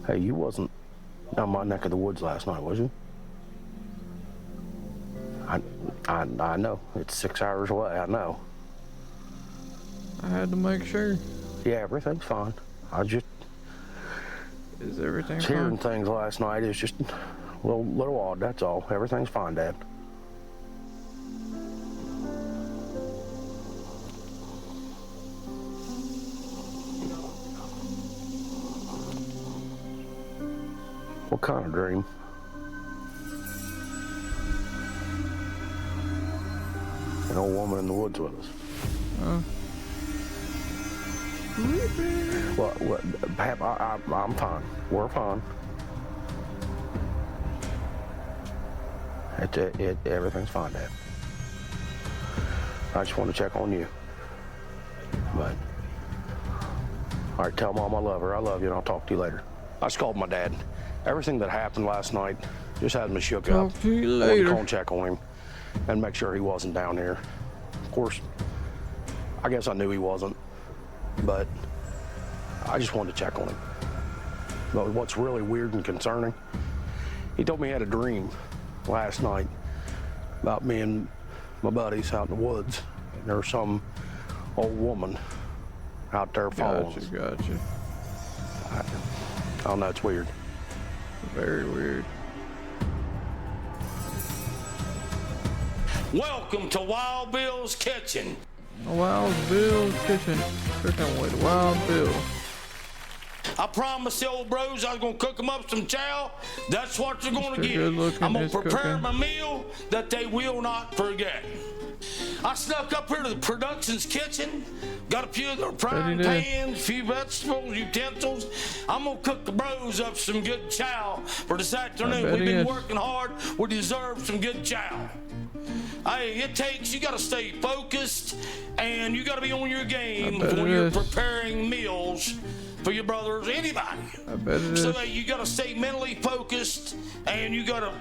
Hey, you wasn't down my neck of the woods last night, was you? I know. It's 6 hours away, I know. I had to make sure. Yeah, everything's fine. Is everything fine? Hearing things last night is just a little odd, that's all. Everything's fine, Dad. What kind of dream? An old woman in the woods with us. What, Pap, I'm fine. We're fine. Everything's fine, Dad. I just want to check on you. But, all right, tell Mom I love her. I love you, and I'll talk to you later. I just called my dad. Everything that happened last night just had me shook up. Talk to you I wanted to later. call and check on him and make sure he wasn't down here. Of course, I guess I knew he wasn't, but I just wanted to check on him. But what's really weird and concerning, he told me he had a dream last night about me and my buddies out in the woods, and there was some old woman out there following us. Gotcha. I don't know, it's weird. Very weird. Welcome to Wild Bill's Kitchen. Wild Bill's Kitchen. Cooking with Wild Bill. I promised the old bros I was gonna cook them up some chow. That's what they're gonna get. I'm gonna prepare my meal that they will not forget. I snuck up here to the production's kitchen, got a few of their frying pans, a few vegetables, utensils. I'm gonna cook the bros up some good chow for this afternoon. We've been working hard. We deserve some good chow. Hey, you gotta stay focused and you gotta be on your game when you're preparing meals for your brothers, anybody. So hey, you gotta stay mentally focused and you gotta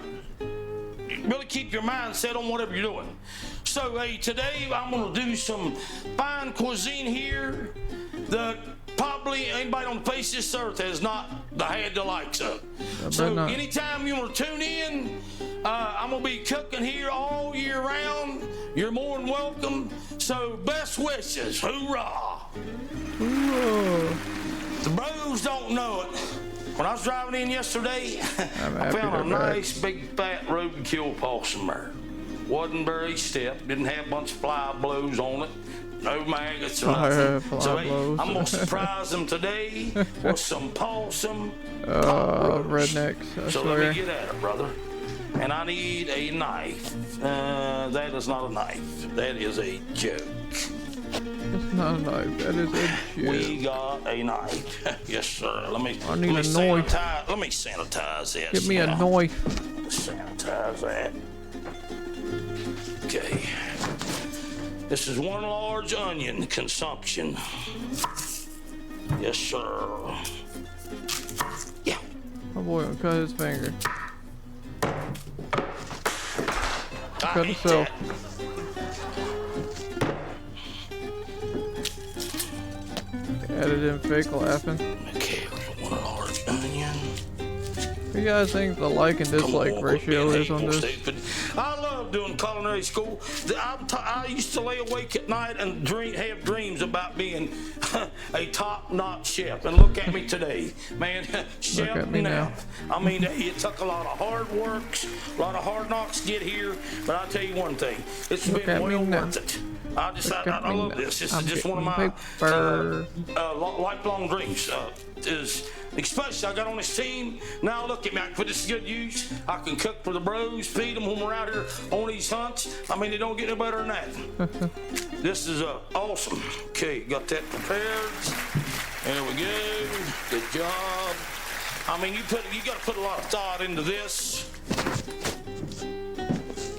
really keep your mind set on whatever you're doing. So hey, today I'm gonna do some fine cuisine here that probably anybody on the face of this earth has not had the likes of. So anytime you want to tune in, I'm gonna be cooking here all year round. You're more than welcome. So best wishes, hoorah! The bros don't know it. When I was driving in yesterday, I found a nice big fat roadkill possum there. Wasn't very stiff, didn't have a bunch of fly blows on it. No maggots or nothing. So hey, I'm gonna surprise them today with some possum. Rednecks. So let me get at it, brother. And I need a knife. That is not a knife. That is a joke. It's not a knife. That is a joke. We got a knife. Yes, sir. Let me I need a knife. Let me sanitize this. Give me a knife. Sanitize that. Okay. This is 1 large onion consumption. Yes, sir. Yeah. Oh boy, I'll cut his finger. Cut himself. Added in fake laughing. Okay, 1 large onion. What do you guys think the like and dislike ratio is on this? I love doing culinary school. I used to lay awake at night and have dreams about being a top-notch chef. And look at me today, man. Chef now. I mean, it took a lot of hard work, a lot of hard knocks to get here. But I'll tell you one thing, it's been well worth it. I love this. This is just one of my lifelong dreams. Especially I got on this team. Now look at me, I can put this to good use. I can cook for the bros, feed them when we're out here on these hunts. I mean, they don't get no better than that. This is awesome. Okay, got that prepared. There we go. Good job. I mean, you got to put a lot of thought into this.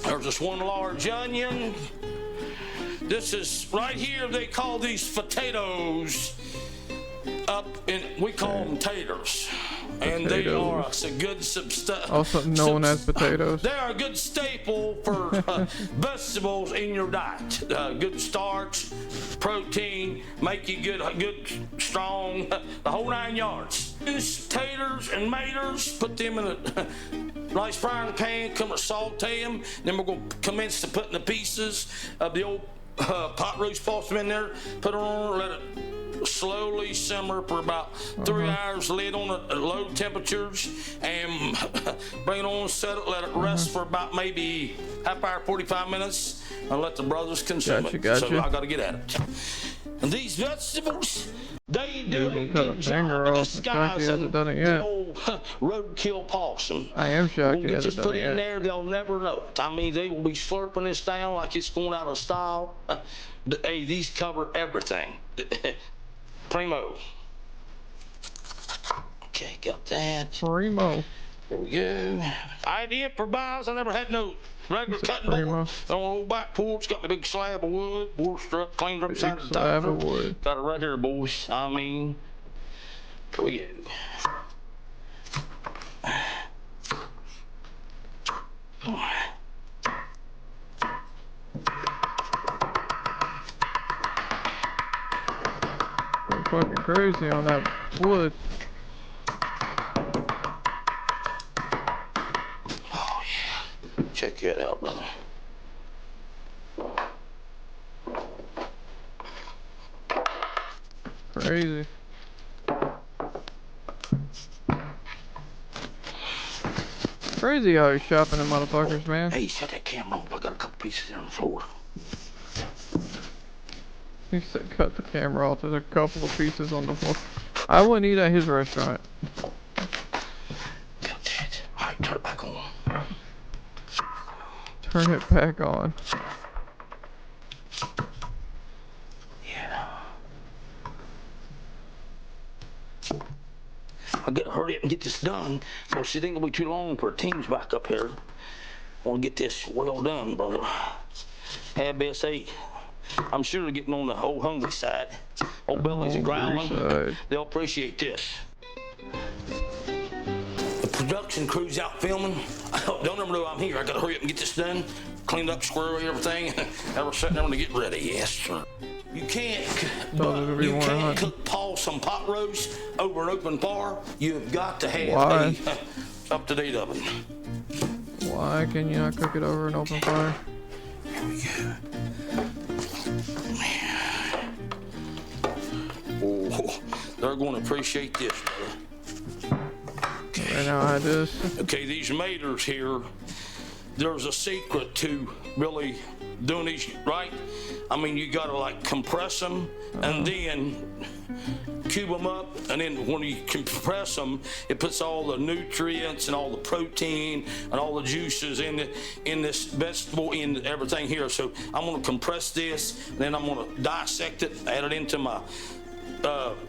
There's this one large onion. This is right here. They call these potatoes. We call them taters, and they are a good substance. Also known as potatoes. They are a good staple for vegetables in your diet. Good starch, protein, make you good, strong, the whole 9 yards. These taters and maters, put them in a nice frying pan, come and saute them. Then we're going to commence to putting the pieces of the old pot roast possum in there. Put it on, let it slowly simmer for about 3 hours, lid on at low temperatures, and bring it on, set it, let it rest for about maybe half hour, 45 minutes, and let the brothers consume it. So I got to get at it. And these vegetables, they do cut a finger off. Shocked he hasn't done it yet. Roadkill possum. I am shocked he hasn't just done put it it yet. in there, they'll never know it. I mean, they will be slurping this down like it's going out of style. Hey, these cover everything. Primo. Okay, got that. Primo. There we go. Idea for buys. I never had no regular cutting board. On the old back porch, got my big slab of wood, board struck, cleaned up side of the top. Got it right here, boys. I mean, here we go. Fucking crazy on that wood. Oh yeah, check that out, brother. Crazy. Crazy how he's shopping them motherfuckers, man. Hey, shut that camera off. I got a couple pieces there on the floor. He said cut the camera off. There's a couple of pieces on the floor. I wouldn't eat at his restaurant. Got that. Alright, turn it back on. Turn it back on. Yeah. I gotta hurry up and get this done. Because it ain't gonna be too long for our team's back up here. I wanna get this well done, brother. Have best eight. I'm sure they're getting on the old hungry side. Old bellies are growling. They'll appreciate this. The production crew's out filming. Don't ever know I'm here. I gotta hurry up and get this done. Cleaned up, square away everything. Now we're sitting there to get ready. Yes, sir. You can't cook some pot roast over an open fire. You've got to have a up-to-date oven. Why can you not cook it over an open fire? Here we go. Oh, they're going to appreciate this, brother. Okay. Right now I just. Okay, these maters here, there's a secret to really doing these right. I mean, you gotta like compress them and then cube them up, and then when you compress them, it puts all the nutrients and all the protein and all the juices in this vegetable, in everything here. So I'm gonna compress this, and then I'm gonna dissect it, add it into my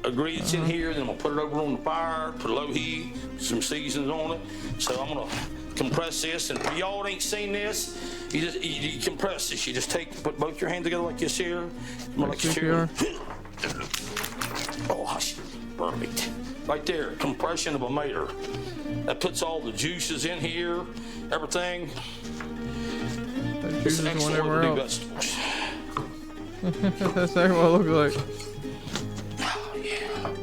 ingredients in here, then I'm gonna put it over on the fire, put a low heat, some seasonings on it. So I'm gonna compress this, and if y'all ain't seen this, you compress this. You just put both your hands together like this here, like this here. Oh, perfect. Right there, compression of a mater. That puts all the juices in here, everything. It's excellent to do vegetables. That's exactly what it looks like. Oh, yeah.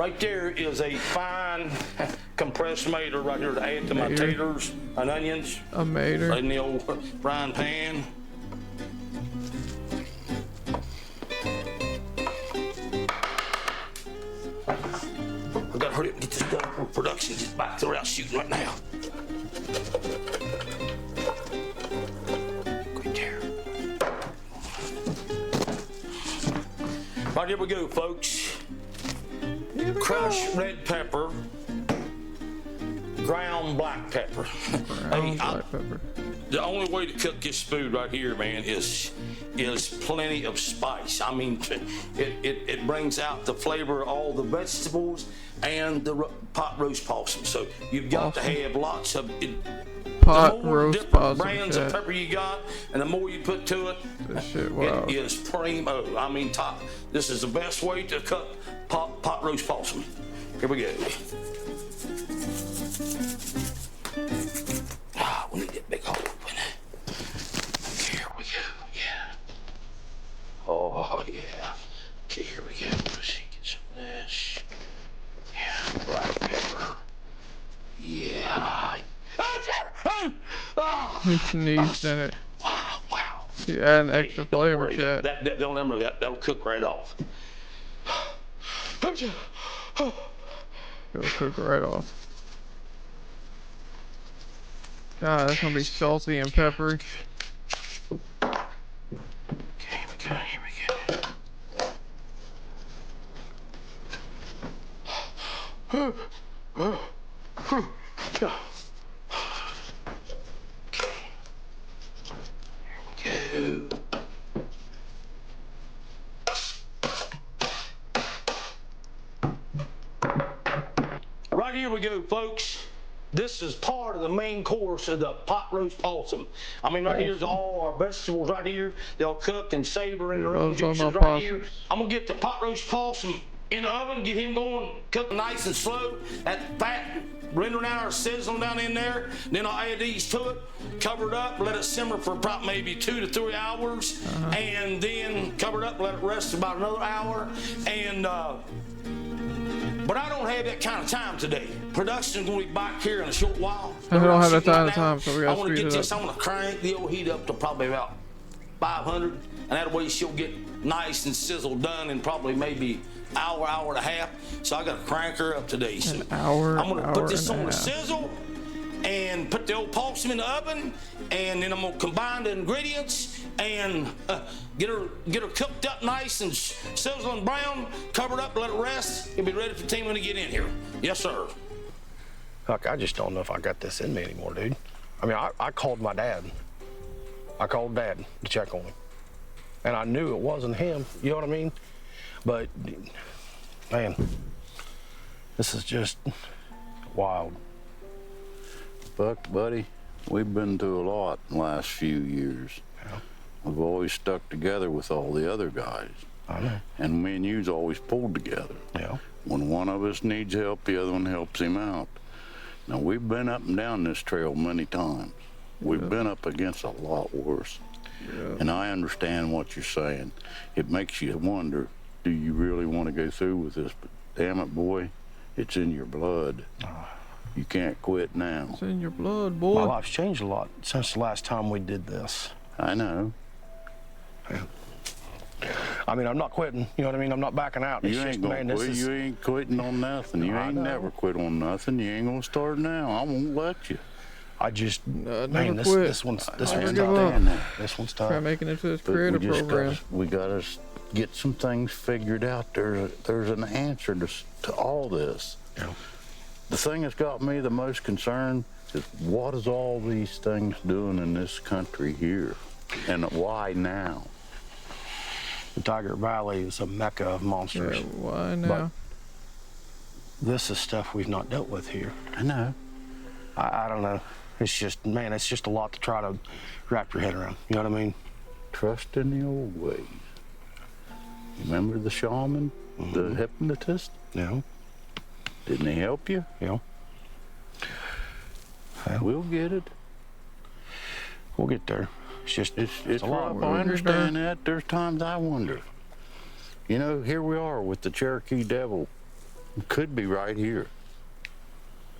Right there is a fine compressed mater right here to add to my taters and onions. A mater. In the old frying pan. I gotta hurry up and get this done for production. Just back to out shooting right now. Right there. Right, here we go, folks. Crushed red pepper, ground black pepper. The only way to cook this food right here, man, is plenty of spice. I mean, it brings out the flavor of all the vegetables and the pot roast possum. So you've got to have lots of pot the more roast different possum brands of pepper you got, and the more you put to it, it is primo. I mean, top. This is the best way to cook pot roast possum. Here we go. We need that big hole open. Here we go. Yeah. Oh yeah. Okay, here we go. Let's see, get some of this. Yeah, black pepper. Yeah. He sneezed in it. Wow. You add an extra flavor to it. That'll cook right off. It'll cook right off. God, that's gonna be salty and peppery. Okay, here we go. Right here we go, folks. This is part of the main course of the pot roast possum. I mean, right here's all our vegetables right here. They'll cook and savor in their own juices right here. I'm gonna get the pot roast possum in the oven, get him going, cook nice and slow. That fat rendering out or sizzling down in there. Then I'll add these to it, cover it up, let it simmer for about maybe 2 to 3 hours, and then cover it up, let it rest about another hour. And but I don't have that kind of time today. Production's gonna be back here in a short while. I don't have that kind of time, so we gotta speed it up. I'm gonna crank the old heat up to probably about 500, and that way she'll get nice and sizzled done in probably maybe hour and a half. So I gotta crank her up today. So I'm gonna put this on the sizzle and put the old possum in the oven, and then I'm gonna combine the ingredients and get her cooked up nice and sizzling brown, cover it up, let it rest. It'll be ready for Tina to get in here. Yes, sir. Look, I just don't know if I got this in me anymore, dude. I mean, I called my dad. I called Dad to check on him. And I knew it wasn't him, you know what I mean? But, man, this is just wild. Buck, buddy, we've been through a lot in the last few years. Yeah. We've always stuck together with all the other guys. I know. And me and you's always pulled together. Yeah. When one of us needs help, the other one helps him out. Now, we've been up and down this trail many times. We've been up against a lot worse. Yeah. And I understand what you're saying. It makes you wonder, do you really want to go through with this? But damn it, boy, it's in your blood. You can't quit now. It's in your blood, boy. My life's changed a lot since the last time we did this. I know. Yeah. I mean, I'm not quitting. You know what I mean? I'm not backing out. You ain't gonna quit. You ain't quitting on nothing. You ain't never quit on nothing. You ain't gonna start now. I won't let you. I just, man, this one's tough. This one's tough. Try making it to this creator program. We gotta get some things figured out. There's an answer to all this. Yeah. The thing that's got me the most concerned is what is all these things doing in this country here, and why now? The Tiger Valley is a mecca of monsters. Yeah, why now? But this is stuff we've not dealt with here. I know. I don't know. It's just, man, it's just a lot to try to wrap your head around. You know what I mean? Trust in the old ways. Remember the shaman, the hypnotist? Yeah. Didn't he help you? Yeah. We'll get it. We'll get there. It's just, it's a lot. I understand that. There's times I wonder. You know, here we are with the Cherokee Devil Could be right here.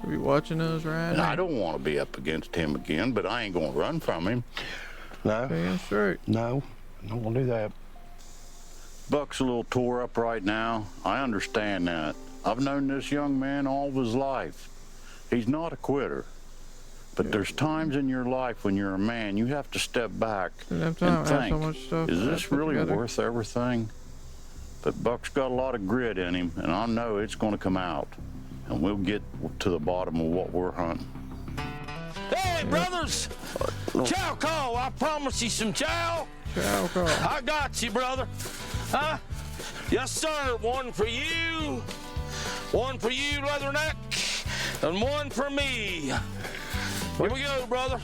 Are we watching us right And now? I don't want to be up against him again, but I ain't gonna run from him. No. Damn straight. No, I don't want to do that. Buck's a little tore up right now. I understand that. I've known this young man all of his life. He's not a quitter. But there's times in your life when you're a man, you have to step back and think, is this really worth everything? But Buck's got a lot of grit in him, and I know it's going to come out. And we'll get to the bottom of what we're hunting. Hey, brothers! Chow call. I promise you some chow. Chow call. I got you, brother. Huh? Yes, sir. One for you. One for you, Leatherneck. And one for me. Here we go, brother.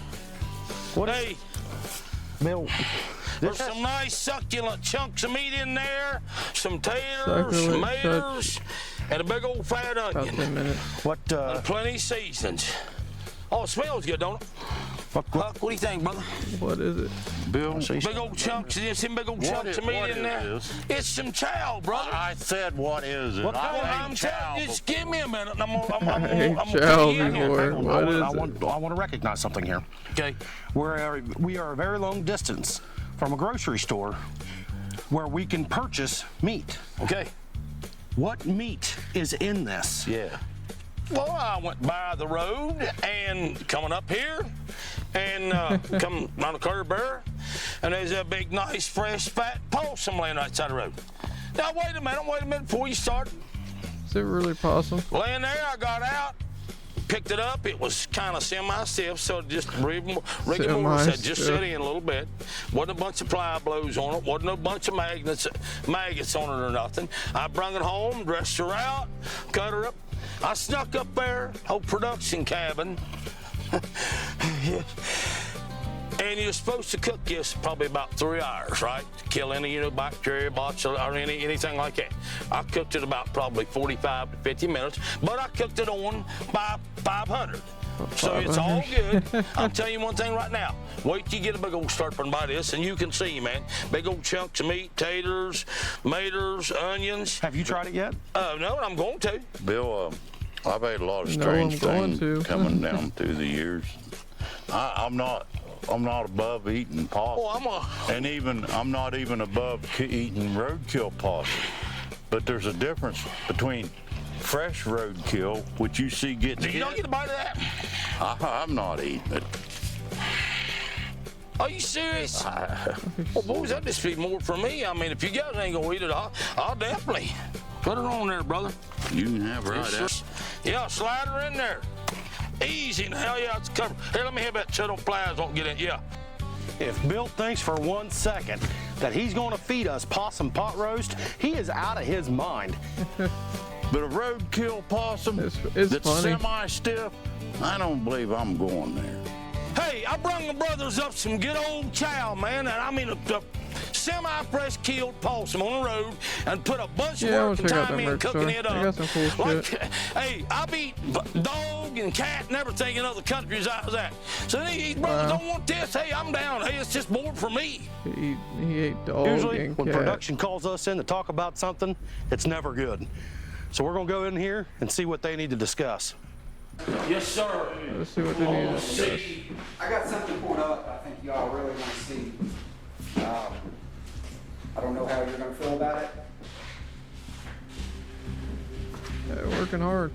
Hey. Bill. There's some nice succulent chunks of meat in there. Some taters, tomatoes, and a big old fat onion. About 10 minutes. And plenty of seasonings. Oh, it smells good, don't it? Huck, what do you think, brother? What is it? Bill, big old chunks, some big old chunks of meat in there. It's some chow, brother. I said, what is it? I'm telling you, just give me a minute. I'm gonna Chow put you in here. What is I want to recognize something here. Okay. We are a very long distance from a grocery store where we can purchase meat. Okay. What meat is in this? Yeah. Well, I went by the road and coming up here and come around the curb there, and there's a big, nice, fresh, fat possum laying right side the road. Now, wait a minute before you start. Is it really possum? Laying there, I got out, picked it up. It was kind of semi-stiff, so just rigor mortis had just set in a little bit. Wasn't a bunch of ply blows on it. Wasn't a bunch of maggots on it or nothing. I brung it home, dressed her out, cut her up. I snuck up there, whole production cabin. And you're supposed to cook this probably about 3 hours, right? To kill any, bacteria, or anything like that. I cooked it about probably 45 to 50 minutes, but I cooked it on by 500. So it's all good. I'll tell you one thing right now. Wait till you get a big old slurping by this, and you can see, man. Big old chunks of meat, taters, tomatoes, onions. Have you tried it yet? No, I'm going to. Bill, I've had a lot of strange things coming down through the years. I'm not above eating possum. I'm not even above eating roadkill possum. But there's a difference between fresh roadkill, which you see getting You don't get a bite of that? I'm not eating it. Are you serious? Well, boys, that'd just be more for me. I mean, if you guys ain't gonna eat it, I'll definitely put it on there, brother. You can have right out. Yeah, slide her in there. Easy now, yeah, it's covered. Here, let me have that shut on pliers, won't get in, yeah. If Bill thinks for 1 second that he's going to feed us possum pot roast, he is out of his mind. But a roadkill possum it's that's funny. semi-stiff, I don't believe I'm going there. Hey, I brung the brothers up some good old chow, man, and I mean a semi-fresh killed possum on the road and put a bunch of work and time in cooking it up. Hey, I beat dog and cat and everything in other countries I was at. So these brothers don't want this. Hey, I'm down. Hey, it's just more for me. He ate dog Usually, and when cat. production calls us in to talk about something, it's never good. So we're going to go in here and see what they need to discuss. Yes, sir. Let's see what they need to discuss. I got something pulled up I think y'all really want to see. I don't know how you're going to feel about it. Yeah, working hard.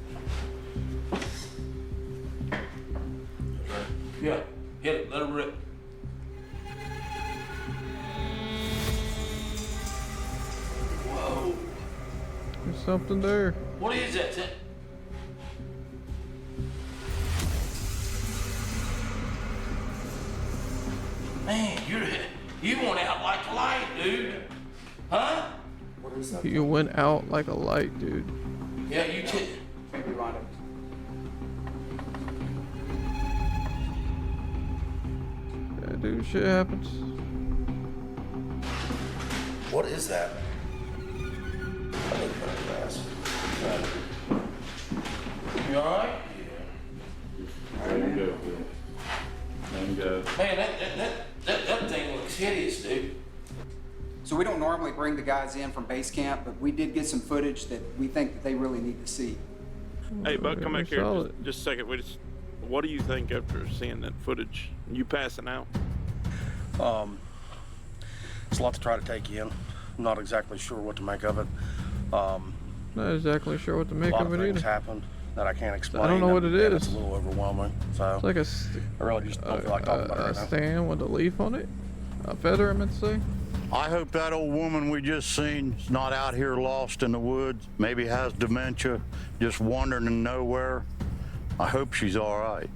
Yeah, hit it. Let it rip. Whoa. There's something there. What is that? Man, you went out like a light, dude. Huh? What is that? You went out like a light, dude. Yeah, you did. Maybe run it. Yeah, dude, shit happens. What is that? You alright? Yeah. There you go, Bill. There you go. Man, that thing looks hideous, dude. So we don't normally bring the guys in from base camp, but we did get some footage that we think that they really need to see. Hey, Buck, come back here just a second. What do you think after seeing that footage? You passing out? It's a lot to try to take in. I'm not exactly sure what to make of it. Not exactly sure what to make of it either. A lot of things happened that I can't explain. I don't know what it is. It's a little overwhelming. So it's like I really just don't feel like talking about it right now. A stand with a leaf on it? A feather, I meant to say? I hope that old woman we just seen is not out here lost in the woods, maybe has dementia, just wandering in nowhere. I hope she's all right.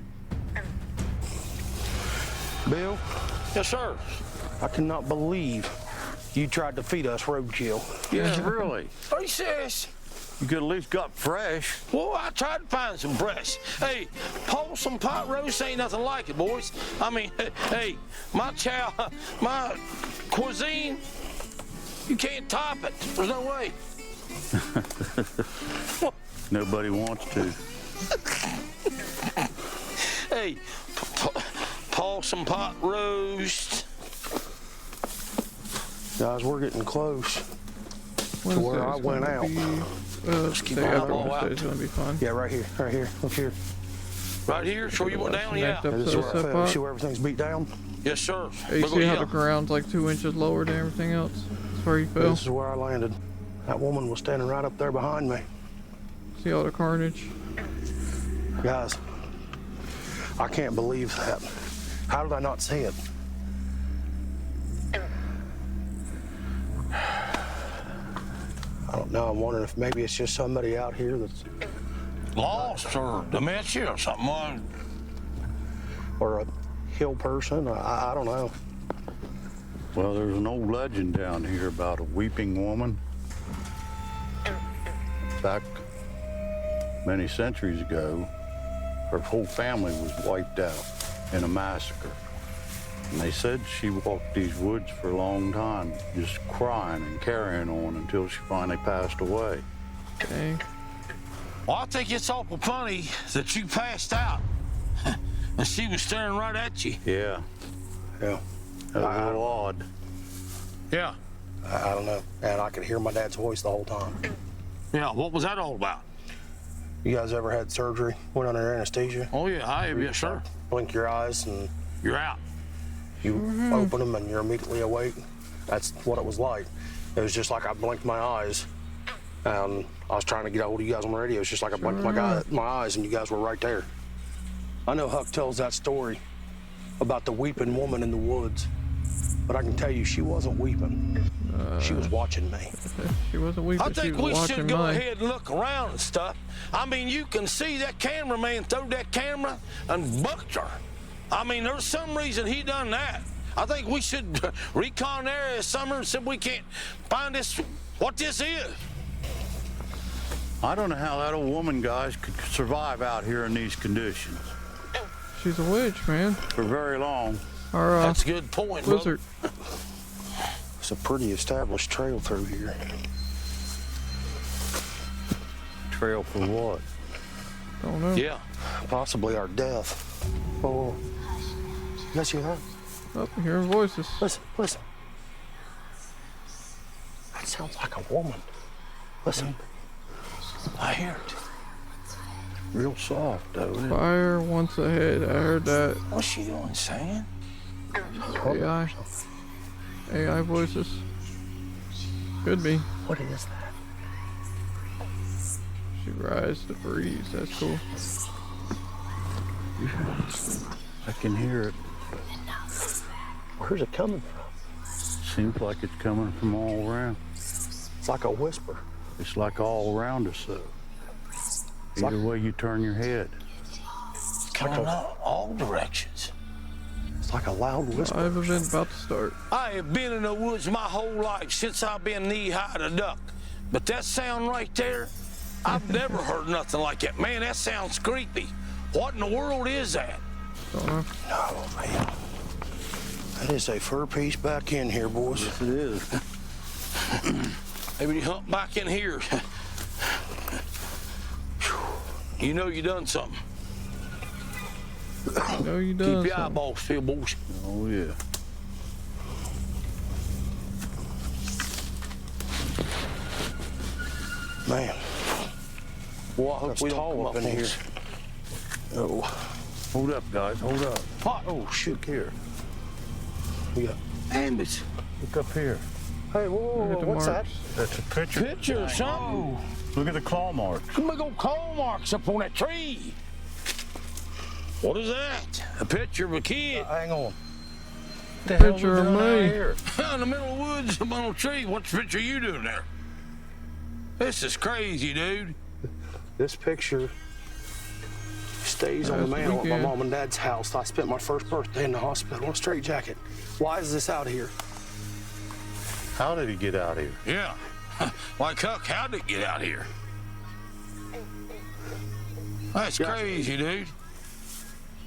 Bill? Yes, sir. I cannot believe you tried to feed us roadkill. Yeah, really? Are you serious? You could at least got fresh. Well, I tried to find some fresh. Hey, some pot roast ain't nothing like it, boys. I mean, hey, my cuisine, you can't top it. There's no way. Nobody wants to. Hey, some pot roast. Guys, we're getting close to where I went out. Let's keep my eyeball out. It's gonna be fun. Yeah, right here, look here. Right here, so you went down, yeah. This is where I fell. See where everything's beat down? Yes, sir. Hey, you see how the ground's like 2 inches lower than everything else? That's where you fell. This is where I landed. That woman was standing right up there behind me. See all the carnage? Guys, I can't believe that. How did I not see it? I don't know. I'm wondering if maybe it's just somebody out here that's lost or dementia or something. Or a hill person. I don't know. Well, there's an old legend down here about a weeping woman. Back many centuries ago, her whole family was wiped out in a massacre. And they said she walked these woods for a long time, just crying and carrying on until she finally passed away. Okay. Well, I think it's awful funny that you passed out and she was staring right at you. Yeah. Yeah. That was a little odd. Yeah. I don't know. And I could hear my dad's voice the whole time. Yeah, what was that all about? You guys ever had surgery? Went under anesthesia? Oh, yeah, I have, yes, sir. Blink your eyes and... You're out. You open them and you're immediately awake. That's what it was like. It was just like I blinked my eyes. And I was trying to get a hold of you guys on the radio. It's just like I blinked my eyes and you guys were right there. I know Huck tells that story about the weeping woman in the woods. But I can tell you, she wasn't weeping. She was watching me. She wasn't weeping. I think we should go ahead and look around and stuff. I mean, you can see that cameraman throw that camera and bucked her. I mean, there's some reason he done that. I think we should recon the area this summer and see if we can't find what this is. I don't know how that old woman, guys, could survive out here in these conditions. She's a witch, man. For very long. That's a good point, wizard. It's a pretty established trail through here. Trail for what? Don't know. Yeah. Possibly our death. Oh. Yes, you have. Oh, hearing voices. Listen. That sounds like a woman. Listen. I hear it. Real soft, though. Fire once ahead. I heard that. What's she doing, saying? AI voices. Could be. What is that? She rides the breeze. That's cool. I can hear it. Where's it coming from? Seems like it's coming from all around. It's like a whisper. It's like all around us, though. Either way you turn your head. It's coming out all directions. It's like a loud whisper. Live event about to start. I have been in the woods my whole life since I've been knee-high to duck. But that sound right there, I've never heard nothing like that. Man, that sounds creepy. What in the world is that? Don't know. No, man. That is a fur piece back in here, boys. Yes, it is. Maybe you hump back in here. You know you done something. You know you done Keep your eyeballs filled, boys. Oh, yeah. Man. Well, I hope we don't come up in here. Oh. Hold up, guys. Hold up. Oh, shoot. Look here. We got ambulance. Look up here. Hey, whoa, what's that? That's a picture. Picture or something. Look at the claw marks. Some big old claw marks up on that tree. What is that? A picture of a kid. Hang on. Picture of me. In the middle of the woods, up on a tree. What's the picture of you doing there? This is crazy, dude. This picture stays on the mantle at my mom and dad's house. I spent my first birthday in the hospital in a straitjacket. Why is this out here? How did he get out here? Yeah. Like, Huck, how did it get out here? That's crazy, dude.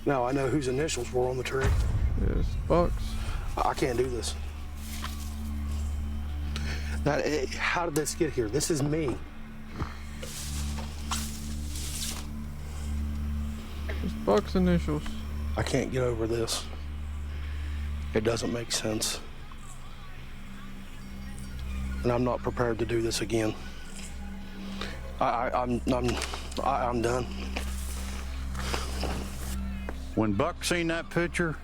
Now I know whose initials were on the tree. Yes, Bucks. I can't do this. How did this get here? This is me. It's Bucks initials. I can't get over this. It doesn't make sense. And I'm not prepared to do this again. I'm done. When Buck seen that picture,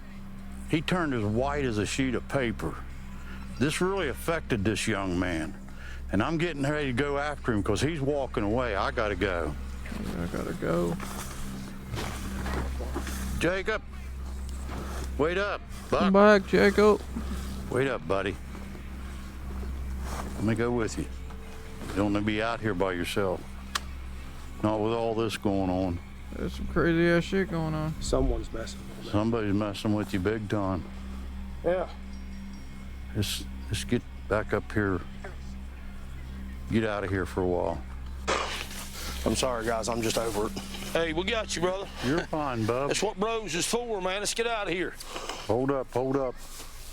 he turned as white as a sheet of paper. This really affected this young man. And I'm getting ready to go after him because he's walking away. I gotta go. I gotta go. Jacob, wait up. Buck. Come back, Jacob. Wait up, buddy. Let me go with you. You don't want to be out here by yourself. Not with all this going on. There's some crazy ass shit going on. Someone's messing with me. Somebody's messing with you big time. Yeah. Let's get back up here. Get out of here for a while. I'm sorry, guys. I'm just over it. Hey, we got you, brother. You're fine, bub. That's what bros is for, man. Let's get out of here. Hold up, hold up.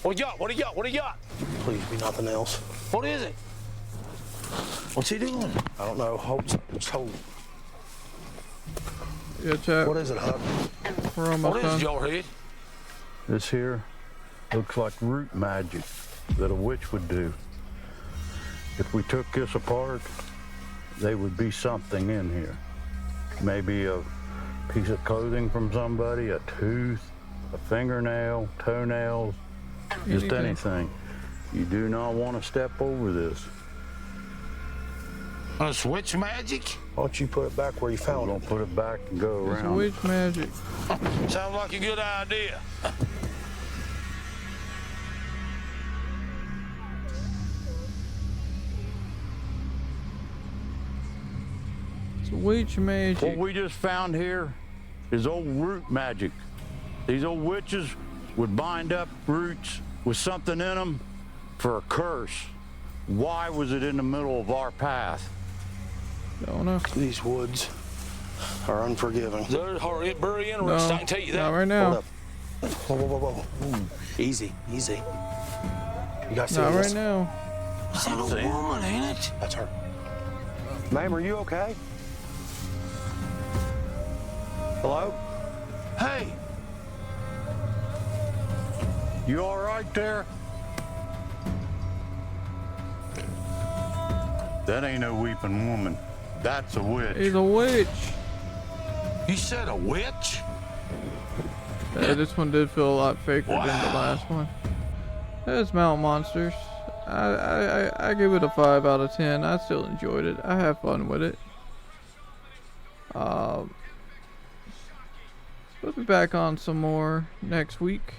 What do you got? What do you got? What do you got? Please be nothing else. What is it? What's he doing? I don't know. Just hold. Yeah, chat. What is it, Huck? We're almost What is done. it, Jarhead? This here looks like root magic that a witch would do. If we took this apart, there would be something in here. Maybe a piece of clothing from somebody, a tooth, a fingernail, toenails, just anything. You do not want to step over this. It's witch magic? Why don't you put it back where you found it? We're gonna put it back and go It's around. witch magic. Sounds like a good idea. It's witch magic. What we just found here is old root magic. These old witches would bind up roots with something in them for a curse. Why was it in the middle of our path? Don't know. These woods are unforgiving. They're very interesting, I can tell you that. Not right now. Hold up. Whoa, whoa, whoa, whoa. Ooh. Easy, easy. You guys see Not this? right now. Is that a woman, ain't it? That's her. Ma'am, are you okay? Hello? Hey, You all right there? That ain't no weeping woman. That's a witch. He's a witch. you said a witch? Yeah, this one did feel a lot faker than the last one. It's Mountain Monsters. I give it a 5 out of 10. I still enjoyed it. I have fun with it. We'll be back on some more next week.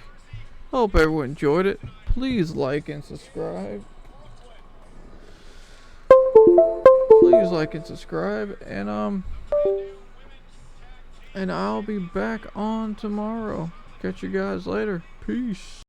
Hope everyone enjoyed it. Please like and subscribe. Please like and subscribe, and I'll be back on tomorrow. Catch you guys later. Peace.